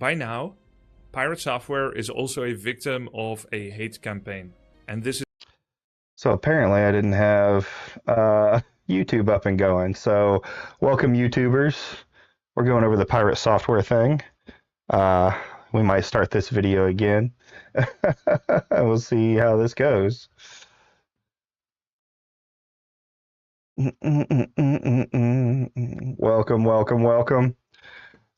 by now, Pirate Software is also a victim of a hate campaign. And this is... So apparently I didn't have YouTube up and going. So welcome YouTubers. We're going over the Pirate Software thing. We might start this video again. We'll see how this goes. Welcome, welcome, welcome.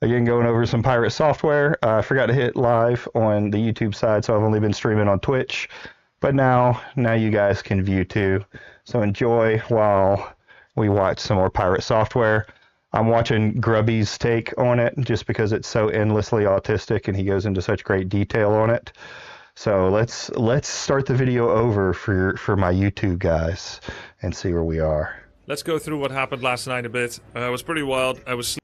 Again, going over some Pirate Software. I forgot to hit live on the YouTube side, so I've only been streaming on Twitch. But now you guys can view too. So enjoy while we watch some more Pirate Software. I'm watching Grubby's take on it just because it's so endlessly autistic and he goes into such great detail on it. So let's start the video over for my YouTube guys and see where we are. Let's go through what happened last night a bit. It was pretty wild. I was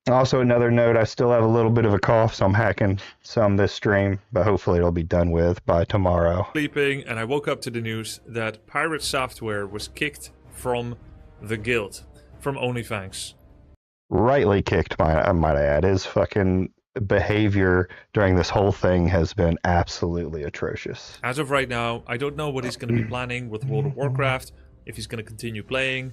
Also, another note, I still have a little bit of a cough, so I'm hacking some this stream, but hopefully it'll be done with by tomorrow. sleeping and I woke up to the news that Pirate Software was kicked from the guild, from OnlyFans. Rightly kicked, I might add. His fucking behavior during this whole thing has been absolutely atrocious. As of right now, I don't know what he's going to be planning with World of Warcraft, if he's going to continue playing,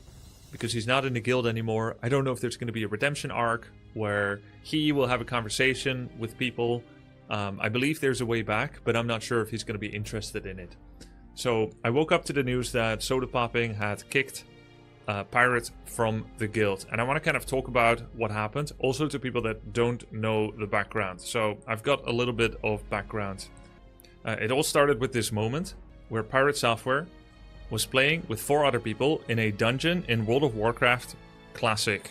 because he's not in the guild anymore. I don't know if there's going to be a redemption arc where he will have a conversation with people. I believe there's a way back, but I'm not sure if he's going to be interested in it. So I woke up to the news that Soda Popping had kicked Pirate from the guild. And I want to kind of talk about what happened, also to people that don't know the background. So I've got a little bit of background. It all started with this moment where Pirate Software was playing with 4 other people in a dungeon in World of Warcraft Classic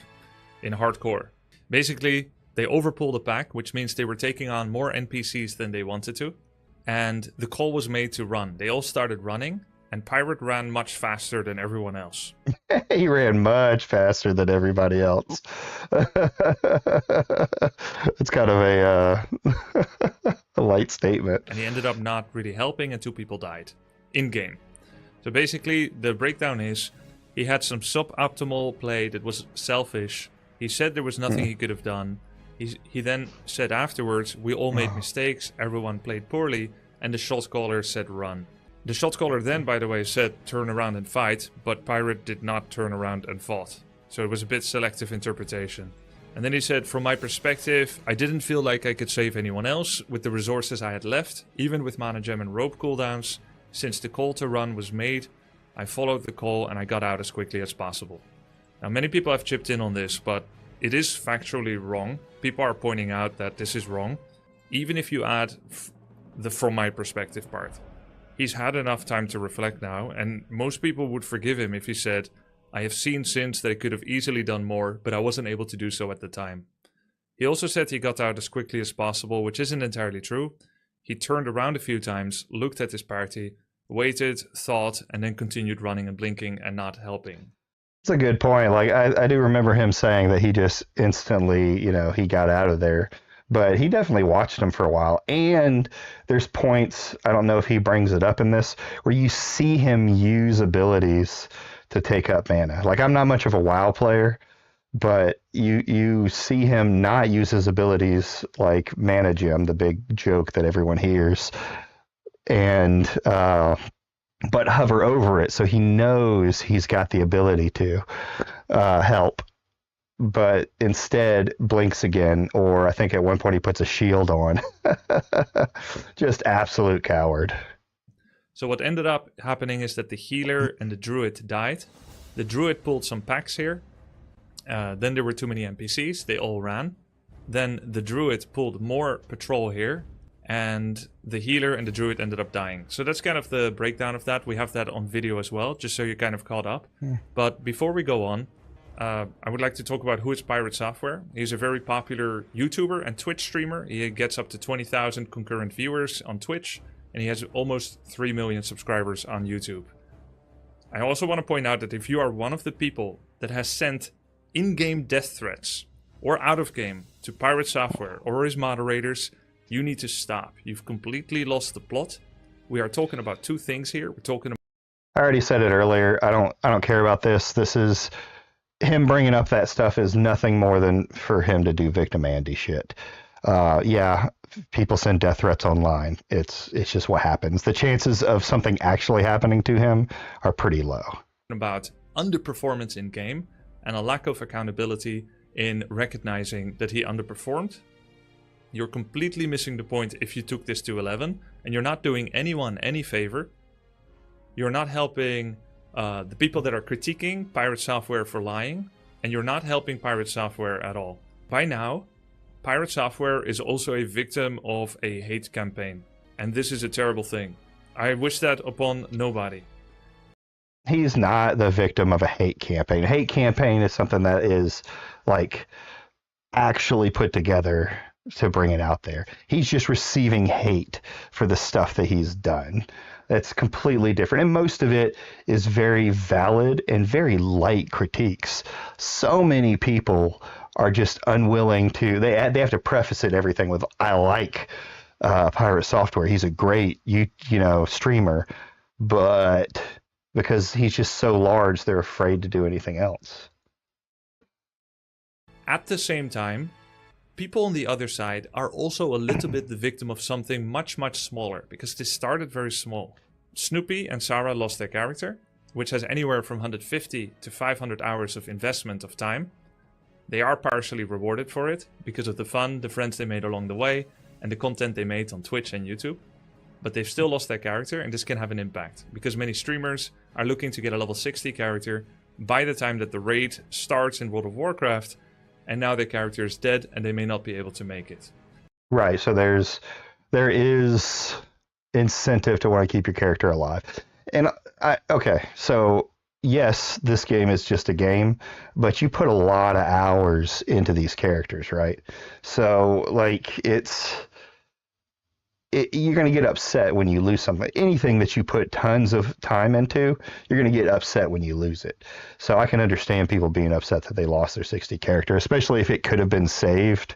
in hardcore. Basically, they overpulled a pack, which means they were taking on more NPCs than they wanted to. And the call was made to run. They all started running, and Pirate ran much faster than everyone else. He ran much faster than everybody else. It's kind of a light statement. And he ended up not really helping, and 2 people died in-game. So basically, the breakdown is, he had some suboptimal play that was selfish. He said there was nothing he could have done. He then said afterwards, we all made mistakes, everyone played poorly, and the shot caller said run. The shot caller then, by the way, said turn around and fight, but Pirate did not turn around and fought. So it was a bit selective interpretation. And then he said, from my perspective, I didn't feel like I could save anyone else with the resources I had left, even with mana gem and rope cooldowns. Since the call to run was made, I followed the call and I got out as quickly as possible. Now, many people have chipped in on this, but it is factually wrong. People are pointing out that this is wrong, even if you add the from my perspective part. He's had enough time to reflect now, and most people would forgive him if he said, I have seen since that I could have easily done more, but I wasn't able to do so at the time. He also said he got out as quickly as possible, which isn't entirely true. He turned around a few times, looked at his party, waited, thought, and then continued running and blinking and not helping. That's a good point. Like, I do remember him saying that he just instantly, he got out of there. But he definitely watched him for a while. And there's points, I don't know if he brings it up in this, where you see him use abilities to take up mana. Like, I'm not much of a WoW player, but you see him not use his abilities like mana gem, the big joke that everyone hears, and but hover over it so he knows he's got the ability to help, but instead blinks again, or I think at one point he puts a shield on. Just absolute coward. So what ended up happening is that the healer and the druid died. The druid pulled some packs here. Then there were too many NPCs. They all ran. Then the druid pulled more patrol here. And the healer and the druid ended up dying. So that's kind of the breakdown of that. We have that on video as well, just so you're kind of caught up. Yeah. But before we go on, I would like to talk about who is Pirate Software. He's a very popular YouTuber and Twitch streamer. He gets up to 20,000 concurrent viewers on Twitch. And he has almost 3 million subscribers on YouTube. I also want to point out that if you are one of the people that has sent in-game death threats or out-of-game to Pirate Software or his moderators, you need to stop. You've completely lost the plot. We are talking about 2 things here. We're talking about... I already said it earlier. I don't care about this. This is... Him bringing up that stuff is nothing more than for him to do victim Andy shit. Yeah, people send death threats online. It's just what happens. The chances of something actually happening to him are pretty low. About underperformance in game and a lack of accountability in recognizing that he underperformed, you're completely missing the point if you took this to 11, and you're not doing anyone any favor. You're not helping the people that are critiquing Pirate Software for lying, and you're not helping Pirate Software at all. By now, Pirate Software is also a victim of a hate campaign, and this is a terrible thing. I wish that upon nobody. He's not the victim of a hate campaign. A hate campaign is something that is like actually put together to bring it out there. He's just receiving hate for the stuff that he's done. That's completely different. And most of it is very valid and very light critiques. So many people are just unwilling to, they have to preface it everything with, I like Pirate Software. He's a great, streamer. But because he's just so large, they're afraid to do anything else. At the same time, people on the other side are also a little bit the victim of something much, much smaller, because this started very small. Snoopy and Sarah lost their character, which has anywhere from 150 to 500 hours of investment of time. They are partially rewarded for it because of the fun, the friends they made along the way, and the content they made on Twitch and YouTube. But they've still lost their character, and this can have an impact, because many streamers are looking to get a level 60 character by the time that the raid starts in World of Warcraft, and now their character is dead and they may not be able to make it. Right, so there is incentive to want to keep your character alive. And so yes, this game is just a game, but you put a lot of hours into these characters, right? So like you're going to get upset when you lose something. Anything that you put tons of time into, you're going to get upset when you lose it. So I can understand people being upset that they lost their 60 character, especially if it could have been saved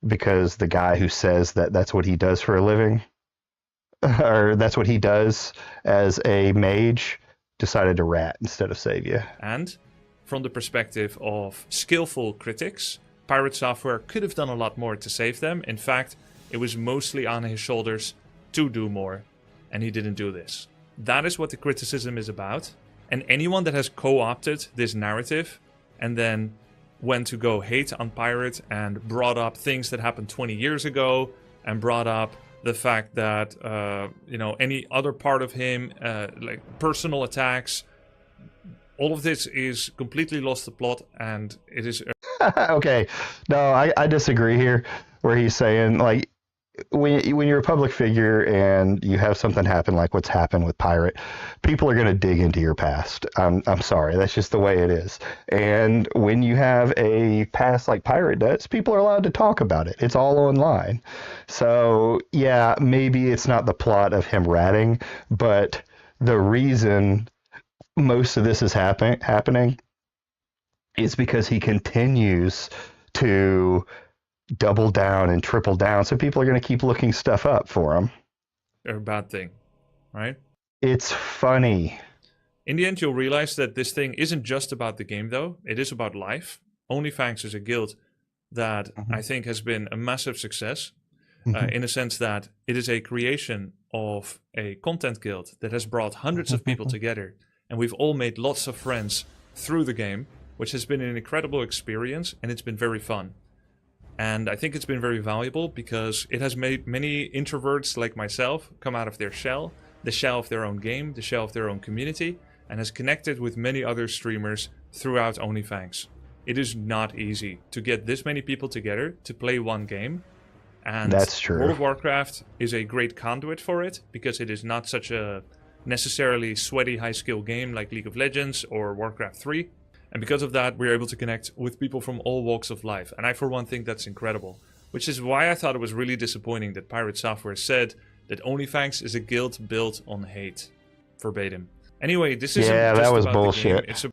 because the guy who says that that's what he does for a living, or that's what he does as a mage, decided to rat instead of save you. And from the perspective of skillful critics, Pirate Software could have done a lot more to save them. In fact, it was mostly on his shoulders to do more, and he didn't do this. That is what the criticism is about. And anyone that has co-opted this narrative and then went to go hate on Pirate and brought up things that happened 20 years ago and brought up the fact that, any other part of him, like personal attacks, all of this is completely lost the plot, and it is... Okay, no, I disagree here, where he's saying, like, when you're a public figure and you have something happen like what's happened with Pirate, people are going to dig into your past. I'm sorry, that's just the way it is. And when you have a past like Pirate does, people are allowed to talk about it. It's all online. So yeah, maybe it's not the plot of him ratting, but the reason most of this is happening is because he continues to double down and triple down, so people are going to keep looking stuff up for him. A bad thing, right? It's funny. In the end, you'll realize that this thing isn't just about the game, though. It is about life. OnlyFans is a guild that I think has been a massive success, in a sense that it is a creation of a content guild that has brought hundreds of people together, and we've all made lots of friends through the game, which has been an incredible experience, and it's been very fun. And I think it's been very valuable because it has made many introverts like myself come out of their shell, the shell of their own game, the shell of their own community, and has connected with many other streamers throughout OnlyFans. It is not easy to get this many people together to play one game. And that's true. World of Warcraft is a great conduit for it because it is not such a necessarily sweaty high-skill game like League of Legends or Warcraft 3. And because of that, we're able to connect with people from all walks of life. And I, for one, think that's incredible. Which is why I thought it was really disappointing that Pirate Software said that OnlyFans is a guild built on hate. Verbatim. Anyway, this isn't just that was about bullshit. The game.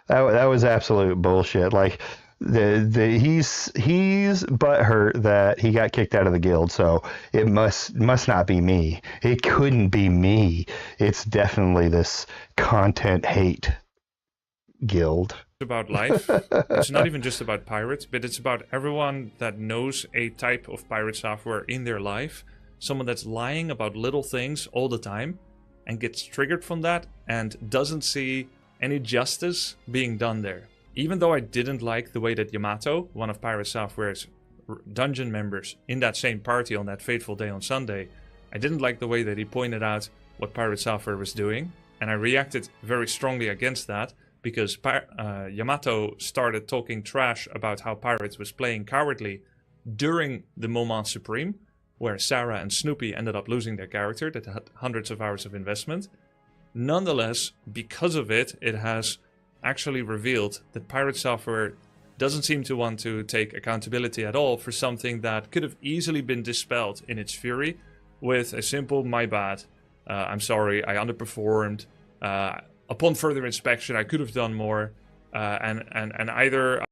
That was absolute bullshit. Like, he's butthurt that he got kicked out of the guild, so it must not be me. It couldn't be me. It's definitely this content hate guild. about life. It's not even just about pirates, but it's about everyone that knows a type of pirate software in their life. Someone that's lying about little things all the time and gets triggered from that and doesn't see any justice being done there. Even though I didn't like the way that Yamato, one of Pirate Software's dungeon members in that same party on that fateful day on Sunday, I didn't like the way that he pointed out what Pirate Software was doing, and I reacted very strongly against that because Yamato started talking trash about how Pirates was playing cowardly during the Moment Supreme, where Sarah and Snoopy ended up losing their character that had hundreds of hours of investment. Nonetheless, because of it, it has actually revealed that Pirate Software doesn't seem to want to take accountability at all for something that could have easily been dispelled in its fury with a simple "my bad, I'm sorry, I underperformed, upon further inspection I could have done more," and either...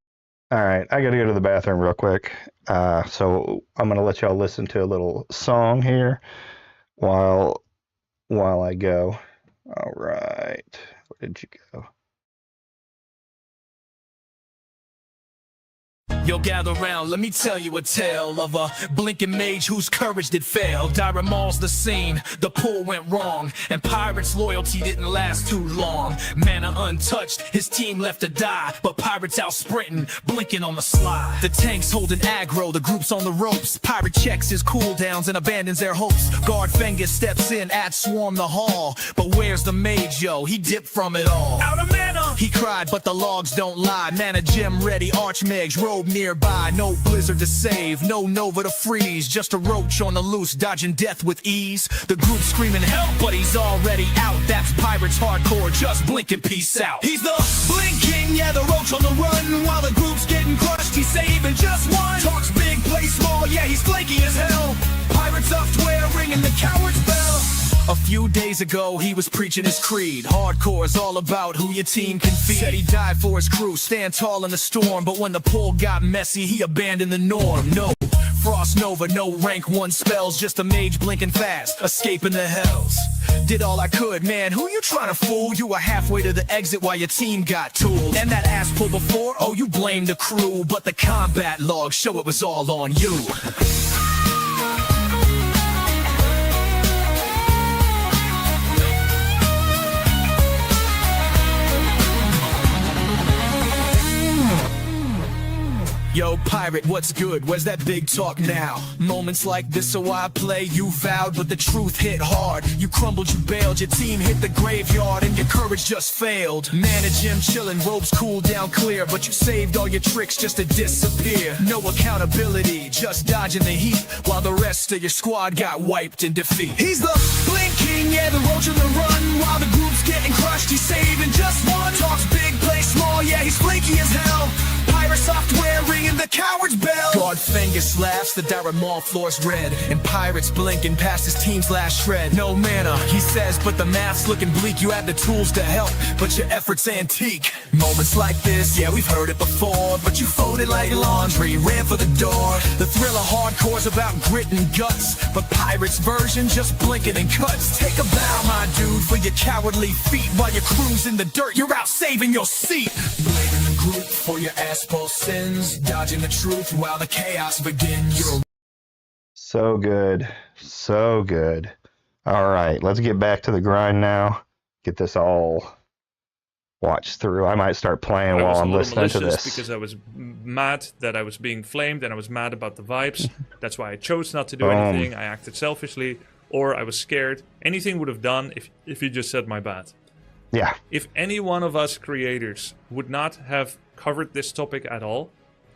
All right, I gotta go to the bathroom real quick, so I'm gonna let y'all listen to a little song here while I go. All right, where did you go? Yo, gather round, let me tell you a tale of a blinking mage whose courage did fail. Dire Maul's the scene, the pull went wrong, and Pirate's loyalty didn't last too long. Mana untouched, his team left to die, but Pirate's out sprinting, blinking on the slide. The tank's holding aggro, the group's on the ropes. Pirate checks his cooldowns and abandons their hopes. Guard Fengus steps in, at swarm the hall, but where's the mage, yo? He dipped from it all. Out of mana! He cried, but the logs don't lie. Mana gem ready, Archmage robe nearby. No blizzard to save, no Nova to freeze, just a roach on the loose, dodging death with ease. The group screaming help, but he's already out. That's Pirates hardcore, just blinking, peace out. He's the Blink King, yeah, the roach on the run. While the group's getting crushed, he's saving just one. Talks big, plays small, yeah, he's flaky as hell. Pirates software ringing the coward's bell. A few days ago, he was preaching his creed. Hardcore is all about who your team can feed. Said he died for his crew, stand tall in the storm. But when the pull got messy, he abandoned the norm. No Frost Nova, no rank 1 spells, just a mage blinking fast, escaping the hells. Did all I could, man, who you trying to fool? You were halfway to the exit while your team got tooled. And that ass pull before, oh, you blamed the crew. But the combat logs show it was all on you. Yo, Pirate, what's good? Where's that big talk now? Moments like this, so I play. You vowed, but the truth hit hard. You crumbled, you bailed, your team hit the graveyard, and your courage just failed. Mana Jim chillin', robes cool down clear, but you saved all your tricks just to disappear. No accountability, just dodging the heat, while the rest of your squad got wiped in defeat. He's the Blink King, yeah, the roach on the run. While the group's getting crushed, he's saving just one. Talks big, plays small, yeah, he's flaky as hell. Pirate software ringing the coward's bell. Guard Fengus laughs, the Dire Maul floor's red, and Pirates blinking past his team's last shred. No mana, he says, but the math's looking bleak. You have the tools to help, but your effort's antique. Moments like this, yeah, we've heard it before, but you folded like laundry, ran for the door. The thrill of hardcore's about grit and guts, but Pirates version just blinking and cuts. Take a bow, my dude, for your cowardly feat. While your crew's in the dirt, you're out saving your seat. Blaming the group for your asshole sins, dodging the truth while the chaos begins. You're So good. So good. All right, let's get back to the grind now. Get this all watched through. I might start playing while I'm listening to this. Because I was mad that I was being flamed and I was mad about the vibes. That's why I chose not to do anything. I acted selfishly, or I was scared. Anything would have done if you just said my bad. Yeah. If any one of us creators would not have covered this topic at all,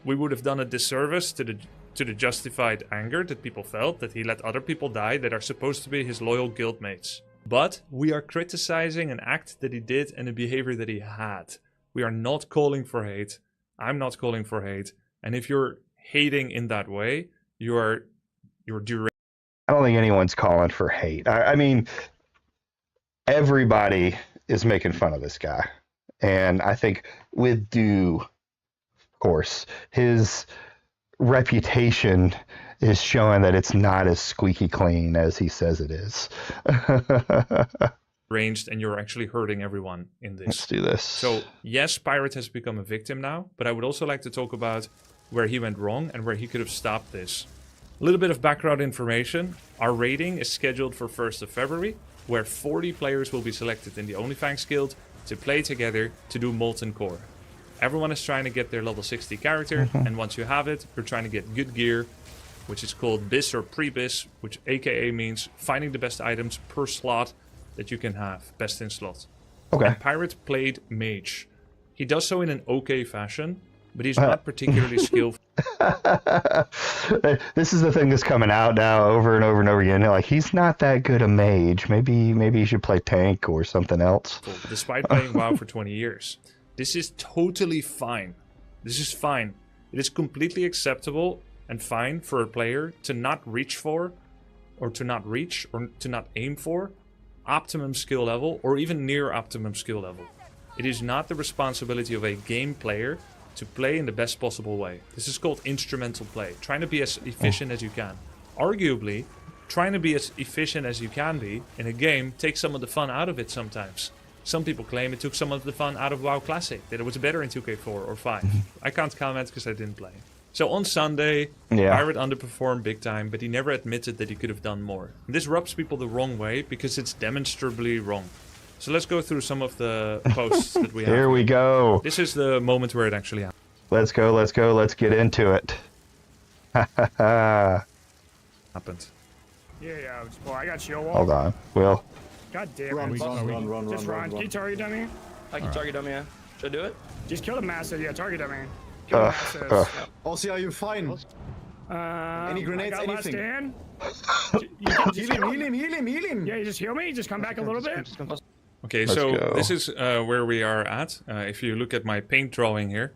we would have done a disservice to the justified anger that people felt that he let other people die that are supposed to be his loyal guildmates. But we are criticizing an act that he did and a behavior that he had. We are not calling for hate. I'm not calling for hate. And if you're hating in that way, you're derailing. I don't think anyone's calling for hate. I mean, everybody is making fun of this guy. And I think with due, of course, his reputation is showing that it's not as squeaky clean as he says it is. ranged and you're actually hurting everyone in Let's this. do this. So yes, Pirate has become a victim now, but I would also like to talk about where he went wrong and where he could have stopped this. A little bit of background information. Our rating is scheduled for 1st of February, where 40 players will be selected in the OnlyFans Guild to play together to do Molten Core. Everyone is trying to get their level 60 character, and once you have it, you're trying to get good gear, which is called BIS or pre-BIS, which aka means finding the best items per slot that you can have, best in slot. Okay. And Pirate played Mage. He does so in an okay fashion, but he's not particularly skillful. This is the thing that's coming out now over and over and over again. Like, he's not that good a mage. Maybe he should play tank or something else. Despite playing WoW for 20 years. This is totally fine. This is fine. It is completely acceptable and fine for a player to not reach for, or to not reach, or to not aim for optimum skill level, or even near optimum skill level. It is not the responsibility of a game player to play in the best possible way. This is called instrumental play. Trying to be as efficient as you can. Arguably, trying to be as efficient as you can be in a game takes some of the fun out of it sometimes. Some people claim it took some of the fun out of WoW Classic, that it was better in 2K4 or 5. I can't comment because I didn't play. So on Sunday, Pirate underperformed big time, but he never admitted that he could have done more. And this rubs people the wrong way because it's demonstrably wrong. So let's go through some of the posts that we have. Here we go. This is the moment where it actually happened. Let's go. Let's get into it. Happened. Yeah. Well, I got shield wall. Hold on. Will. God damn it. Run. Just run. Can you target dummy? I can target dummy, yeah. Should I do it? Just kill the massive. Yeah, target dummy. Kill the massive. Also, are you fine? Any grenades, I got last anything? stand. You can just Heal him. Yeah, you just heal me. Just come back a little bit. Okay, Let's so go. this is where we are at. If you look at my paint drawing here,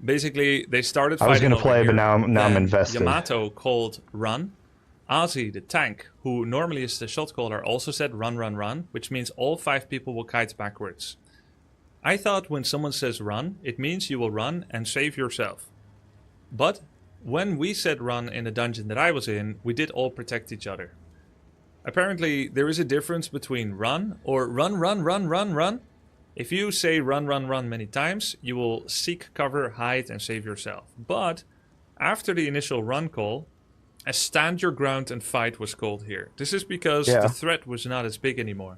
basically they started I fighting. was gonna over play, here. but now I'm Then invested. Yamato called run. Ozzy, the tank, who normally is the shot caller, also said run, which means all 5 people will kite backwards. I thought when someone says run, it means you will run and save yourself. But when we said run in the dungeon that I was in, we did all protect each other. Apparently, there is a difference between run or run. If you say run many times, you will seek cover, hide, and save yourself. But after the initial run call, a stand your ground and fight was called here. This is because the threat was not as big anymore.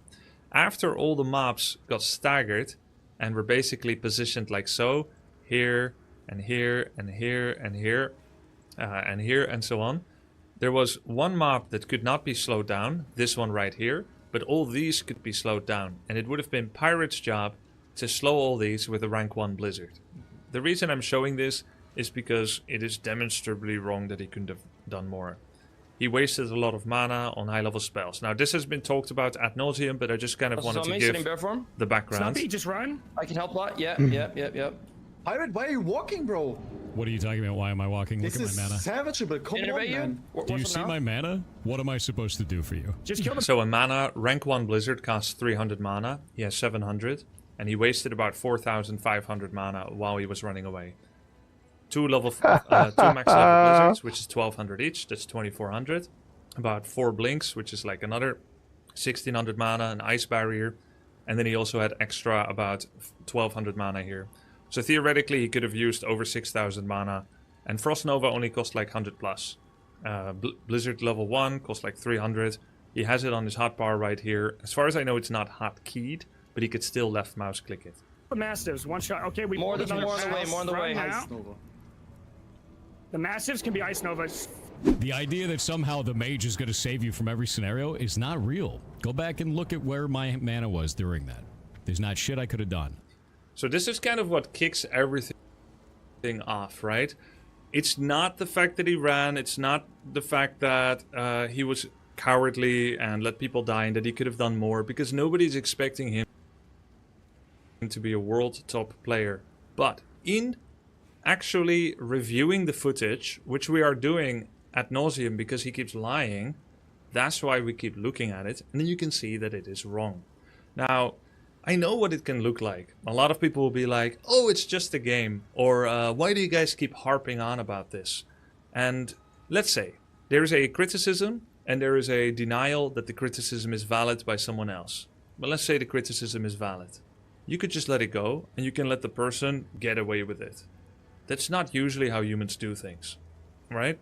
After all the mobs got staggered and were basically positioned like so, here and here and here and here and here and so on, there was one mob that could not be slowed down, this one right here, but all these could be slowed down, and it would have been Pirate's job to slow all these with a rank 1 Blizzard. The reason I'm showing this is because it is demonstrably wrong that he couldn't have done more. He wasted a lot of mana on high level spells. Now this has been talked about ad nauseum, but I just kind of wanted to give the background. Snuppy, just run. I can help a lot. Yep. Pirate, why are you walking, bro? What are you talking about? Why am I walking? Look This at my mana. is savageable. Come on, man. Do you see my mana? What am I supposed to do for you? Just kill the. So a mana, rank 1 Blizzard costs 300 mana. He has 700. And he wasted about 4,500 mana while he was running away. 2 max level Blizzards, which is 1,200 each. That's 2,400. About 4 Blinks, which is like another 1,600 mana. An Ice Barrier. And then he also had extra about 1,200 mana here. So theoretically, he could have used over 6,000 mana. And Frost Nova only cost like 100 plus. Blizzard level 1 cost like 300. He has it on his hotbar right here. As far as I know, it's not hotkeyed, but he could still left mouse click it. The mastiffs, one shot. Okay, we More on the another way, more on the way. now. The mastiffs can be Ice Novas. The idea that somehow the mage is going to save you from every scenario is not real. Go back and look at where my mana was during that. There's not shit I could have done. So this is kind of what kicks everything off, right? It's not the fact that he ran. It's not the fact that he was cowardly and let people die and that he could have done more, because nobody's expecting him to be a world top player. But in actually reviewing the footage, which we are doing ad nauseum because he keeps lying, that's why we keep looking at it, and then you can see that it is wrong. Now, I know what it can look like. A lot of people will be like, oh, it's just a game. Or, why do you guys keep harping on about this? And let's say there's a criticism and there is a denial that the criticism is valid by someone else. But let's say the criticism is valid. You could just let it go, and you can let the person get away with it. That's not usually how humans do things, right?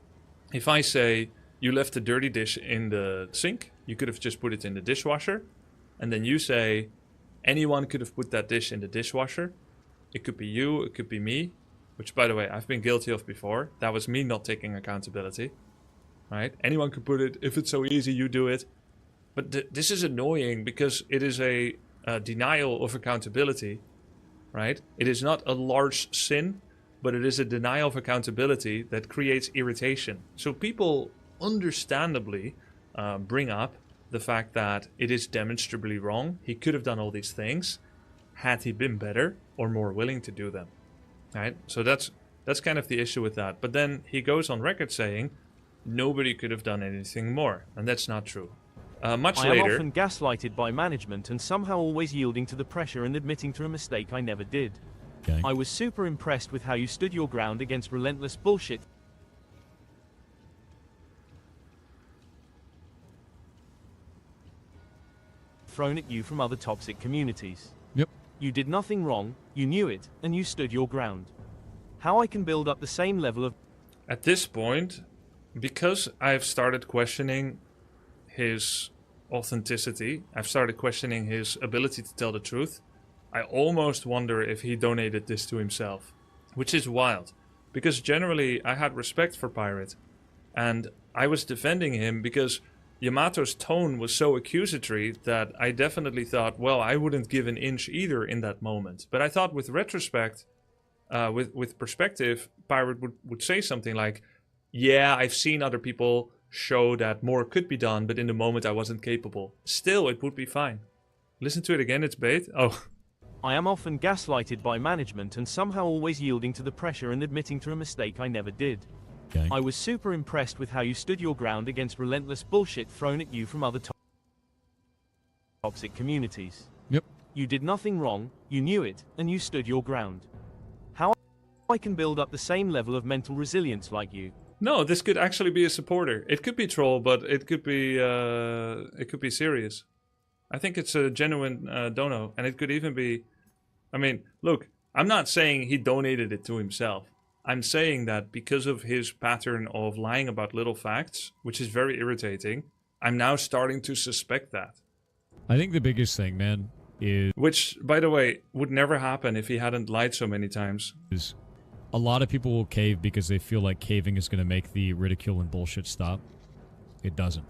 If I say, you left a dirty dish in the sink, you could have just put it in the dishwasher, and then you say, anyone could have put that dish in the dishwasher. It could be you, it could be me, which, by the way, I've been guilty of before. That was me not taking accountability, right? Anyone could put it. If it's so easy, you do it. But this is annoying because it is a denial of accountability, right? It is not a large sin, but it is a denial of accountability that creates irritation. So people understandably bring up the fact that it is demonstrably wrong. He could have done all these things had he been better or more willing to do them, right? So that's kind of the issue with that. But then he goes on record saying nobody could have done anything more, and that's not true. Much I am later, often gaslighted by management and somehow always yielding to the pressure and admitting to a mistake I never did. Okay. I was super impressed with how you stood your ground against relentless bullshit thrown at you from other toxic communities. Yep. You did nothing wrong, you knew it, and you stood your ground. How I can build up the same level of... at this point, because I've started questioning his authenticity, I've started questioning his ability to tell the truth, I almost wonder if he donated this to himself, which is wild, because generally I had respect for Pirate, and I was defending him because Yamato's tone was so accusatory that I definitely thought, well, I wouldn't give an inch either in that moment. But I thought with retrospect, with perspective, Pirate would say something like, yeah, I've seen other people show that more could be done, but in the moment I wasn't capable. Still, it would be fine. Listen to it again, it's bait. Oh. I am often gaslighted by management and somehow always yielding to the pressure and admitting to a mistake I never did. Okay. I was super impressed with how you stood your ground against relentless bullshit thrown at you from other toxic communities. Yep. You did nothing wrong, you knew it, and you stood your ground. How I can build up the same level of mental resilience like you. No, this could actually be a supporter. It could be troll, but it could be serious. I think it's a genuine dono, and it could even be... I mean, look, I'm not saying he donated it to himself. I'm saying that because of his pattern of lying about little facts, which is very irritating, I'm now starting to suspect that. I think the biggest thing, man, is Which, by the way, would never happen if he hadn't lied so many times. a lot of people will cave because they feel like caving is going to make the ridicule and bullshit stop. It doesn't.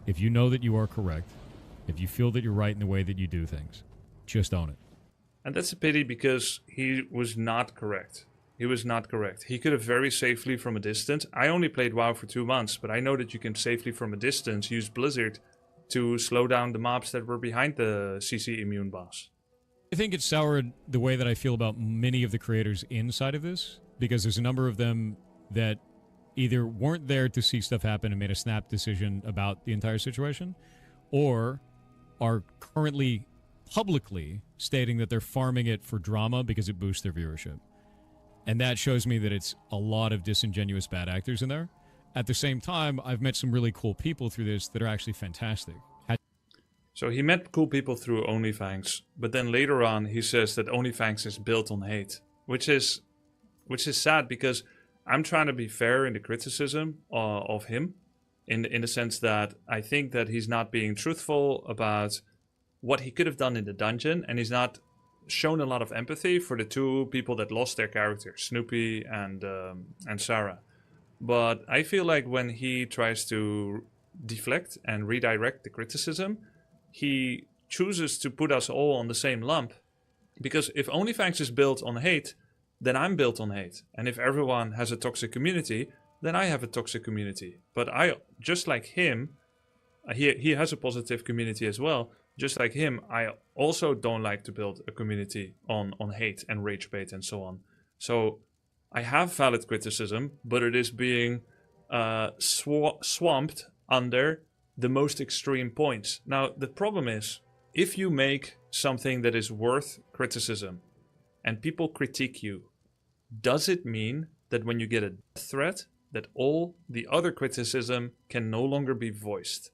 If you know that you are correct, if you feel that you're right in the way that you do things, just own it. And that's a pity because he was not correct. He was not correct. He could have very safely from a distance. I only played WoW for 2 months, but I know that you can safely from a distance use Blizzard to slow down the mobs that were behind the CC immune boss. I think it soured the way that I feel about many of the creators inside of this, because there's a number of them that either weren't there to see stuff happen and made a snap decision about the entire situation, or are currently publicly stating that they're farming it for drama because it boosts their viewership. And that shows me that it's a lot of disingenuous bad actors in there. At the same time, I've met some really cool people through this that are actually fantastic. So he met cool people through OnlyFans, but then later on he says that OnlyFans is built on hate, which is sad because I'm trying to be fair in the criticism of him, in the sense that I think that he's not being truthful about what he could have done in the dungeon, and he's not shown a lot of empathy for the two people that lost their characters, Snoopy and Sarah. But I feel like when he tries to deflect and redirect the criticism, he chooses to put us all on the same lump. Because if OnlyFans is built on hate, then I'm built on hate. And if everyone has a toxic community, then I have a toxic community. But I, just like him, he has a positive community as well. Just like him, I also don't like to build a community on hate and rage bait and so on. So I have valid criticism, but it is being swamped under the most extreme points. Now, the problem is, if you make something that is worth criticism and people critique you, does it mean that when you get a death threat, that all the other criticism can no longer be voiced.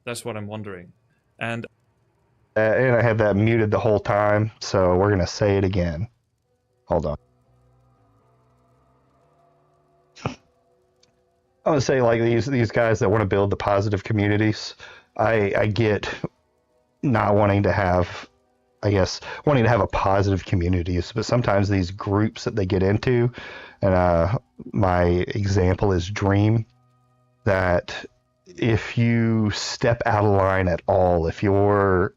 That's what I'm wondering. And I had that muted the whole time, so we're gonna say it again. Hold on. I want to say, like, these guys that want to build the positive communities, I get not wanting to have, I guess, wanting to have a positive communities, but sometimes these groups that they get into, and my example is Dream, that if you step out of line at all, if your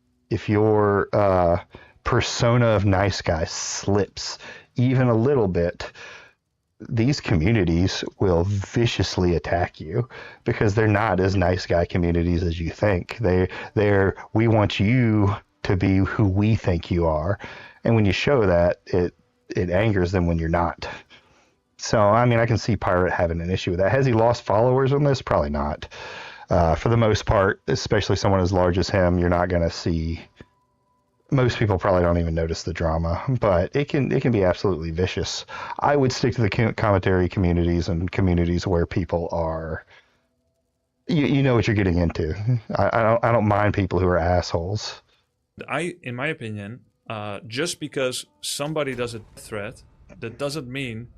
persona of nice guy slips even a little bit, these communities will viciously attack you because they're not as nice guy communities as you think. We want you to be who we think you are, and when you show that, it angers them when you're not. So, I mean, I can see Pirate having an issue with that. Has he lost followers on this? Probably not. For the most part, especially someone as large as him, you're not going to see. Most people probably don't even notice the drama, but it can be absolutely vicious. I would stick to the commentary communities and communities where people are. You know what you're getting into. I don't mind people who are assholes. in my opinion, just because somebody does a threat, that doesn't mean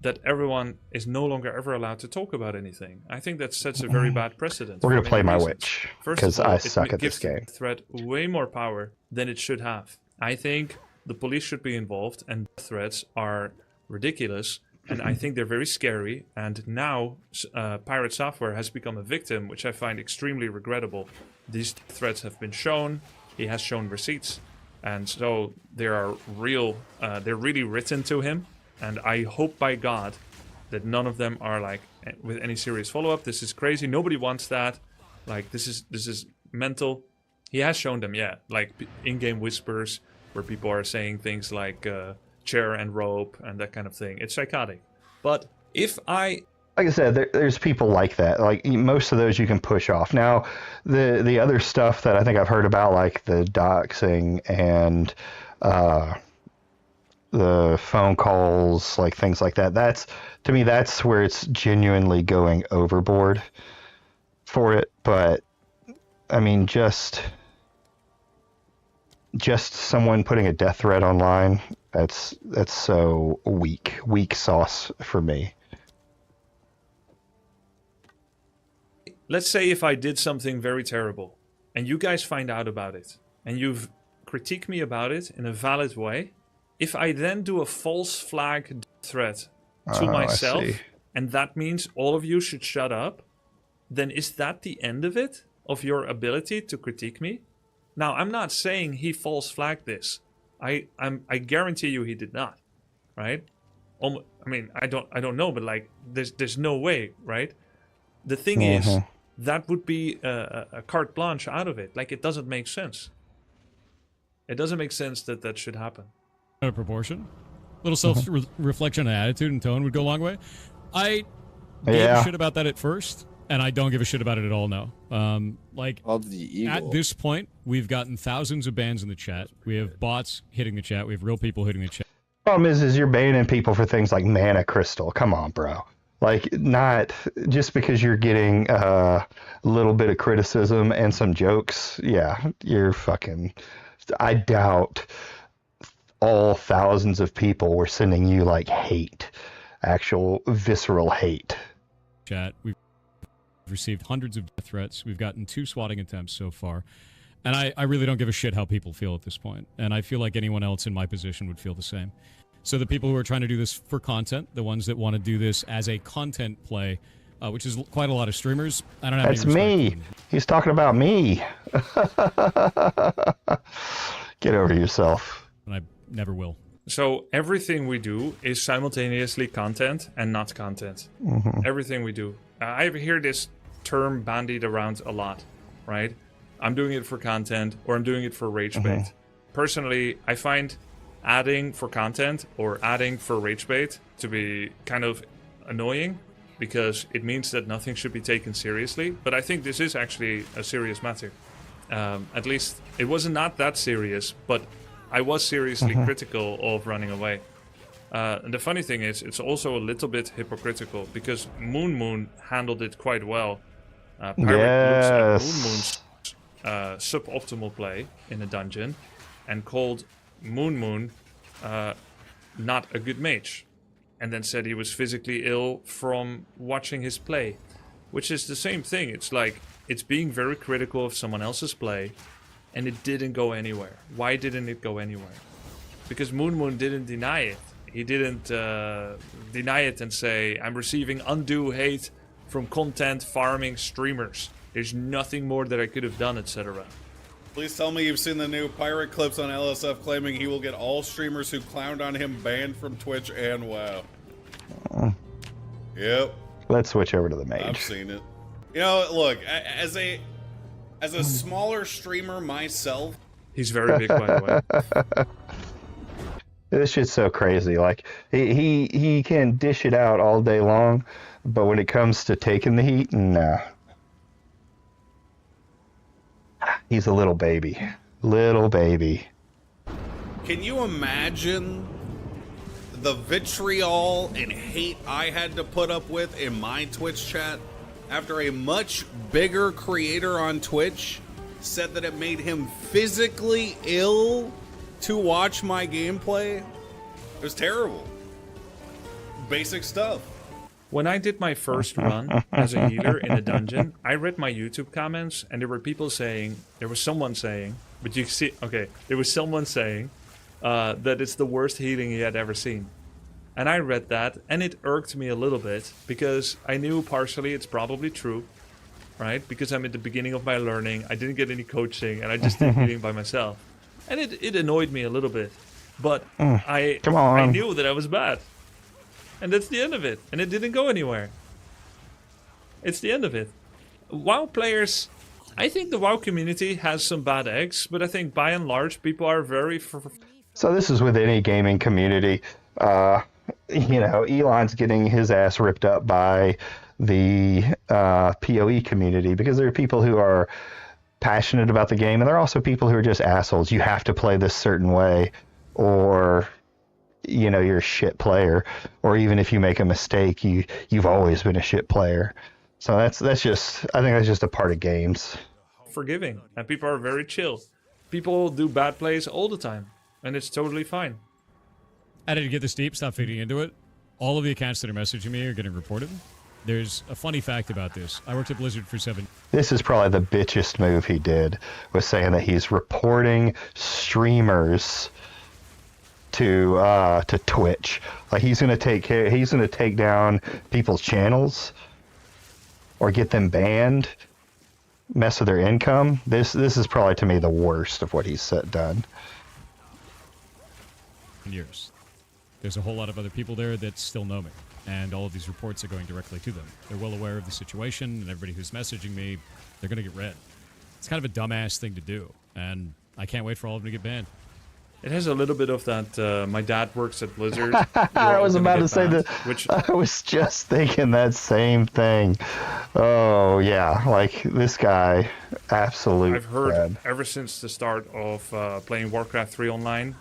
that everyone is no longer ever allowed to talk about anything. I think that sets a very bad precedent. We're going for to play many my reasons. witch, First because of all, I suck at this gives game. the threat way more power than it should have. I think the police should be involved, and threats are ridiculous, and I think they're very scary, and now Pirate Software has become a victim, which I find extremely regrettable. These threats have been shown, he has shown receipts, and so they are real, they're really written to him, and I hope by God that none of them are like with any serious follow-up. This is crazy, nobody wants that, like this is mental. He has shown them, yeah, like in-game whispers where people are saying things like chair and rope and that kind of thing. It's psychotic. But if like I said, there's people like that. Like most of those you can push off. Now, the other stuff that I think I've heard about, like the doxing and the phone calls, like things like that. To me, that's where it's genuinely going overboard for it. But I mean, just someone putting a death threat online, that's so weak sauce for me. Let's say if I did something very terrible and you guys find out about it and you've critiqued me about it in a valid way, if I then do a false flag threat to myself, and that means all of you should shut up, then is that the end of it? Of your ability to critique me? Now, I'm not saying he false flagged this. I guarantee you he did not, right? I mean, I don't know, but like, there's no way, right? The thing is, that would be a carte blanche out of it. Like, it doesn't make sense. It doesn't make sense that should happen. Out of proportion. A little self-reflection and attitude and tone would go a long way. I gave a shit about that at first, and I don't give a shit about it at all now. At this point, we've gotten thousands of bans in the chat. We have bots hitting the chat. We have real people hitting the chat. Problem is you're banning people for things like mana crystal. Come on, bro. Like, not just because you're getting a little bit of criticism and some jokes. Yeah, you're fucking. I doubt all thousands of people were sending you like hate, actual visceral hate. Chat. We've received hundreds of death threats. We've gotten 2 swatting attempts so far. And I really don't give a shit how people feel at this point. And I feel like anyone else in my position would feel the same. So the people who are trying to do this for content, the ones that want to do this as a content play, which is quite a lot of streamers, I don't have That's any respect me. for them. He's talking about me. Get over yourself. And I never will. So everything we do is simultaneously content and not content. Everything we do. I hear this term bandied around a lot, right? I'm doing it for content or I'm doing it for rage bait. Personally, I find adding for content or adding for rage bait to be kind of annoying because it means that nothing should be taken seriously. But I think this is actually a serious matter. At least it was not that serious, but I was seriously critical of running away. And the funny thing is, it's also a little bit hypocritical because Moon handled it quite well. Pirate looks at Moon's suboptimal play in a dungeon and called Moon not a good mage. And then said he was physically ill from watching his play. Which is the same thing. It's like, it's being very critical of someone else's play and it didn't go anywhere. Why didn't it go anywhere? Because Moon didn't deny it. He didn't deny it and say, I'm receiving undue hate from content farming streamers. There's nothing more that I could have done, etc. Please tell me you've seen the new pirate clips on LSF claiming he will get all streamers who clowned on him banned from Twitch and WoW. Yep. Let's switch over to the mage. I've seen it. You know, look, as a smaller streamer myself. He's very big, by the way. This shit's so crazy. Like he can dish it out all day long, but when it comes to taking the heat, nah. He's a little baby. Little baby. Can you imagine the vitriol and hate I had to put up with in my Twitch chat after a much bigger creator on Twitch said that it made him physically ill to watch my gameplay? It was terrible. Basic stuff. When I did my first run as a healer in a dungeon, I read my YouTube comments and there were people saying, there was someone saying that it's the worst healing he had ever seen. And I read that and it irked me a little bit because I knew partially it's probably true, right? Because I'm at the beginning of my learning, I didn't get any coaching and I just did healing by myself. And it annoyed me a little bit, but I knew that I was bad. And that's the end of it. And it didn't go anywhere. It's the end of it. WoW players, I think the WoW community has some bad eggs, but I think by and large people are very... So this is with any gaming community. You know, Elon's getting his ass ripped up by the PoE community because there are people who are passionate about the game and there are also people who are just assholes. You have to play this certain way or... you know, you're a shit player, or even if you make a mistake, you've always been a shit player. So that's just, I think that's just a part of games. Forgiving, and people are very chill. People do bad plays all the time, and it's totally fine. I didn't get this deep, stop feeding into it. All of the accounts that are messaging me are getting reported. There's a funny fact about this. I worked at Blizzard for 7 years. This is probably the bitchest move he did, was saying that he's reporting streamers to Twitch. Like he's gonna take down people's channels or get them banned, mess with their income. This is probably to me the worst of what he's done. Years. There's a whole lot of other people there that still know me, and all of these reports are going directly to them. They're well aware of the situation, and everybody who's messaging me, they're gonna get read. It's kind of a dumbass thing to do, and I can't wait for all of them to get banned. It has a little bit of that, my dad works at Blizzard. I was about to say that, which I was just thinking that same thing. Oh, yeah, like, this guy, absolute I've heard bad. ever since the start of playing Warcraft 3 online,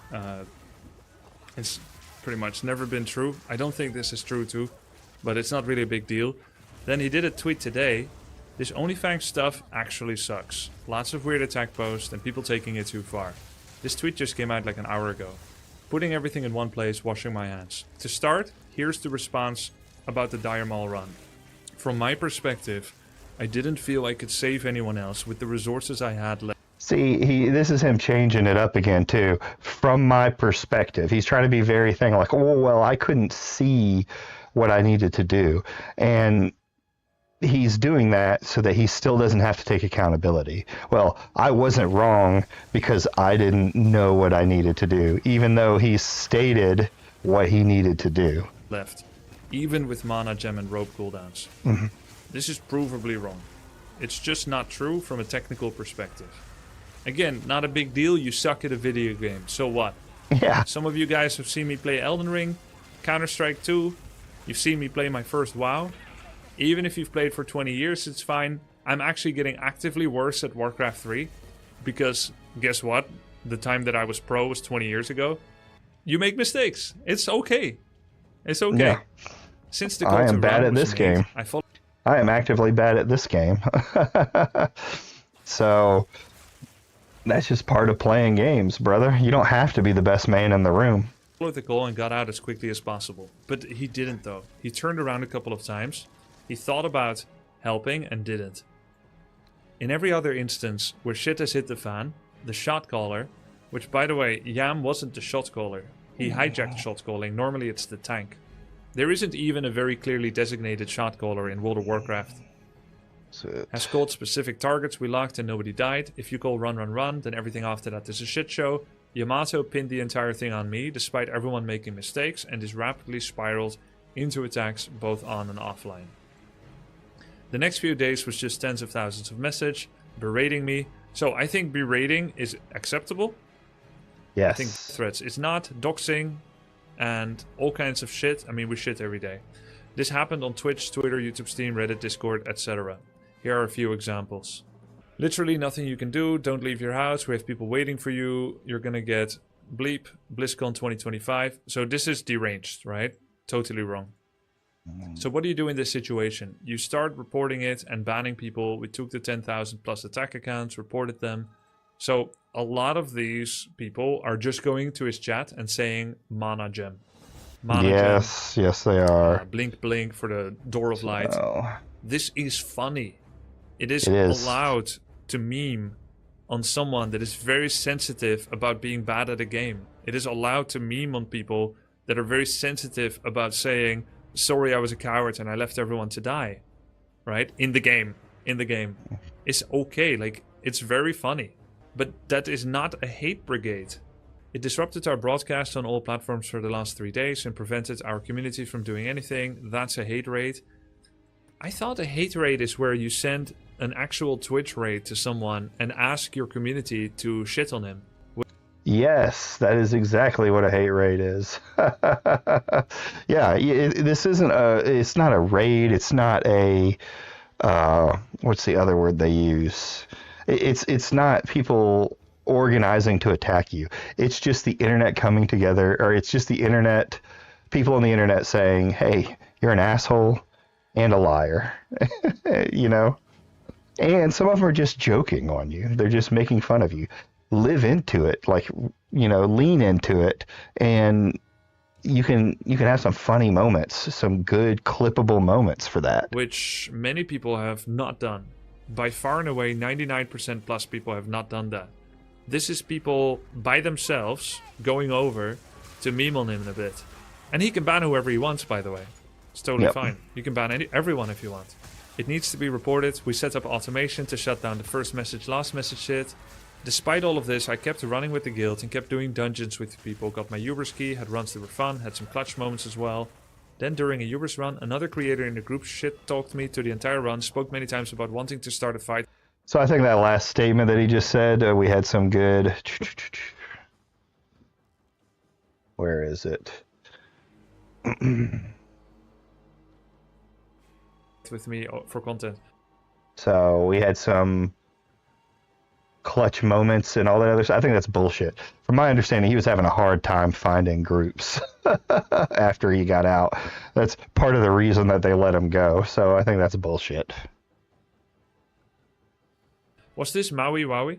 it's pretty much never been true. I don't think this is true too, but it's not really a big deal. Then he did a tweet today, this OnlyFans stuff actually sucks. Lots of weird attack posts and people taking it too far. This tweet just came out like an hour ago. Putting everything in one place, washing my hands. To start, here's the response about the Dire Maul run. From my perspective, I didn't feel I could save anyone else with the resources I had left. See, this is him changing it up again too. From my perspective, he's trying to be very thing like, oh well, I couldn't see what I needed to do, and he's doing that so that he still doesn't have to take accountability. Well, I wasn't wrong because I didn't know what I needed to do, even though he stated what he needed to do. Left, even with mana gem and rope cooldowns. This is provably wrong. It's just not true from a technical perspective. Again, not a big deal, you suck at a video game, so what? Yeah. Some of you guys have seen me play Elden Ring, Counter-Strike 2, you've seen me play my first WoW. Even if you've played for 20 years, it's fine. I'm actually getting actively worse at Warcraft 3, because guess what? The time that I was pro was 20 years ago. You make mistakes. It's okay. It's okay. Yeah. Since the I Call to am bad Run at was this made, game. I I am actively bad at this game. So that's just part of playing games, brother. You don't have to be the best man in the room. followed the goal and got out as quickly as possible. But he didn't, though. He turned around a couple of times. He thought about helping and didn't. In every other instance where shit has hit the fan, the shot caller, which by the way, Yam wasn't the shot caller. He hijacked shot calling. Normally it's the tank. There isn't even a very clearly designated shot caller in World of Warcraft. Has called specific targets we locked and nobody died. If you call run, run, run, then everything after that is a shit show. Yamato pinned the entire thing on me, despite everyone making mistakes, and this rapidly spiraled into attacks both on and offline. The next few days was just tens of thousands of messages, berating me. So I think berating is acceptable. Yes. I think threats. It's not doxing and all kinds of shit. I mean, we shit every day. This happened on Twitch, Twitter, YouTube, Steam, Reddit, Discord, etc. Here are a few examples. Literally nothing you can do. Don't leave your house. We have people waiting for you. You're gonna get bleep, BlizzCon 2025. So this is deranged, right? Totally wrong. So what do you do in this situation? You start reporting it and banning people. We took the 10,000 plus attack accounts, reported them. So a lot of these people are just going to his chat and saying mana gem. Mana yes, gem. Yes, they are. Blink, blink for the door of light. Oh. This is funny. It is allowed to meme on someone that is very sensitive about being bad at a game. It is allowed to meme on people that are very sensitive about saying, sorry, I was a coward and I left everyone to die. Right? In the game. It's okay. Like, it's very funny. But that is not a hate brigade. It disrupted our broadcast on all platforms for the last 3 days and prevented our community from doing anything. That's a hate raid. I thought a hate raid is where you send an actual Twitch raid to someone and ask your community to shit on him. Yes, that is exactly what a hate raid is. Yeah, this isn't it's not a raid. It's not a, what's the other word they use? It's not people organizing to attack you. It's just the internet coming together, or it's just the internet, people on the internet saying, hey, you're an asshole and a liar, you know? And some of them are just joking on you. They're just making fun of you. Live into it, like, you know, lean into it, and you can have some funny moments, some good clippable moments for that. Which many people have not done. By far and away, 99% plus people have not done that. This is people by themselves going over to meme on him a bit. And he can ban whoever he wants, by the way. It's totally fine. You can ban everyone if you want. It needs to be reported. We set up automation to shut down the first message, last message shit. Despite all of this, I kept running with the guild and kept doing dungeons with people. Got my Ubers key, had runs that were fun, had some clutch moments as well. Then during a Ubers run, another creator in the group shit-talked me to the entire run, spoke many times about wanting to start a fight. So I think that last statement that he just said, we had some good... Where is it? With me for content. So we had some clutch moments and all that other stuff. I think that's bullshit. From my understanding, he was having a hard time finding groups after he got out. That's part of the reason that they let him go. So I think that's bullshit. Was this Maui Wowie?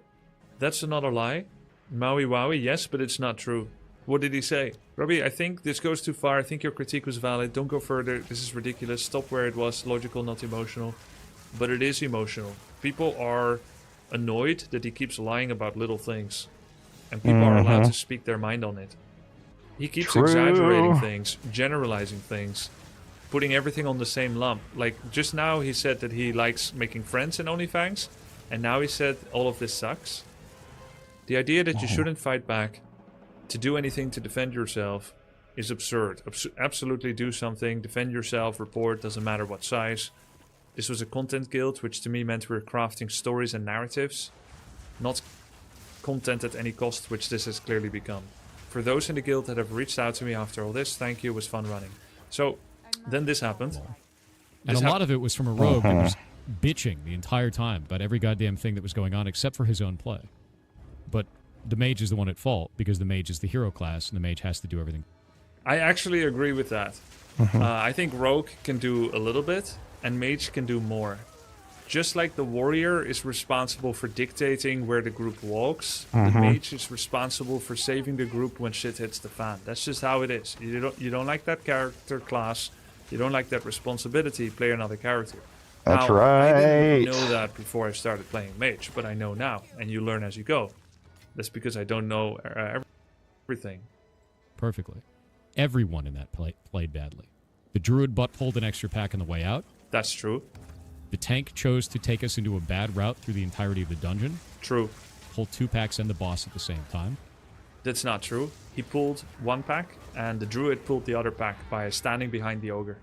That's another lie. Maui Wowie, yes, but it's not true. What did he say? Robbie, I think this goes too far. I think your critique was valid. Don't go further. This is ridiculous. Stop where it was. Logical, not emotional. But it is emotional. People are annoyed that he keeps lying about little things. And people are allowed to speak their mind on it. He keeps True. exaggerating things, generalizing things, putting everything on the same lump. Like, just now he said that he likes making friends in OnlyFans, and now he said all of this sucks. The idea that you shouldn't fight back, to do anything to defend yourself, is absurd. Absolutely do something, defend yourself, report, doesn't matter what size. This was a content guild, which to me meant we were crafting stories and narratives, not content at any cost, which this has clearly become. For those in the guild that have reached out to me after all this, thank you, it was fun running. So, then this happened. And a lot of it was from a rogue that was bitching the entire time about every goddamn thing that was going on except for his own play. But the mage is the one at fault because the mage is the hero class and the mage has to do everything. I actually agree with that. I think rogue can do a little bit and mage can do more. Just like the warrior is responsible for dictating where the group walks, the mage is responsible for saving the group when shit hits the fan. That's just how it is. You don't like that character class, you don't like that responsibility, play another character. That's now, right. I didn't know that before I started playing mage, but I know now, and you learn as you go. That's because I don't know everything. Perfectly. Everyone in that played badly. The druid butt-pulled an extra pack on the way out. That's true. The tank chose to take us into a bad route through the entirety of the dungeon. True. Pulled 2 packs and the boss at the same time. That's not true. He pulled 1 pack, and the druid pulled the other pack by standing behind the ogre.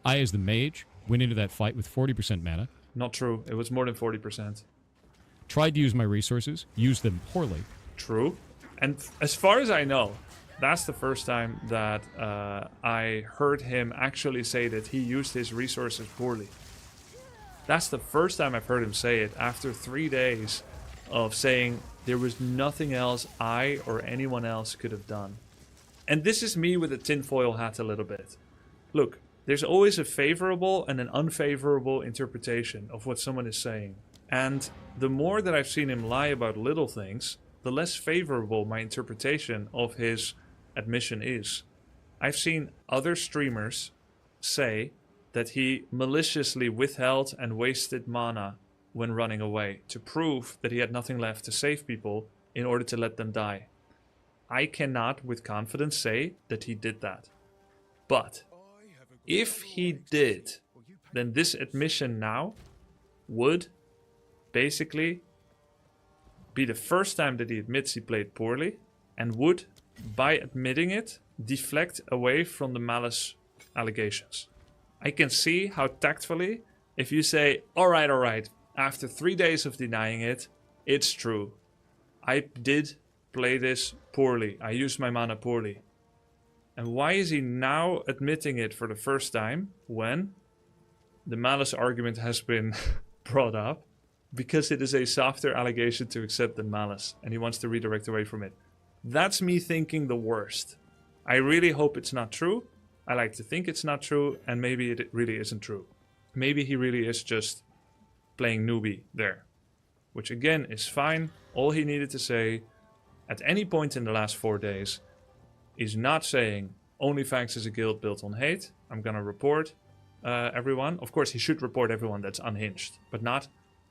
I, as the mage, went into that fight with 40% mana. Not true. It was more than 40%. Tried to use my resources, used them poorly. True. And as far as I know, that's the first time that I heard him actually say that he used his resources poorly. That's the first time I've heard him say it after 3 days of saying there was nothing else I or anyone else could have done. And this is me with a tinfoil hat a little bit. Look, there's always a favorable and an unfavorable interpretation of what someone is saying. And the more that I've seen him lie about little things, the less favorable my interpretation of his admission is. I've seen other streamers say that he maliciously withheld and wasted mana when running away to prove that he had nothing left to save people in order to let them die. I cannot with confidence say that he did that. But if he did, then this admission now would basically be the first time that he admits he played poorly and would, by admitting it, deflect away from the malice allegations. I can see how tactfully, if you say, all right, after 3 days of denying it, it's true. I did play this poorly. I used my mana poorly. And why is he now admitting it for the first time when the malice argument has been brought up? Because it is a softer allegation to accept than malice, and he wants to redirect away from it. That's me thinking the worst. I really hope it's not true. I like to think it's not true, and maybe it really isn't true. Maybe he really is just playing newbie there. Which again is fine. All he needed to say at any point in the last 4 days is not saying OnlyFans is a guild built on hate. I'm gonna report everyone. Of course, he should report everyone that's unhinged, but not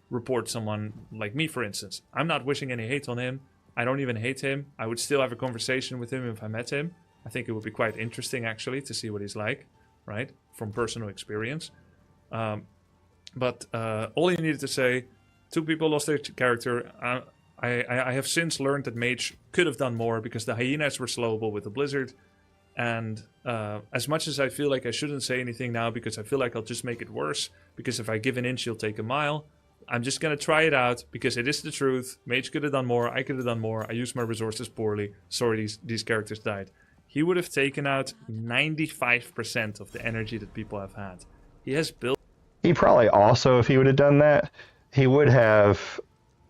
report someone like me, for instance. I'm not wishing any hate on him. I don't even hate him. I would still have a conversation with him if I met him. I think it would be quite interesting, actually, to see what he's like, right? From personal experience. But all he needed to say, 2 people lost their character. I have since learned that Mage could have done more because the hyenas were slowable with the blizzard. And as much as I feel like I shouldn't say anything now because I feel like I'll just make it worse, because if I give an inch, he'll take a mile, I'm just going to try it out because it is the truth. Mage could have done more. I could have done more. I used my resources poorly. Sorry, these characters died. He would have taken out 95% of the energy that people have had. He has built... He probably also, if he would have done that, he would have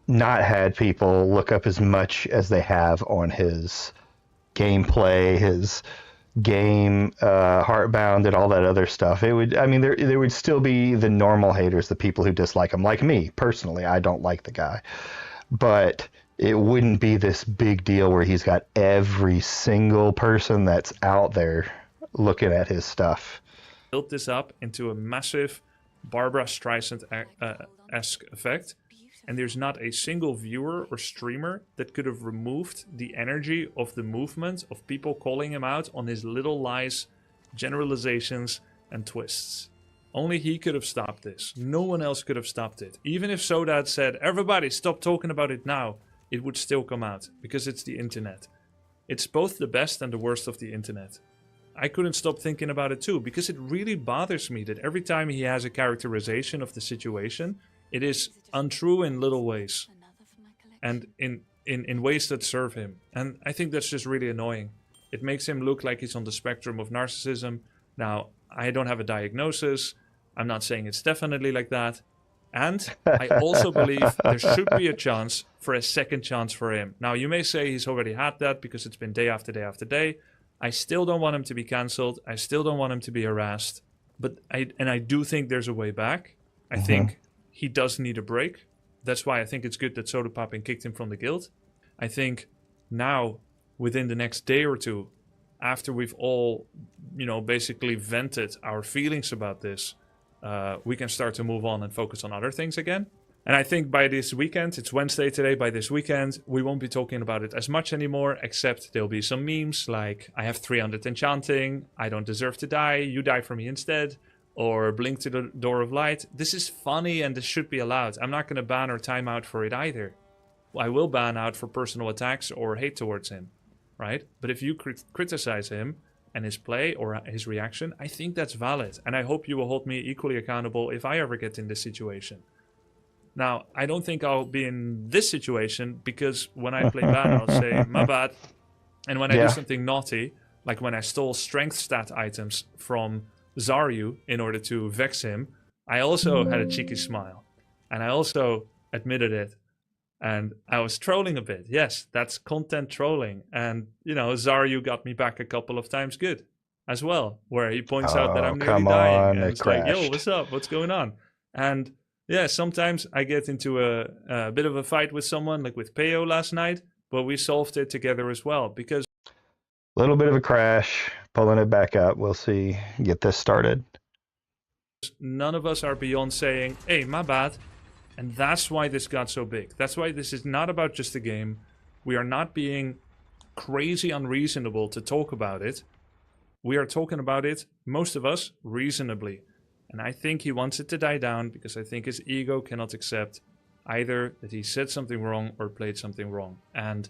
not had people look up as much as they have on his gameplay, his game, Heartbound, and all that other stuff. It would, I mean, there would still be the normal haters, the people who dislike him. Like me, personally, I don't like the guy. But it wouldn't be this big deal where he's got every single person that's out there looking at his stuff. Built this up into a massive Barbara Streisand-esque effect. And there's not a single viewer or streamer that could have removed the energy of the movement of people calling him out on his little lies, generalizations, and twists. Only he could have stopped this. No one else could have stopped it. Even if Soda had said, everybody stop talking about it now, it would still come out, because it's the internet. It's both the best and the worst of the internet. I couldn't stop thinking about it too, because it really bothers me that every time he has a characterization of the situation, it is untrue in little ways. And in ways that serve him. And I think that's just really annoying. It makes him look like he's on the spectrum of narcissism. Now, I don't have a diagnosis. I'm not saying it's definitely like that. And I also believe there should be a chance for a second chance for him. Now, you may say he's already had that because it's been day after day after day. I still don't want him to be cancelled. I still don't want him to be harassed. But I do think there's a way back. I think he does need a break. That's why I think it's good that Soda Popping kicked him from the guild. I think now, within the next day or two, after we've all, basically vented our feelings about this, we can start to move on and focus on other things again. And I think by this weekend, it's Wednesday today, by this weekend, we won't be talking about it as much anymore, except there'll be some memes like, I have 300 enchanting, I don't deserve to die, you die for me instead, or blink to the door of light. This is funny and this should be allowed. I'm not going to ban or time out for it either. I will ban out for personal attacks or hate towards him, right? But if you criticize him and his play or his reaction, I think that's valid. And I hope you will hold me equally accountable if I ever get in this situation. Now, I don't think I'll be in this situation because when I play bad, I'll say, my bad. And when I do something naughty, like when I stole strength stat items from Zaryu in order to vex him, I also had a cheeky smile. And I also admitted it. And I was trolling a bit. Yes, that's content trolling. And, Zaryu got me back a couple of times good as well, where he points out that I'm nearly dying. And it's like, yo, what's up? What's going on? And yeah, sometimes I get into a bit of a fight with someone, like with Peo last night, but we solved it together as well, because a little bit of a crash, pulling it back up. We'll see. Get this started. None of us are beyond saying, hey, my bad. And that's why this got so big. That's why this is not about just a game. We are not being crazy unreasonable to talk about it. We are talking about it, most of us, reasonably. And I think he wants it to die down because I think his ego cannot accept either that he said something wrong or played something wrong. And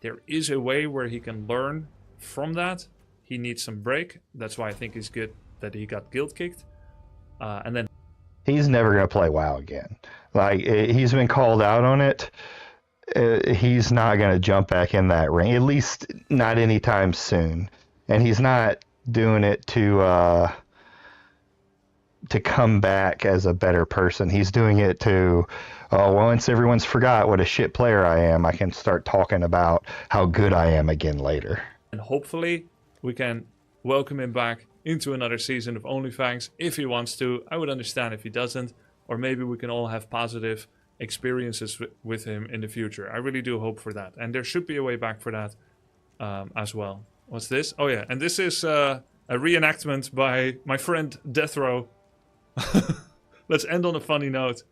there is a way where he can learn from that. He needs some break. That's why I think it's good that he got guild kicked. And then he's never going to play WoW again. Like, he's been called out on it. He's not going to jump back in that ring, at least not anytime soon. And he's not doing it to come back as a better person. He's doing it to, once everyone's forgot what a shit player I am, I can start talking about how good I am again later. And hopefully we can welcome him back into another season of OnlyFans if he wants to. I would understand if he doesn't. Or maybe we can all have positive experiences with him in the future. I really do hope for that. And there should be a way back for that as well. What's this? Oh yeah, and this is a reenactment by my friend Deathrow. Let's end on a funny note.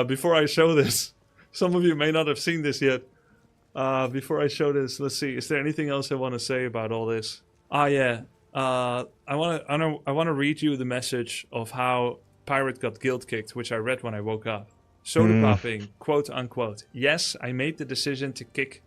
Before I show this, some of you may not have seen this yet. Before I show this, let's see. Is there anything else I want to say about all this? Yeah. I want to read you the message of how Pirate got guild kicked, which I read when I woke up. Soda Popping, quote unquote. Yes, I made the decision to kick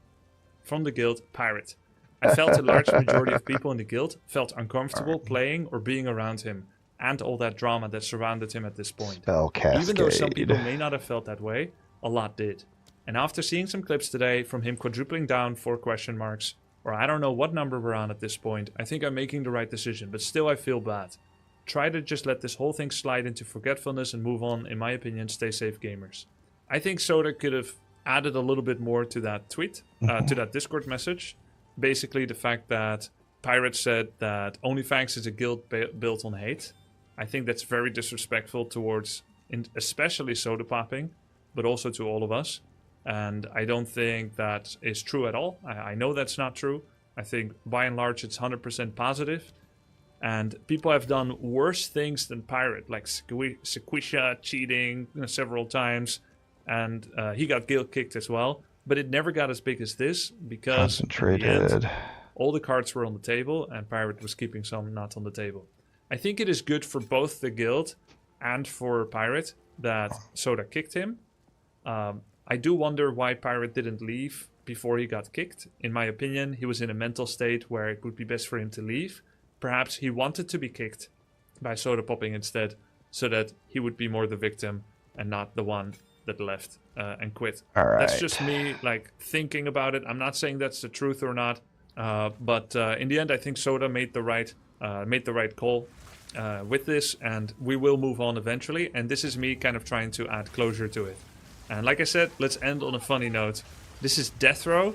from the guild Pirate. I felt a large majority of people in the guild felt uncomfortable playing or being around him, and all that drama that surrounded him at this point. Even though some people may not have felt that way, a lot did. And after seeing some clips today from him quadrupling down 4 question marks, or I don't know what number we're on at this point, I think I'm making the right decision, but still I feel bad. Try to just let this whole thing slide into forgetfulness and move on. In my opinion, stay safe, gamers. I think Soda could have added a little bit more to that tweet, to that Discord message. Basically, the fact that Pirate said that OnlyFans is a guild built on hate. I think that's very disrespectful towards, especially Soda Popping, but also to all of us. And I don't think that is true at all. I know that's not true. I think by and large it's 100% positive. And people have done worse things than Pirate, like Sequisha cheating several times, and he got guild kicked as well. But it never got as big as this because in the Concentrated. end, all the cards were on the table and Pirate was keeping some not on the table. I think it is good for both the guild and for Pirate that Soda kicked him. I do wonder why Pirate didn't leave before he got kicked. In my opinion, he was in a mental state where it would be best for him to leave. Perhaps he wanted to be kicked by Soda popping instead, so that he would be more the victim and not the one that left and quit. All right. That's just me like thinking about it. I'm not saying that's the truth or not, but in the end, I think Soda made the right call with this, and we will move on eventually. And this is me kind of trying to add closure to it. And like I said, let's end on a funny note. This is Death Row,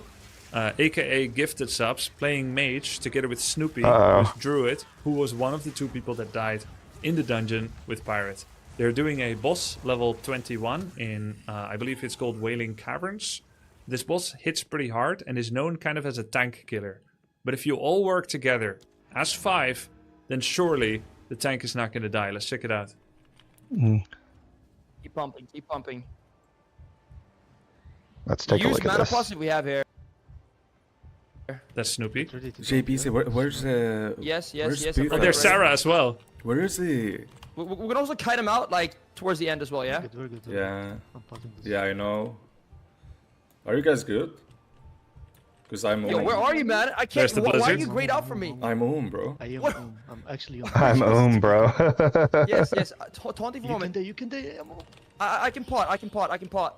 aka Gifted Subs, playing Mage together with Snoopy, who's Druid, who was one of the 2 people that died in the dungeon with Pirate. They're doing a boss level 21 in, I believe it's called Wailing Caverns. This boss hits pretty hard and is known kind of as a tank killer. But if you all work together as 5, then surely the tank is not going to die. Let's check it out. Keep pumping, keep pumping. Let's take a Use look at mana this. plus that we have here. That's Snoopy. JPC, where's the... Yes, yes, where's yes. Beef And there's at? Sarah as well. Where is he? We can also kite him out like towards the end as well, yeah? Yeah. Yeah, I know. Are you guys good? Because I'm Yo, home. where are you, man? I can't. There's the Why are blizzard. you grayed out from me? I'm home, bro. I am What? I'm actually on. I'm bro. Yes, yes. Taunting for a You can moment. do. You can do. I'm on. I can pot. I can pot. I can pot.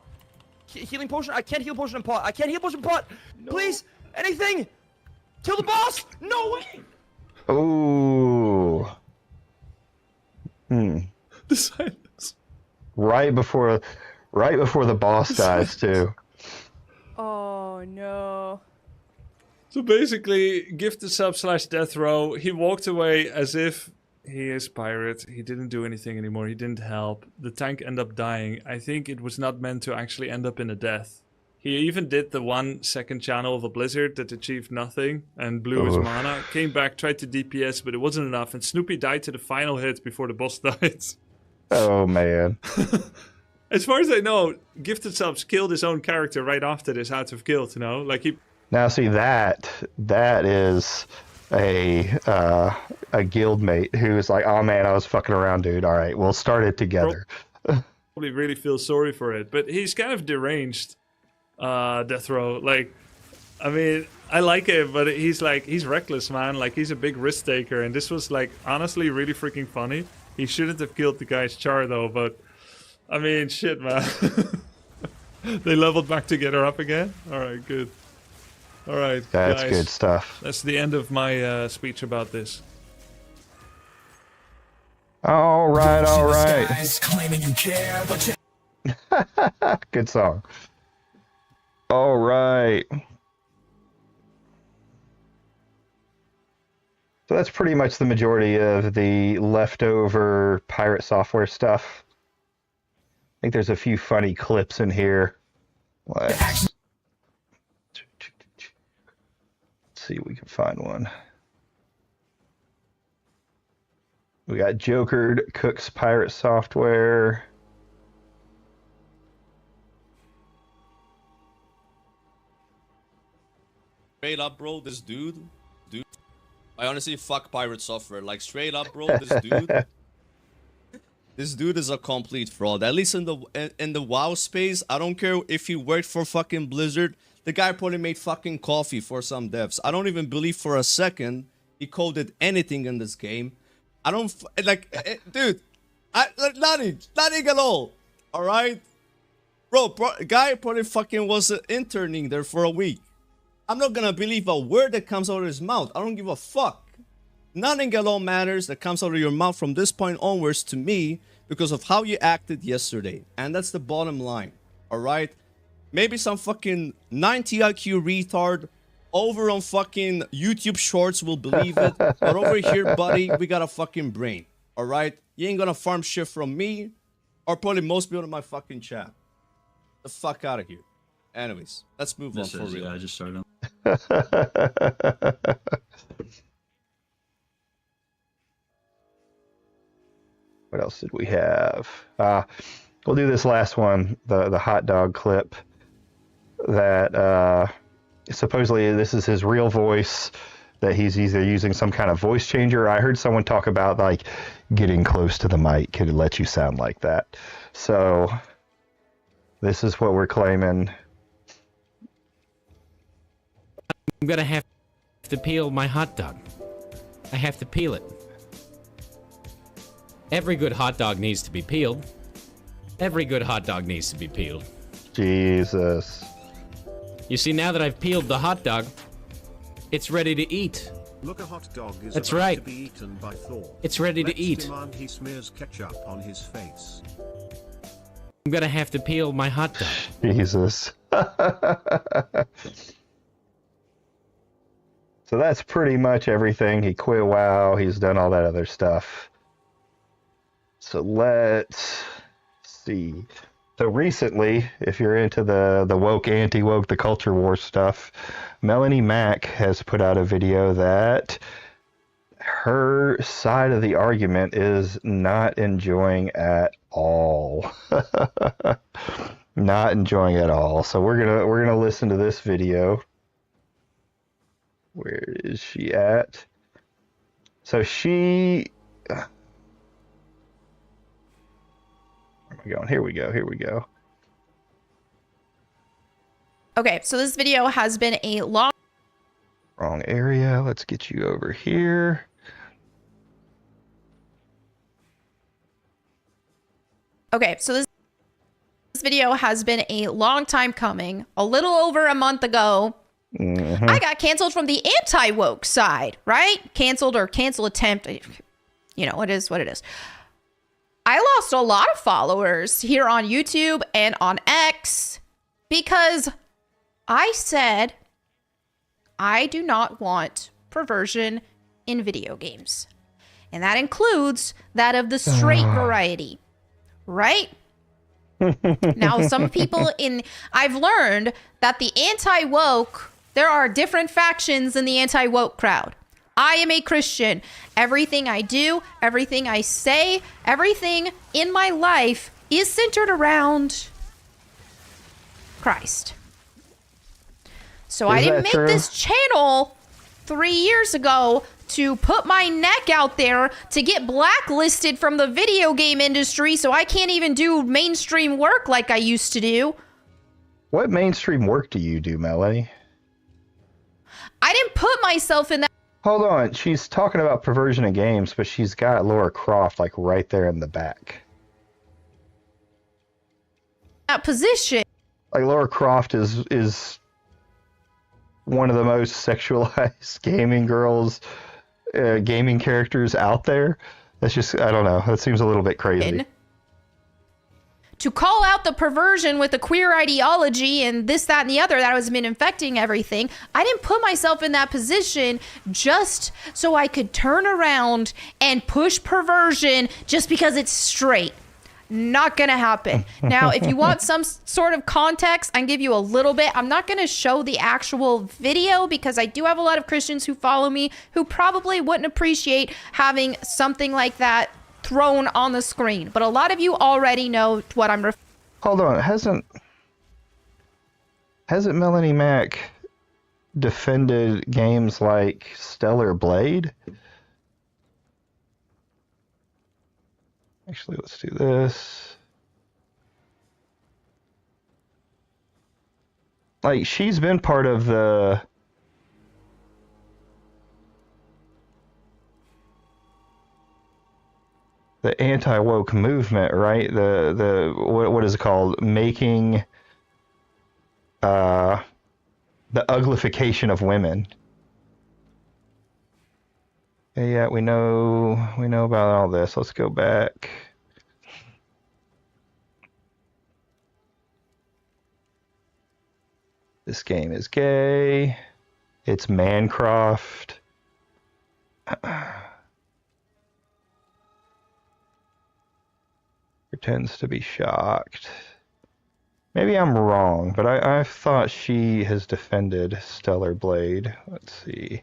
Healing potion. I can't heal potion and pot. I can't heal potion and pot. Please, anything. Kill the boss. No way. Ooh. The silence. Right before the boss dies too. Oh no. So basically, Gifted Sub / Death Row, he walked away as if he is Pirate. He didn't do anything anymore. He didn't help. The tank ended up dying. I think it was not meant to actually end up in a death. He even did the 1 second channel of a blizzard that achieved nothing and blew his mana. Came back, tried to DPS, but it wasn't enough. And Snoopy died to the final hit before the boss died. Oh man. As far as I know, Gifted Subs killed his own character right after this out of guilt, you know? Like he... Now see that is a guildmate who's like, oh man, I was fucking around, dude. All right, we'll start it together. Probably really feel sorry for it, but he's kind of deranged. Death Row, like, I mean, I like him, but he's reckless, man. Like, he's a big risk taker, and this was like honestly really freaking funny. He shouldn't have killed the guy's char though, but I mean, shit, man. They leveled back together up again. All right, good. All right, That's guys, good stuff. That's the end of my speech about this. All right. Claiming you care, but you Good song. All right. So that's pretty much the majority of the leftover pirate software stuff. I think there's a few funny clips in here. Let's see if we can find one. We got Jokered Cooks Pirate Software. Straight up, bro, this dude. I honestly fuck pirate software. Like, straight up, bro, this dude is a complete fraud. At least in the WoW space, I don't care if he worked for fucking Blizzard. The guy probably made fucking coffee for some devs. I don't even believe for a second he coded anything in this game. I don't dude. Nothing at all. All right, bro. Guy probably fucking was interning there for a week. I'm not gonna believe a word that comes out of his mouth. I don't give a fuck. Nothing at all matters that comes out of your mouth from this point onwards to me because of how you acted yesterday. And that's the bottom line. Alright? Maybe some fucking 90 IQ retard over on fucking YouTube Shorts will believe it. But over here, buddy, we got a fucking brain. Alright? You ain't gonna farm shit from me or probably most people in my fucking chat. The fuck out of here. Anyways, let's move on for real. I just started. What else did we have? we'll do this last one, the hot dog clip. That supposedly this is his real voice. That he's either using some kind of voice changer. I heard someone talk about like getting close to the mic could let you sound like that. So this is what we're claiming. I'm gonna have to peel my hot dog. I have to peel it. Every good hot dog needs to be peeled. Every good hot dog needs to be peeled. Jesus. You see, now that I've peeled the hot dog, it's ready to eat. Look, a hot dog is That's about right. to be eaten by Thor. It's ready Let's to eat. demand he smears ketchup on his face. I'm gonna have to peel my hot dog. Jesus. So that's pretty much everything. He quit WoW. He's done all that other stuff. So let's see. So recently, if you're into the woke, anti-woke, the culture war stuff, Melonie Mac has put out a video that her side of the argument is not enjoying at all. Not enjoying at all. So we're gonna listen to this video. Where is she at? So she. Where am I going? Here we go. Here we go. Okay, so this video has been a long. Wrong area. Let's get you over here. Okay, so this video has been a long time coming. A little over a month ago, I got canceled from the anti-woke side, right? Canceled or cancel attempt. You know, it is what it is. I lost a lot of followers here on YouTube and on X because I said I do not want perversion in video games. And that includes that of the straight variety, right? Now, some people I've learned that the anti-woke, there are different factions in the anti-woke crowd. I am a Christian. Everything I do, everything I say, everything in my life is centered around Christ. So I didn't make this channel 3 years ago to put my neck out there to get blacklisted from the video game industry so I can't even do mainstream work like I used to do. What mainstream work do you do, Melanie? I didn't put myself in that. Hold on. She's talking about perversion in games, but she's got Laura Croft like right there in the back. That position. Like Laura Croft is one of the most sexualized gaming girls, gaming characters out there. That's just, I don't know. That seems a little bit crazy. To call out the perversion with the queer ideology and this, that, and the other that has been infecting everything. I didn't put myself in that position just so I could turn around and push perversion just because it's straight. Not gonna happen. Now, if you want some sort of context, I can give you a little bit. I'm not gonna show the actual video because I do have a lot of Christians who follow me who probably wouldn't appreciate having something like that thrown on the screen. But a lot of you already know what I'm referring. Hold on, hasn't Melonie Mac defended games like Stellar Blade? Actually, let's do this. Like, she's been part of the anti-woke movement, right? The what is it called? Making the uglification of women. Yeah, we know about all this. Let's go back. This game is gay. It's Mancroft. Pretends to be shocked. Maybe I'm wrong, but I thought she has defended Stellar Blade. Let's see.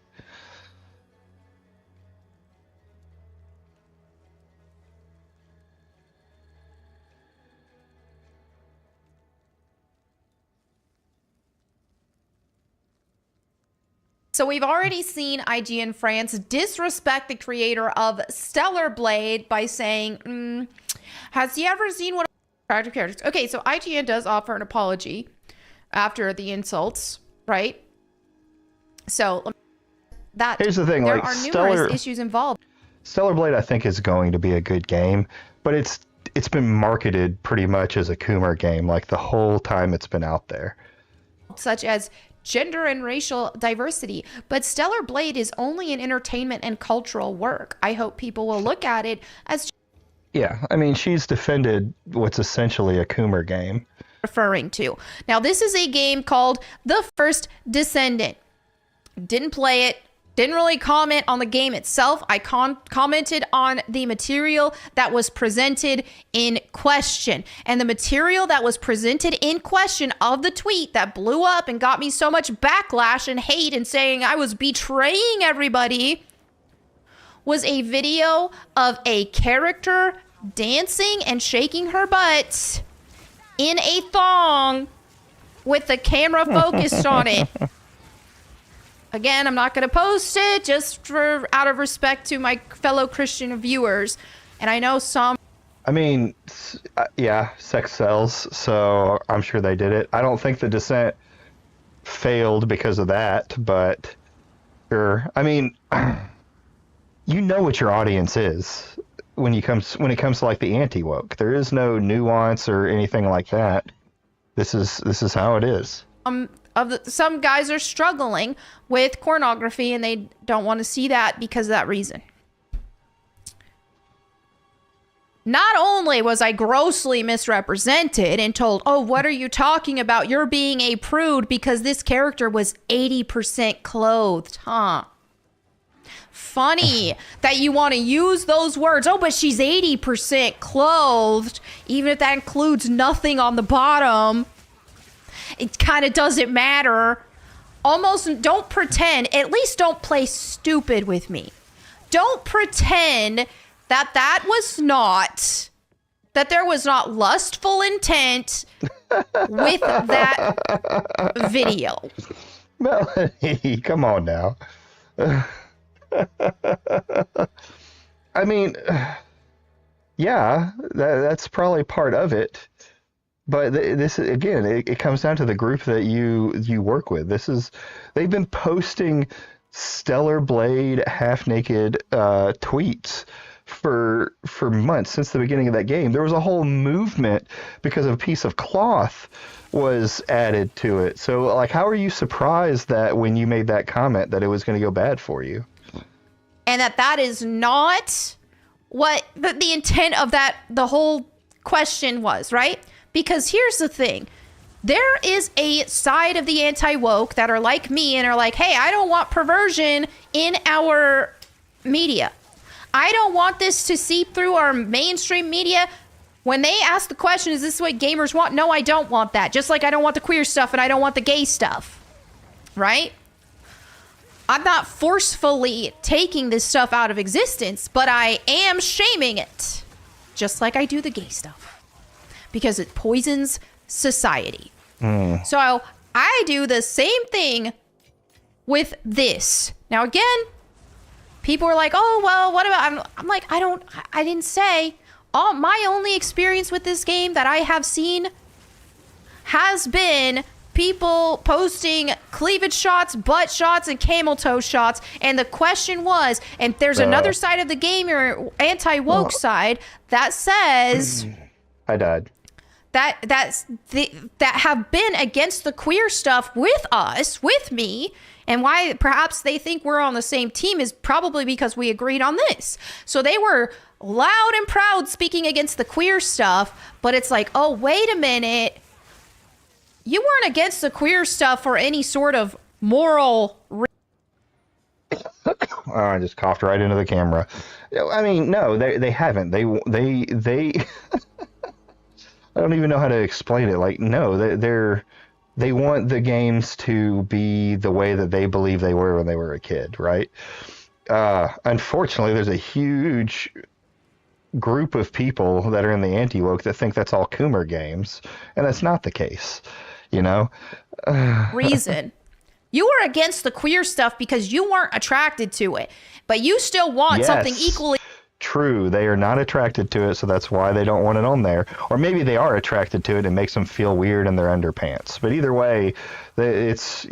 So we've already seen IGN France disrespect the creator of Stellar Blade by saying, has he ever seen one of the attractive characters? Okay, so IGN does offer an apology after the insults, right? So that here's the thing, there like are numerous issues involved. Stellar Blade, I think, is going to be a good game, but it's been marketed pretty much as a Coomer game, like the whole time it's been out there. Such as gender and racial diversity, but Stellar Blade is only an entertainment and cultural work. I hope people will look at it as Yeah, I mean, she's defended what's essentially a Coomer game. Referring to. Now, this is a game called The First Descendant. Didn't play it. Didn't really comment on the game itself. I commented on the material that was presented in question. And the material that was presented in question of the tweet that blew up and got me so much backlash and hate and saying I was betraying everybody was a video of a character dancing and shaking her butt in a thong with the camera focused on it. Again, I'm not going to post it just out of respect to my fellow Christian viewers. And I know some... I mean, yeah, sex sells, so I'm sure they did it. I don't think the Descent failed because of that, but sure. I mean, you know what your audience is when it comes to like the anti-woke. There is no nuance or anything like that. This is how it is. Some guys are struggling with pornography and they don't want to see that because of that reason. Not only was I grossly misrepresented and told, oh, what are you talking about? You're being a prude because this character was 80% clothed, huh? Funny that you want to use those words. Oh, but she's 80% clothed, even if that includes nothing on the bottom. It kind of doesn't matter. Almost don't pretend. At least don't play stupid with me. Don't pretend that there was not lustful intent with that video. Melonie, come on now. I mean, yeah, that's probably part of it. But this again, it comes down to the group that you work with. They've been posting Stellar Blade half-naked tweets for months since the beginning of that game. There was a whole movement because a piece of cloth was added to it. So, like, how are you surprised that when you made that comment that it was going to go bad for you? And that is not what the intent of the whole question was, right? Because here's the thing. There is a side of the anti-woke that are like me and are like, hey, I don't want perversion in our media. I don't want this to seep through our mainstream media. When they ask the question, is this what gamers want? No, I don't want that. Just like I don't want the queer stuff and I don't want the gay stuff. Right? I'm not forcefully taking this stuff out of existence, but I am shaming it. Just like I do the gay stuff. Because it poisons society. So I do the same thing with this. Now again, people are like, oh, well, what about... I'm like, I didn't say. My only experience with this game that I have seen has been people posting cleavage shots, butt shots, and camel toe shots. And the question was, and there's another side of the game, your anti-woke side, that says... I died. That have been against the queer stuff with us, with me, and why perhaps they think we're on the same team is probably because we agreed on this. So they were loud and proud speaking against the queer stuff, but it's like, oh, wait a minute. You weren't against the queer stuff for any sort of moral I just coughed right into the camera. I mean, no, they haven't. They I don't even know how to explain it. Like, no, they want the games to be the way that they believe they were when they were a kid, right? Unfortunately, there's a huge group of people that are in the anti-woke that think that's all Coomer games, and that's not the case, you know? reason. You were against the queer stuff because you weren't attracted to it, but you still want something equally. True, they are not attracted to it, so that's why they don't want it on there. Or maybe they are attracted to it and it makes them feel weird in their underpants. But either way, it's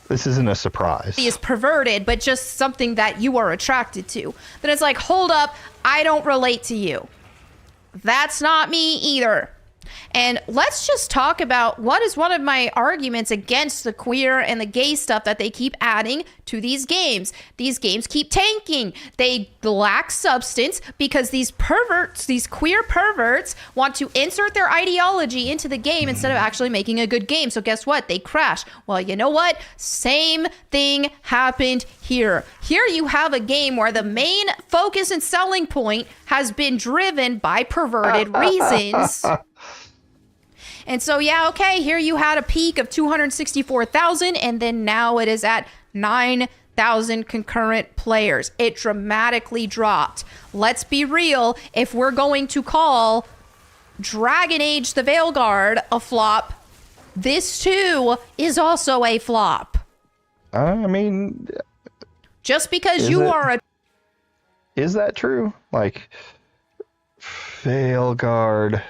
this isn't a surprise. Is perverted, but just something that you are attracted to. Then it's like, hold up, I don't relate to you. That's not me either. And let's just talk about what is one of my arguments against the queer and the gay stuff that they keep adding to these games. These games keep tanking. They lack substance because these perverts, these queer perverts, want to insert their ideology into the game instead of actually making a good game. So guess what? They crash. Well, you know what? Same thing happened here. Here you have a game where the main focus and selling point has been driven by perverted reasons. And so, yeah, okay, here you had a peak of 264,000, and then now it is at 9,000 concurrent players. It dramatically dropped. Let's be real. If we're going to call Dragon Age the Veilguard a flop, this too is also a flop. I mean... Just because you are a... Is that true? Like, Veilguard...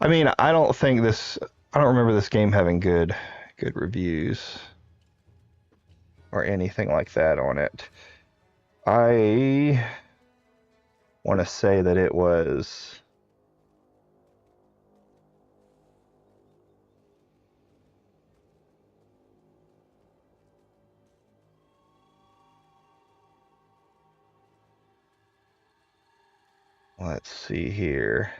I mean, I don't remember this game having good reviews or anything like that on it. I want to say that it was... Let's see here.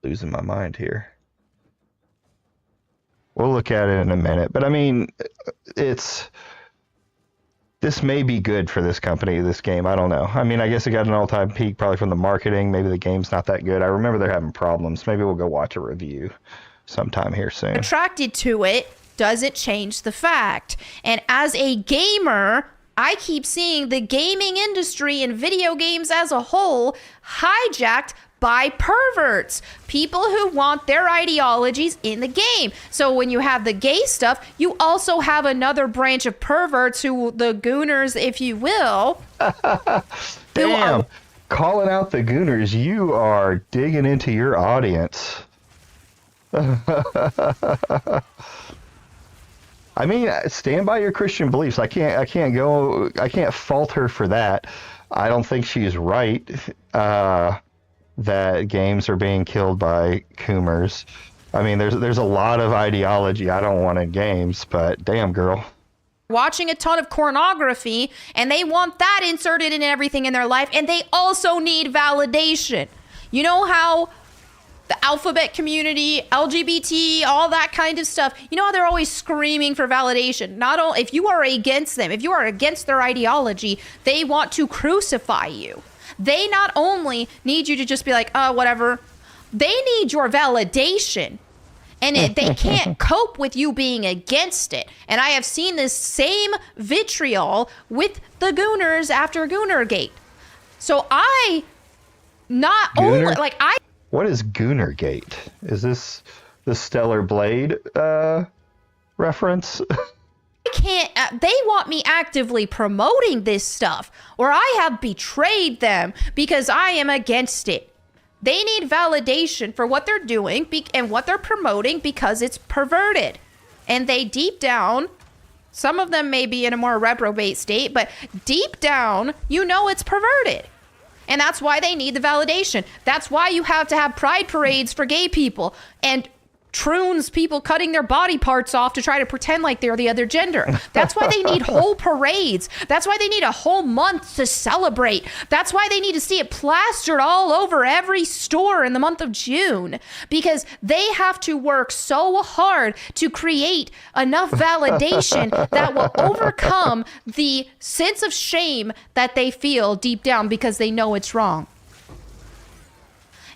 Losing my mind here. We'll look at it in a minute, but I mean, this may be good for this company, this game. I don't know. I mean, I guess it got an all-time peak probably from the marketing. Maybe the game's not that good. I remember they're having problems. Maybe we'll go watch a review sometime here soon. Attracted to it doesn't change the fact. And as a gamer, I keep seeing the gaming industry and video games as a whole hijacked by perverts, people who want their ideologies in the game. So when you have the gay stuff, you also have another branch of perverts, who the gooners, if you will. Damn, calling out the gooners, you are digging into your audience. I mean, stand by your Christian beliefs. I can't fault her for that. I don't think she's right. That games are being killed by coomers. I mean, there's a lot of ideology I don't want in games, but damn, girl. Watching a ton of pornography, and they want that inserted in everything in their life, and they also need validation. You know how the alphabet community, LGBT, all that kind of stuff, you know how they're always screaming for validation. Not only if you are against them, if you are against their ideology, they want to crucify you. They not only need you to just be like, oh, whatever. They need your validation. And they can't cope with you being against it. And I have seen this same vitriol with the Gooners after Goonergate. So I not only, like, What is Goonergate? Is this the Stellar Blade reference? They want me actively promoting this stuff, or I have betrayed them because I am against it. They need validation for what they're doing and what they're promoting because it's perverted. And they deep down, some of them may be in a more reprobate state, but deep down, you know it's perverted. And that's why they need the validation. That's why you have to have pride parades for gay people and troons, people cutting their body parts off to try to pretend like they're the other gender. That's why they need whole parades. That's why they need a whole month to celebrate. That's why they need to see it plastered all over every store in the month of June, because they have to work so hard to create enough validation that will overcome the sense of shame that they feel deep down because they know it's wrong.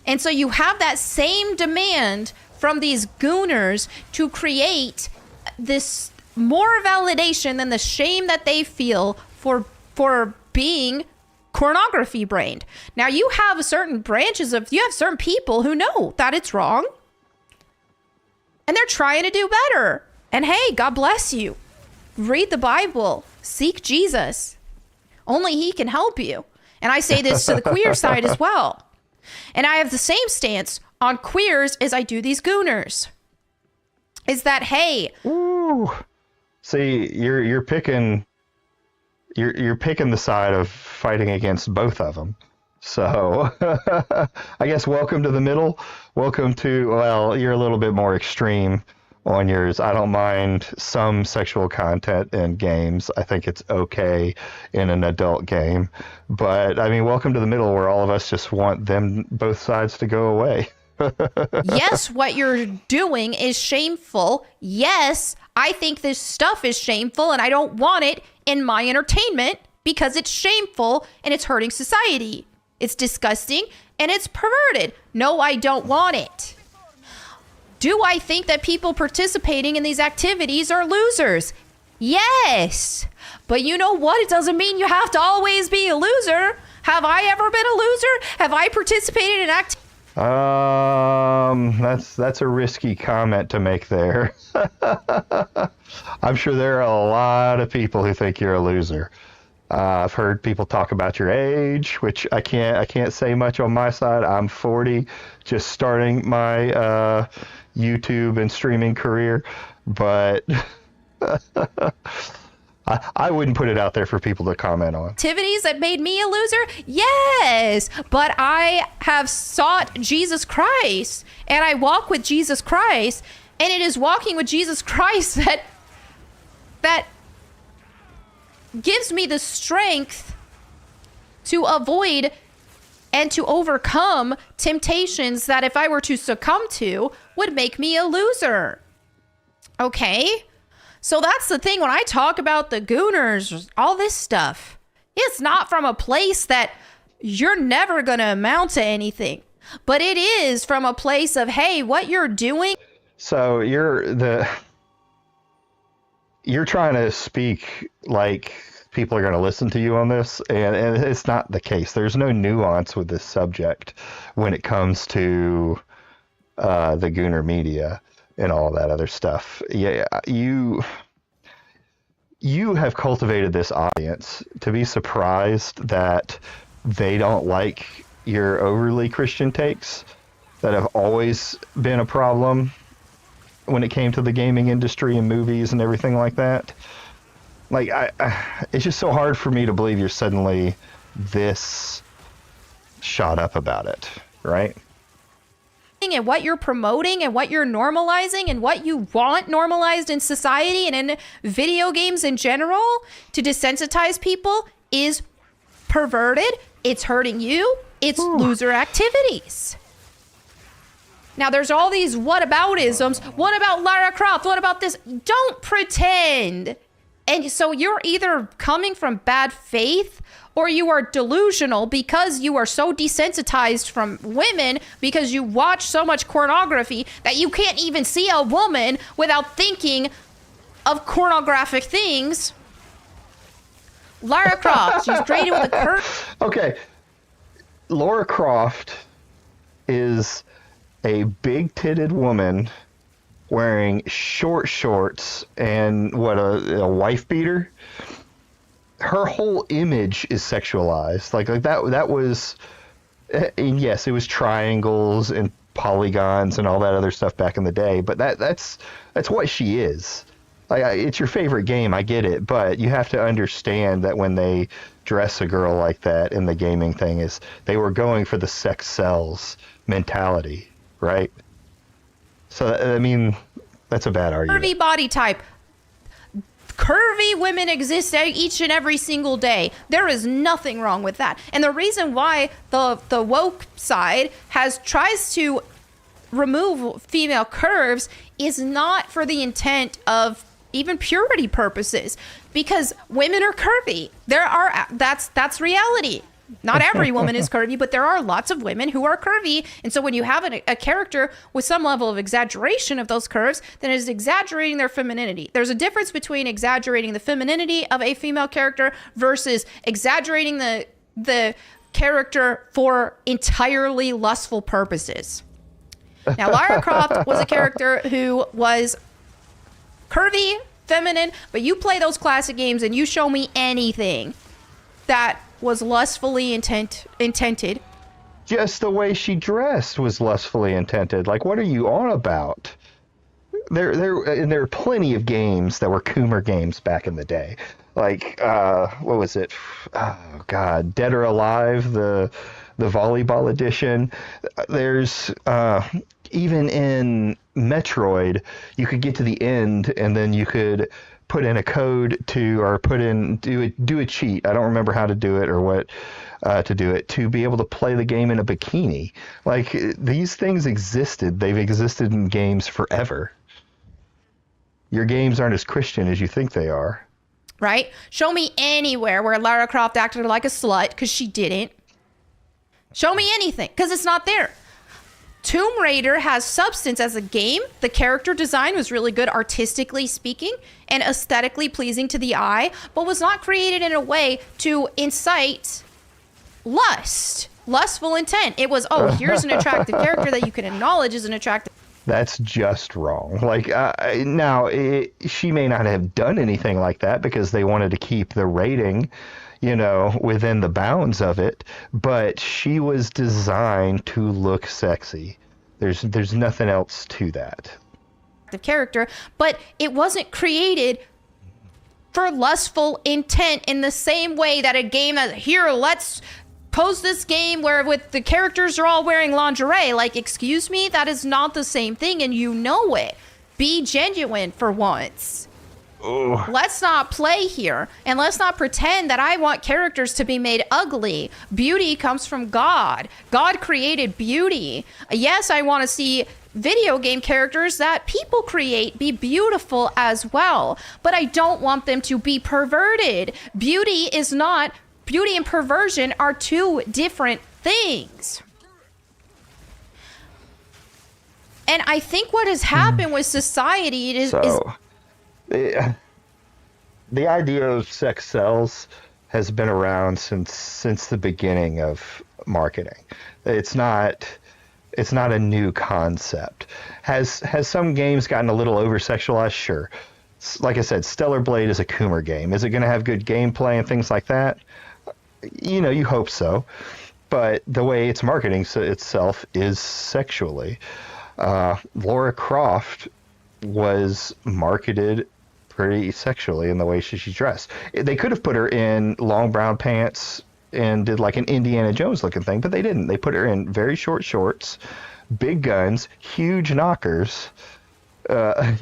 And so you have that same demand from these gooners to create this more validation than the shame that they feel for being pornography brained. Now you have certain certain people who know that it's wrong and they're trying to do better. And hey, God bless you. Read the Bible, seek Jesus. Only he can help you. And I say this to the queer side as well. And I have the same stance on queers as I do these gooners. Is that, hey, ooh, see, you're picking the side of fighting against both of them. So I guess welcome to the middle. Welcome to, well, you're a little bit more extreme on yours. I don't mind some sexual content in games. I think it's okay in an adult game. But I mean, welcome to the middle where all of us just want both sides to go away. Yes, what you're doing is shameful. Yes, I think this stuff is shameful and I don't want it in my entertainment because it's shameful and it's hurting society. It's disgusting and it's perverted. No, I don't want it. Do I think that people participating in these activities are losers? Yes. But you know what? It doesn't mean you have to always be a loser. Have I ever been a loser? Have I participated in activities? That's a risky comment to make there. I'm sure there are a lot of people who think you're a loser. I've heard people talk about your age, which I can't say much on my side. I'm 40, just starting my YouTube and streaming career, but I wouldn't put it out there for people to comment on. Activities that made me a loser? Yes, but I have sought Jesus Christ and I walk with Jesus Christ, and it is walking with Jesus Christ that gives me the strength to avoid and to overcome temptations that if I were to succumb to would make me a loser. Okay? So that's the thing when I talk about the gooners, all this stuff. It's not from a place that you're never going to amount to anything. But it is from a place of, hey, what you're doing. So you're trying to speak like people are going to listen to you on this, and it's not the case. There's no nuance with this subject when it comes to the Gooner media and all that other stuff. Yeah, you have cultivated this audience to be surprised that they don't like your overly Christian takes that have always been a problem when it came to the gaming industry and movies and everything like that. Like, it's just so hard for me to believe you're suddenly this shot up about it, right? And what you're promoting and what you're normalizing and what you want normalized in society and in video games in general to desensitize people is perverted. It's hurting you. It's loser activities. Now, there's all these whataboutisms. What about Lara Croft? What about this? Don't pretend. And so you're either coming from bad faith or you are delusional because you are so desensitized from women because you watch so much pornography that you can't even see a woman without thinking of pornographic things. Lara Croft, she's created with a curve. Okay. Lara Croft is a big-titted woman wearing short shorts and a wife beater. Her whole image is sexualized. Like that was, and yes, it was triangles and polygons and all that other stuff back in the day. But that's what she is. Like, it's your favorite game, I get it, but you have to understand that when they dress a girl like that in the gaming thing, is they were going for the sex sells mentality, right? So, I mean, that's a bad argument. Curvy body type. Curvy women exist each and every single day. There is nothing wrong with that. And the reason why the woke side tries to remove female curves is not for the intent of even purity purposes, because women are curvy. That's reality. Not every woman is curvy, but there are lots of women who are curvy. And so when you have a character with some level of exaggeration of those curves, then it is exaggerating their femininity. There's a difference between exaggerating the femininity of a female character versus exaggerating the character for entirely lustful purposes. Now, Lara Croft was a character who was curvy, feminine, but you play those classic games and you show me anything that was lustfully intended. Just the way she dressed was lustfully intended. Like, what are you on about? There are plenty of games that were Coomer games back in the day. Like, what was it? Oh, God. Dead or Alive, the volleyball edition. There's, even in Metroid, you could get to the end and then you could put in a code do a cheat. I don't remember how to do it or what to do it, to be able to play the game in a bikini. Like, these things existed. They've existed in games forever. Your games aren't as Christian as you think they are. Right? Show me anywhere where Lara Croft acted like a slut, because she didn't. Show me anything, because it's not there. Tomb Raider has substance as a game. The character design was really good, artistically speaking, and aesthetically pleasing to the eye, but was not created in a way to incite lustful intent. It was, here's an attractive character that you can acknowledge as an attractive. That's just wrong. Like, she may not have done anything like that because they wanted to keep the rating, within the bounds of it, but she was designed to look sexy. There's nothing else to that. The character, but it wasn't created for lustful intent in the same way that a game that, here, let's pose this game where with the characters are all wearing lingerie. Like, excuse me, that is not the same thing, and you know it. Be genuine for once. Oh. Let's not play here, and let's not pretend that I want characters to be made ugly. Beauty comes from God. God created beauty. Yes, I want to see video game characters that people create be beautiful as well, but I don't want them to be perverted. Beauty and perversion are two different things. And I think what has happened with society is the idea of sex sells has been around since the beginning of marketing. It's not a new concept. Has some games gotten a little over sexualized? Sure. Like I said, Stellar Blade is a Coomer game. Is it going to have good gameplay and things like that? You hope so. But the way it's marketing itself is sexually. Lara Croft was marketed pretty sexually in the way she's dressed. They could have put her in long brown pants and did like an Indiana Jones looking thing, but they didn't. They put her in very short shorts, big guns, huge knockers. It